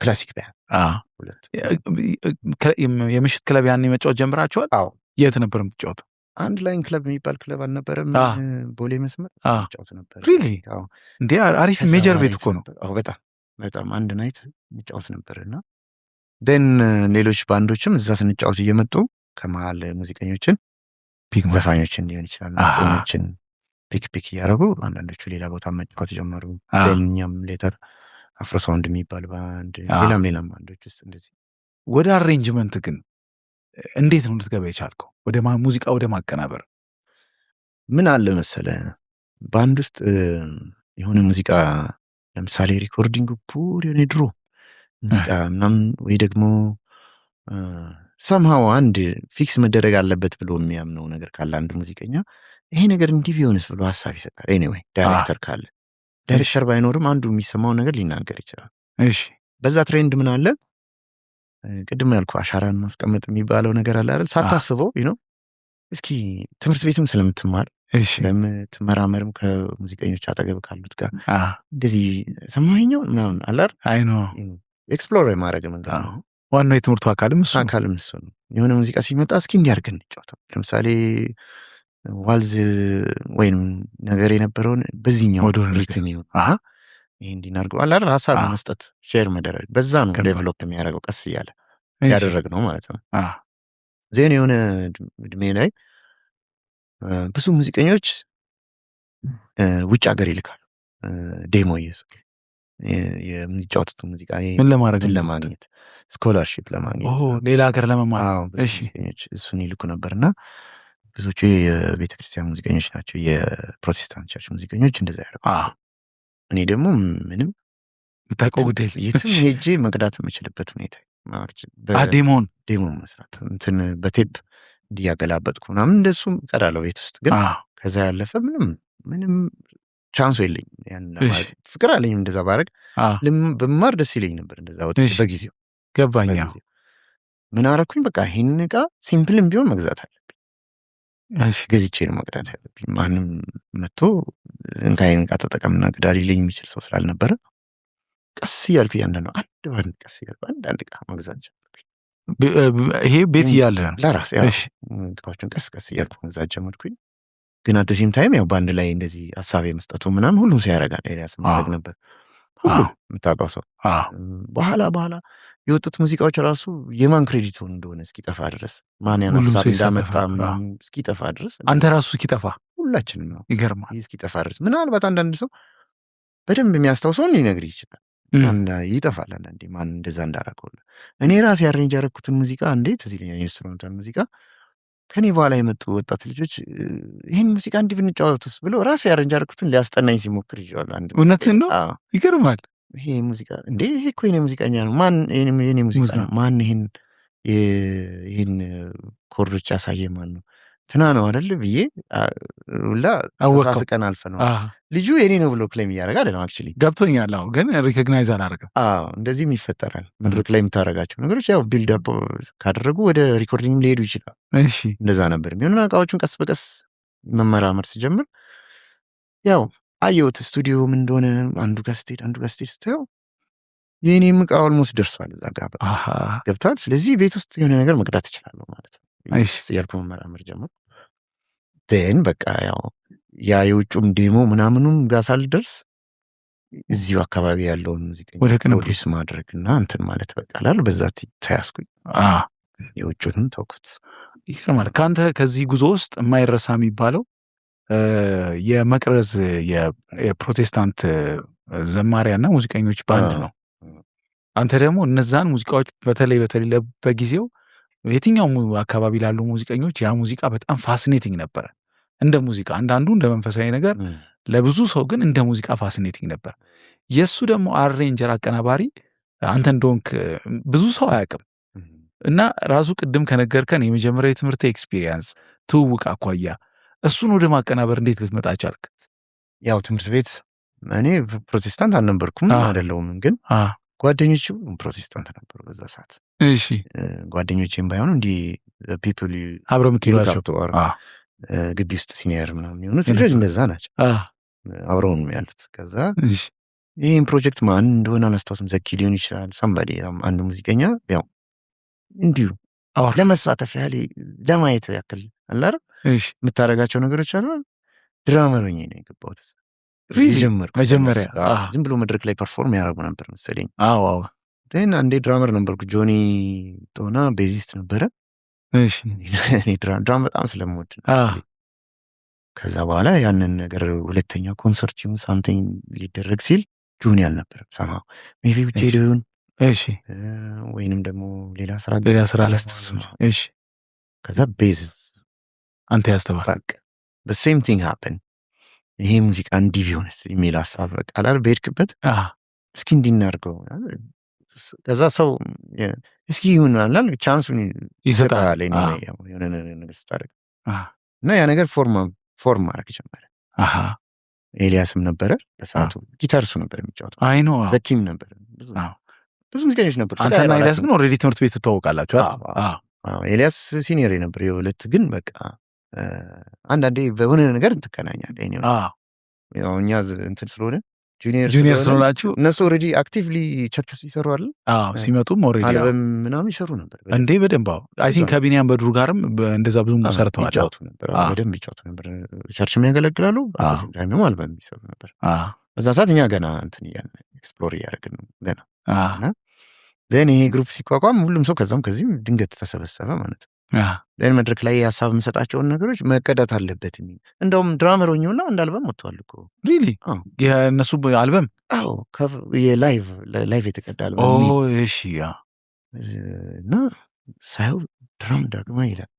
ክላሲክ ባንድ ሁለቱ የምሽት ክለብ ያን መጫወት ጀምራችኋል? አዎ። የት ነበር የምትጫወተው? አንድ ላይን ክለብ የሚባል ክለብ አልነበረም? ቦሌ መስመር ጫወት ነበር። ሪሊ እንዴ? አሪፍ ሜጀር ቤት እኮ ነው። በጣም በጣም አንድ ናይት እንጫወት ነበር እና ደን ሌሎች ባንዶችም እዛ ስንጫወት እየመጡ ከመሀል ሙዚቀኞችን ዘፋኞችን ሊሆን ይችላል ሙዚቀኞችን ፒክ እያደረጉ አንዳንዶቹ ሌላ ቦታ መጫወት ጀመሩ። እኛም ሌተር አፍሮ ሳውንድ የሚባል ባንድ ሌላም ባንዶች ውስጥ እንደዚህ። ወደ አሬንጅመንት ግን እንዴት ነው ልትገባ የቻልከው? ወደ ሙዚቃ ወደ ማቀናበር ምን አለ መሰለ ባንድ ውስጥ የሆነ ሙዚቃ ለምሳሌ ሪኮርዲንግ ፑር የሆነ ድሮ ሙዚቃ ምናምን ወይ ደግሞ ሰምሃው አንድ ፊክስ መደረግ አለበት ብሎ የሚያምነው ነገር ካለ አንድ ሙዚቀኛ ይሄ ነገር እንዲህ ቢሆንስ ብሎ ሀሳብ ይሰጣል። ኤኒዌይ ዳይሬክተር ካለ ዳይሬክተር ባይኖርም አንዱ የሚሰማውን ነገር ሊናገር ይችላል። እሺ በዛ ትሬንድ ምን አለ ቅድም ያልኩ አሻራን ማስቀመጥ የሚባለው ነገር አለ አይደል? ሳታስበው ነው። እስኪ ትምህርት ቤትም ስለምትማር ስለምትመራመርም ከሙዚቀኞች አጠገብ ካሉት ጋር እንደዚህ ሰማኸኛው ምናምን አለ አይ ነው ኤክስፕሎር የማድረግ መንገድ ነው። ዋናው የትምህርቱ አካልም እሱ ነው። የሆነ ሙዚቃ ሲመጣ እስኪ እንዲያርገን እንጫወተው። ለምሳሌ ዋልዝ ወይም ነገር የነበረውን በዚህኛው ሪትም ይሁን ይሄ እንዲናርገው አለ አይደል? ሀሳብ መስጠት ሼር መደረግ በዛ ነው ዴቨሎፕ የሚያደርገው ቀስ እያለ ያደረግነው ማለት ነው። ዜን የሆነ እድሜ ላይ ብዙ ሙዚቀኞች ውጭ ሀገር ይልካሉ ዴሞ የሚጫወቱት ሙዚቃ ለማግኘት ስኮላርሺፕ ለማግኘት ሌላ ሀገር ለመማር እሱን ይልኩ ነበርና ብዙዎቹ የቤተክርስቲያን ሙዚቀኞች ናቸው። የፕሮቴስታንት ቸርች ሙዚቀኞች እንደዛ ያደርጉ። እኔ ደግሞ ምንም የምታውቀው ጉዳይ የትም ሄጄ መቅዳት የምችልበት ሁኔታ ዴሞን መስራት እንትን በቴፕ እንዲያገላበጥኩ ምናምን እንደሱም ቀዳለው ቤት ውስጥ ግን ከዛ ያለፈ ምንም ቻንሱ የለኝም። ያን ፍቅር አለኝ እንደዛ ባረግ በማር ደስ ይለኝ ነበር። እንደዛ ወጥቼ በጊዜው ገባኛ ምን አረኩኝ በቃ ይሄን ዕቃ ሲምፕልም ቢሆን መግዛት አለብኝ። ገዝቼ ነው መቅዳት ያለብኝ። ማንም መጥቶ እንካይን ዕቃ ተጠቀምና ግዳ ሊለኝ የሚችል ሰው ስላልነበረ ቀስ እያልኩ እያንዳንዱ አንድ ባንድ ቀስ እያልኩ አንዳንድ ዕቃ መግዛት ጀመርኩኝ። ይሄ ቤት እያለ ነው ለራሴ ዕቃዎችን ቀስ እያልኩ መግዛት ጀመርኩኝ። ግን አት ሴም ታይም ያው ባንድ ላይ እንደዚህ ሀሳብ የመስጠቱ ምናምን ሁሉም ሰው ያደርጋል። ኤልያስ ማድረግ ነበር ሁሉም የምታውቀው ሰው። በኋላ የወጡት ሙዚቃዎች ራሱ የማን ክሬዲት እንደሆነ እስኪጠፋ ድረስ ማን ያን ሀሳብ እንዳመጣ ምናምን እስኪጠፋ ድረስ አንተ ራሱ እስኪጠፋ ሁላችንም ነው ይገርማል። እስኪጠፋ ድረስ ምናልባት አንዳንድ ሰው በደንብ የሚያስታውሰውን ሊነግር ይችላል። ይጠፋል አንዳንዴ ማን እንደዛ እንዳደረገው። እኔ ራሴ አሬንጅ ያደረኩትን ሙዚቃ እንዴት እዚህ ላይ ኢንስትሩሜንታል ሙዚቃ ከኔ በኋላ የመጡ ወጣት ልጆች ይህን ሙዚቃ እንዲህ ብንጫወቱስ ብሎ ራሴ አሬንጅ ያደረኩትን ሊያስጠናኝ ሲሞክር ይችላል። አንድ እውነትን ነው ይገርማል። ይሄ ሙዚቃ እንዴ ይሄ እኮ የኔ ሙዚቃኛ ነው ማን የኔ ሙዚቃ ነው ማን ይሄን ኮርዶች ያሳየ ማን ነው ትና ነው አይደል ብዬ ሁላ ተሳስቀን አልፈ ነው ልጁ የኔ ነው ብሎ ክሌም እያደረገ አይደለም። አክቹሊ ገብቶኛል። አዎ ግን ሪኮግናይዝ አላደረገም። እንደዚህም ይፈጠራል። መድረክ ላይ የምታደርጋቸው ነገሮች ያው ቢልድ አፕ ካደረጉ ወደ ሪኮርዲንግ ሊሄዱ ይችላል። እሺ እንደዛ ነበር የሚሆንና እቃዎቹን ቀስ በቀስ መመራመር ሲጀምር ያው አየሁት ስቱዲዮ ምን እንደሆነ አንዱ ጋር ስትሄድ ስታየው የኔም ዕቃ ኦልሞስት ደርሷል እዛ ጋር ገብቷል። ስለዚህ ቤት ውስጥ የሆነ ነገር መቅዳት እችላለሁ ማለት ነው። ያልኩ መመራመር ጀመር። ን በቃ ያው ያ የውጩም ዴሞ ምናምኑም ጋር ሳልደርስ እዚሁ አካባቢ ያለውን ሙዚቃ ፕሮዲስ ማድረግ እና እንትን ማለት በቃላል በዛ ተያዝኩኝ። የውጩንም ተውኩት። ይገርማል። ከአንተ ከዚህ ጉዞ ውስጥ የማይረሳ የሚባለው የመቅረዝ የፕሮቴስታንት ዘማሪያና ሙዚቀኞች ባንድ ነው። አንተ ደግሞ እነዛን ሙዚቃዎች በተለይ በጊዜው የትኛው አካባቢ ላሉ ሙዚቀኞች ያ ሙዚቃ በጣም ፋሲኔቲንግ ነበረ። እንደ ሙዚቃ አንዳንዱ እንደ መንፈሳዊ ነገር፣ ለብዙ ሰው ግን እንደ ሙዚቃ ፋሲኔቲንግ ነበር። የእሱ ደግሞ አሬንጀር አቀናባሪ አንተ እንደሆንክ ብዙ ሰው አያውቅም። እና ራሱ ቅድም ከነገርከን የመጀመሪያ የትምህርት ኤክስፒሪየንስ ትውውቅ አኳያ እሱን ወደ ማቀናበር እንዴት ልትመጣ ቻልክ? ያው ትምህርት ቤት እኔ ፕሮቴስታንት አልነበርኩም አይደለሁም፣ ግን ጓደኞቹ ፕሮቴስታንት ነበሩ በዛ ሰዓት። እሺ ጓደኞቼም ባይሆኑ እንዲህ ፒፕል አብረው የምትሏቸው ግቢ ውስጥ ሲኒየር ምናምን የሆኑት ልጆች እንደዛ ናቸው፣ አብረውን ያሉት። ከዛ ይህን ፕሮጀክት ማን እንደሆነ አላስታውስም፣ ዘኪ ሊሆን ይችላል፣ ሳምባዲ አንድ ሙዚቀኛ ያው እንዲሁ ለመሳተፍ ያህል ለማየት ያክል አላረ የምታደርጋቸው ነገሮች አሉ። ድራመር ሆኜ ነው የገባሁት የጀመርኩት። መጀመሪያ ዝም ብሎ መድረክ ላይ ፐርፎርም ያደረጉ ነበር መሰለኝ። ግን አንዴ ድራመር ነበርኩ። ጆኒ ጦና ቤዚስት ነበረ። ድራም በጣም ስለምወድ ከዛ በኋላ ያንን ነገር ሁለተኛ ኮንሰርት ይሁን ሳምቲንግ ሊደረግ ሲል ጆኒ አልነበረም። ሰማሁ ሜቢ ብቻ ሄደውን ወይንም ደግሞ ሌላ ስራ አላስታውስም። ከዛ ቤዝ አንተ ያስተባል በቃ the same thing happen ይሄ ሙዚቃ እንዲህ ቢሆንስ የሚል ሀሳብ በቃ አላር በሄድክበት እስኪ እንዲናርገው። ከዛ ሰው እስኪ ይሁን አላል ቻንሱን ይሰጣል የሆነ ነገር ስታደርግ እና ያ ነገር ፎርም ማድረግ ጀመረ። ኤልያስም ነበረ በሰዓቱ ጊታር እሱ ነበር የሚጫወተው። አይ ነው ዘኪም ነበር፣ ብዙ ሙዚቀኞች ነበሩ። አንተና ኤልያስ ግን ኦልሬዲ ትምህርት ቤት ትተዋወቃላችሁ? ኤልያስ ሲኒየር ነበር የሁለት ግን በቃ አንዳንዴ በሆነ ነገር እንትገናኛለን። ያው እኛ እንትን ስለሆነ ጁኒየር ስለሆናችሁ እነሱ ኦልሬዲ አክቲቭሊ ቸርች ውስጥ ይሰሩ አይደል? ሲመጡም ኦልሬዲ አልበም ምናምን ይሰሩ ነበር እንዴ በደንብ። አይ ቲንክ ከቢኒያም በድሩ ጋርም እንደዛ ብዙ ሰርተዋል። ይጫወቱ ነበር በደንብ ይጫወቱ ነበር። ቸርችም ያገለግላሉ፣ ደግሞ አልበም ይሰሩ ነበር። በዛ ሰዓት እኛ ገና እንትን እያልን ኤክስፕሎር እያደረግን ገና ዘን ይሄ ግሩፕ ሲቋቋም ሁሉም ሰው ከዛም ከዚህም ድንገት ተሰበሰበ ማለት ነው። ዘን መድረክ ላይ ሀሳብ የምሰጣቸውን ነገሮች መቀዳት አለበት የሚል እንደውም ድራመር ሆኜውና አንድ አልበም ወጥቷል እኮ። ሪሊ የእነሱ አልበም? አዎ የላይቭ የተቀዳ አልበም። እሺ እና ሳየው ድራም ዳግማ ይላል።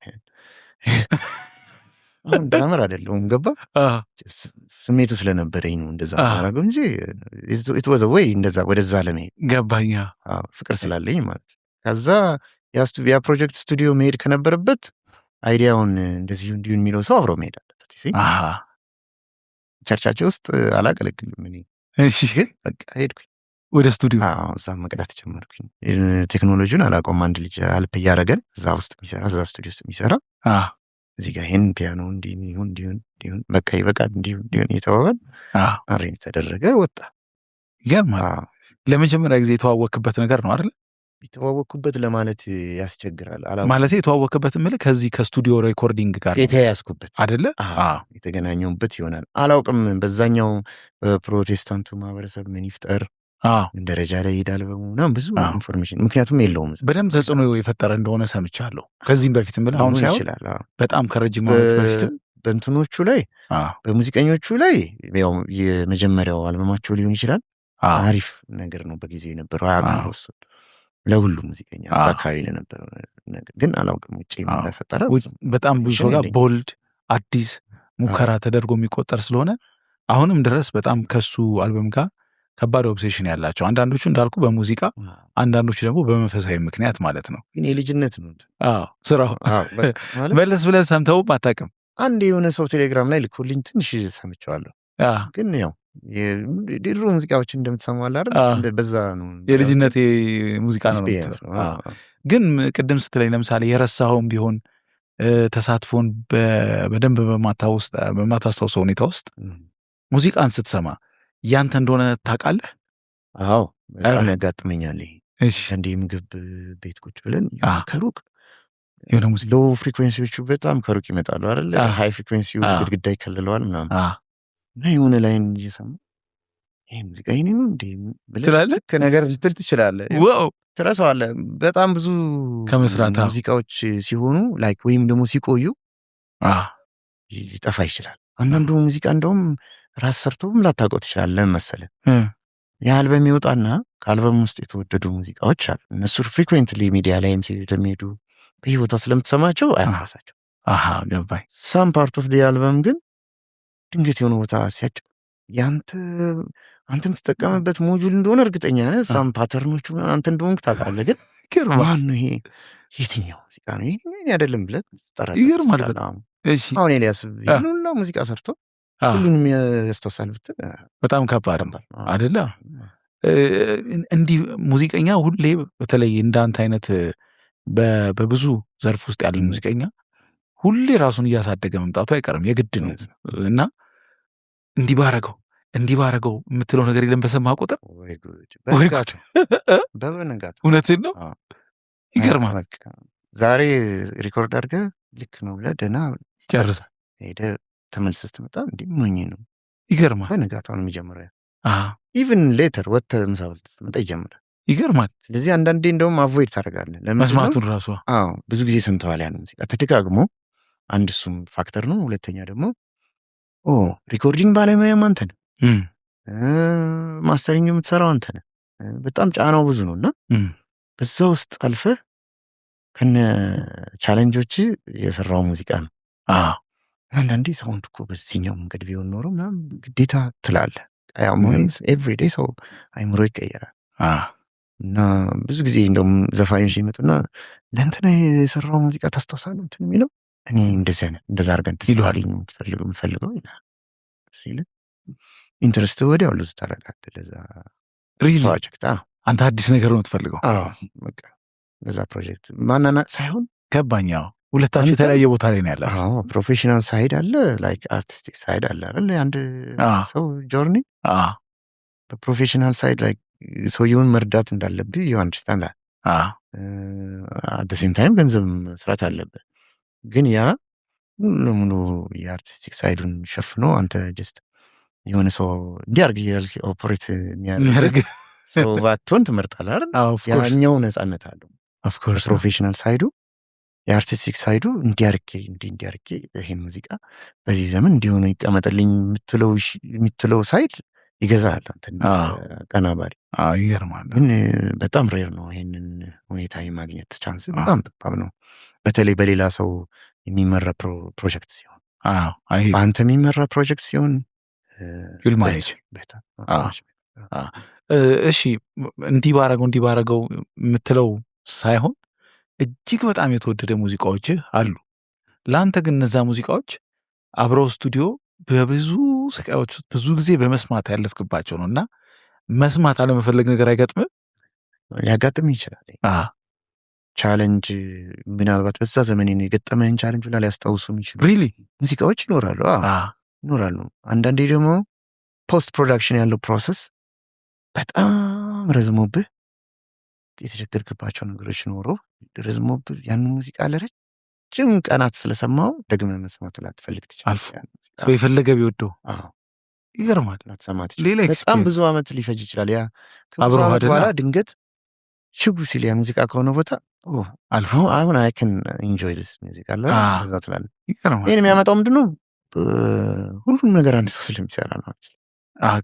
አሁን ድራመር አይደለሁም ገባ፣ ስሜቱ ስለነበረኝ ነው እንደዛ ማድረግ እንጂ ኢትወዘ ወይ እንደዛ ወደዛ ለመሄድ ገባኛ ፍቅር ስላለኝ ማለት። ከዛ ያ ፕሮጀክት ስቱዲዮ መሄድ ከነበረበት አይዲያውን እንደዚሁ እንዲሁ የሚለው ሰው አብሮ መሄድ አለበት። ቸርቻቸው ውስጥ አላገለግልም እኔ። ግን በቃ ሄድኩኝ ወደ ስቱዲዮ። እዛ መቅዳት ጀመርኩኝ። ቴክኖሎጂውን አላውቀውም። አንድ ልጅ አልፕ እያደረገን እዛ ውስጥ የሚሰራ እዛ ስቱዲዮ ውስጥ የሚሰራ እዚህ ጋር ይህን ፒያኖ እንዲሁን በቃ ይበቃል እንዲሁን የተባባል አሬንጅ ተደረገ፣ ወጣ። ይገርማል። ለመጀመሪያ ጊዜ የተዋወቅክበት ነገር ነው አይደል? የተዋወቅኩበት ለማለት ያስቸግራል። ማለት የተዋወቅበት ምልህ ከዚህ ከስቱዲዮ ሬኮርዲንግ ጋር የተያያዝኩበት አይደለ? የተገናኘውበት ይሆናል አላውቅም። በዛኛው በፕሮቴስታንቱ ማህበረሰብ ምን ይፍጠር ደረጃ ላይ ይሄዳል በሙናም ብዙ ኢንፎርሜሽን ምክንያቱም የለውም። በደንብ ተጽዕኖ የፈጠረ እንደሆነ ሰምቻለሁ ከዚህም በፊትም ብለህ አሁን ይችላል። በጣም ከረጅም ዓመት በፊትም በእንትኖቹ ላይ በሙዚቀኞቹ ላይ ያው የመጀመሪያው አልበማቸው ሊሆን ይችላል። አሪፍ ነገር ነው በጊዜው የነበረው አያውቅም እሱ ለሁሉ ሙዚቀኛ እዛ አካባቢ ለነበረው ነገር ግን አላውቅም። ውጭ ፈጠረ በጣም ብዙ ሰው ጋር ቦልድ አዲስ ሙከራ ተደርጎ የሚቆጠር ስለሆነ አሁንም ድረስ በጣም ከሱ አልበም ጋር ከባድ ኦብሴሽን ያላቸው አንዳንዶቹ እንዳልኩ በሙዚቃ አንዳንዶቹ ደግሞ በመንፈሳዊ ምክንያት ማለት ነው። ግን የልጅነት ነው ስራው መለስ ብለህ ሰምተውም አታውቅም። አንድ የሆነ ሰው ቴሌግራም ላይ ልኮልኝ ትንሽ ሰምቸዋለሁ። ግን ያው የድሮ ሙዚቃዎችን እንደምትሰማው አለ አይደል? በዛ ነው የልጅነት ሙዚቃ ነው። ግን ቅድም ስትለኝ ለምሳሌ የረሳኸውም ቢሆን ተሳትፎን በደንብ በማታስታውሰው ሁኔታ ውስጥ ሙዚቃን ስትሰማ ያንተ እንደሆነ ታውቃለህ? አዎ በጣም ያጋጥመኛል። እንደ ምግብ ቤት ቁጭ ብለን ከሩቅ የሆነ ሙዚቃ ሎው ፍሪኩዌንሲዎቹ በጣም ከሩቅ ይመጣሉ አይደል? ሃይ ፍሪኩዌንሲው ግድግዳ ይከልለዋል ምናምን እና የሆነ ላይን እየሰማ ይሄ ሙዚቃ ይሄ ነው እንዴ ትላለህ? ከነገር ልትል ትችላለህ። ትረሳዋለህ። በጣም ብዙ ከመስራት ሙዚቃዎች ሲሆኑ ላይክ ወይም ደግሞ ሲቆዩ ሊጠፋ ይችላል። አንዳንዱ ሙዚቃ እንደውም ራስ ሰርተውም ላታውቀው ትችላለህ መሰለህ። የአልበም ይወጣና ከአልበም ውስጥ የተወደዱ ሙዚቃዎች አሉ። እነሱ ፍሪኩዌንትሊ ሚዲያ ላይም ስለሚሄዱ በህይወታ ስለምትሰማቸው አያራሳቸው። ገባኝ። ሳም ፓርት ኦፍ ዲ አልበም ግን ድንገት የሆነ ቦታ ሲያጭ አንተ የምትጠቀምበት ሞጁል እንደሆነ እርግጠኛ ነህ። ሳም ፓተርኖቹ አንተ እንደሆንክ ታውቃለህ። ግን ማን ነው ይሄ የትኛው ሙዚቃ ነው ይሄ አይደለም ብለህ ትጠራለህ። ይገርማል በጣም። አሁን ኤልያስ ይሄን ሁላ ሙዚቃ ሰርቶ ሁሉንም ያስታውሳል ብትል በጣም ከባድ ነው አይደለ? እንዲህ ሙዚቀኛ ሁሌ በተለይ እንዳንተ አይነት በብዙ ዘርፍ ውስጥ ያለ ሙዚቀኛ ሁሌ ራሱን እያሳደገ መምጣቱ አይቀርም፣ የግድ ነው። እና እንዲህ ባረገው የምትለው ነገር የለም በሰማ ቁጥር? ወይ ጉድ በበነጋት እውነትን ነው። ይገርማል። ዛሬ ሪኮርድ አድርገህ ልክ ነው ብለህ ደህና ጨርሰህ ሄደህ ተመልሰህ ስትመጣ እንዲህ ሞኝ ነው። ይገርማል። በነጋታው ነው የሚጀምረው። ኢቭን ሌተር ወጥተህ ምሳ በልተህ ስትመጣ ይጀምራል። ይገርማል። ስለዚህ አንዳንዴ እንደውም አቮይድ ታደርጋለህ መስማቱን ራሱ። አዎ ብዙ ጊዜ ሰምተዋል ያን ሙዚቃ ተደጋግሞ። አንድ እሱም ፋክተር ነው። ሁለተኛ ደግሞ ሪኮርዲንግ ባለሙያም አንተ ነህ፣ ማስተሪንግ የምትሰራው አንተ ነህ። በጣም ጫናው ብዙ ነው እና በዛ ውስጥ አልፈህ ከነ ቻሌንጆች የሰራው ሙዚቃ ነው። አንዳንዴ ሳውንድ እኮ በዚህኛው መንገድ ቢሆን ኖሮ ምናምን ግዴታ ትላለህ። ኤቭሪዴ ሰው አይምሮ ይቀየራል እና ብዙ ጊዜ እንደውም ዘፋኞች ይመጡና ለእንትና የሰራው ሙዚቃ ታስታውሳለህ እንትን የሚለው እኔ እንደዚህ አይነት እንደዛ አድርገን ትስልኝ የምፈልገው ይላል ሲል ኢንትረስት ወዲያው ሉዝ ታደርጋለህ ለዛ ፕሮጀክት። አንተ አዲስ ነገር ነው የምትፈልገው። በቃ ለዛ ፕሮጀክት ማናናቅ ሳይሆን ገባኛው። ሁለታችሁ የተለያየ ቦታ ላይ ነው ያላችሁ። ፕሮፌሽናል ሳይድ አለ፣ ላይክ አርቲስቲክ ሳይድ አለ አይደል? አንድ ሰው ጆርኒ በፕሮፌሽናል ሳይድ ላይ ሰውየውን መርዳት እንዳለብህ ዩ አንደርስታንድ ዳት። አት ዘ ሴም ታይም ገንዘብ መስራት አለብህ። ግን ያ ሙሉ የአርቲስቲክ ሳይዱን ሸፍኖ አንተ ጀስት የሆነ ሰው እንዲያርግ እያልክ ኦፕሬት የሚያደርግ ሰው ባትሆን ትመርጣለህ አይደል? ያኛው ነፃነት አለው። ፕሮፌሽናል ሳይዱ የአርቲስቲክ ሳይዱ እንዲያርኬ ይሄን ሙዚቃ በዚህ ዘመን እንዲሆነ ይቀመጥልኝ የምትለው ሳይድ ይገዛል አንተን ቀናባሪ። ይገርማል። ግን በጣም ሬር ነው ይሄንን ሁኔታ የማግኘት ቻንስ በጣም ጠባብ ነው። በተለይ በሌላ ሰው የሚመራ ፕሮጀክት ሲሆን፣ በአንተ የሚመራ ፕሮጀክት ሲሆን ዩልማኔጅ እሺ እንዲህ ባረገው የምትለው ሳይሆን እጅግ በጣም የተወደደ ሙዚቃዎች አሉ። ለአንተ ግን እነዛ ሙዚቃዎች አብረው ስቱዲዮ በብዙ ስቃዮች ውስጥ ብዙ ጊዜ በመስማት ያለፍክባቸው ነው እና መስማት አለመፈለግ ነገር አይገጥምም? ሊያጋጥም ይችላል። ቻሌንጅ ምናልባት በዛ ዘመን የገጠመህን ቻሌንጅ ብላ ሊያስታውሱ የሚችሉ ሙዚቃዎች ይኖራሉ። አንዳንዴ ደግሞ ፖስት ፕሮዳክሽን ያለው ፕሮሰስ በጣም ረዝሞብህ የተቸገርክባቸው ነገሮች ኖሮ ረዝሞብህ ያንን ሙዚቃ ለረጅም ቀናት ስለሰማው ደግመህ መስማት ላትፈልግ ትችላለህ። ሰው የፈለገ ቢወደው ይገርማል። ላትሰማት ይችላል። በጣም ብዙ ዓመት ሊፈጅ ይችላል። ያ ከብዙ ዓመት በኋላ ድንገት ሽጉ ሲል ያ ሙዚቃ ከሆነ ቦታ አልፎ አሁን አይ ካን ኢንጆይ ዲስ ሙዚቃ አለ እዛ ትላለህ። ይሄን የሚያመጣው ምንድነው? ሁሉም ነገር አንድ ሰው ስለሚሰራ ነው።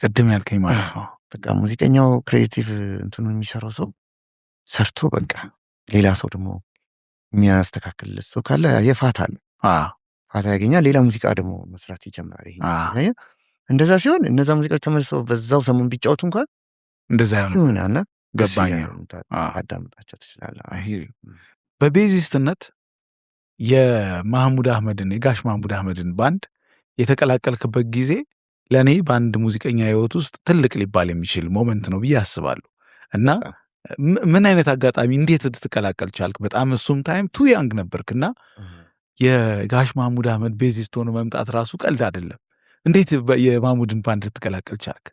ቅድም ያልከኝ ማለት ነው። በቃ ሙዚቀኛው ክሬቲቭ እንትኑ የሚሰራው ሰው ሰርቶ በቃ ሌላ ሰው ደግሞ የሚያስተካክልለት ሰው ካለ የፋታ አለ ፋታ ያገኛል። ሌላ ሙዚቃ ደግሞ መስራት ይጀምራል። ይሄ እንደዛ ሲሆን እነዛ ሙዚቃዎች ተመልሰው በዛው ሰሞን ቢጫወቱ እንኳን እንደዛ ይሆናል። ገባኝ። አዳምጣቸው ትችላለህ። በቤዚስትነት የጋሽ ማህሙድ አህመድን ባንድ የተቀላቀልክበት ጊዜ ለእኔ በአንድ ሙዚቀኛ ህይወት ውስጥ ትልቅ ሊባል የሚችል ሞመንት ነው ብዬ አስባለሁ። እና ምን አይነት አጋጣሚ እንዴት ልትቀላቀል ቻልክ? በጣም እሱም ታይም ቱ ያንግ ነበርክና የጋሽ ማህሙድ አህመድ ቤዚስት ሆኖ መምጣት ራሱ ቀልድ አይደለም። እንዴት የማህሙድን ባንድ ልትቀላቀል ቻልክ?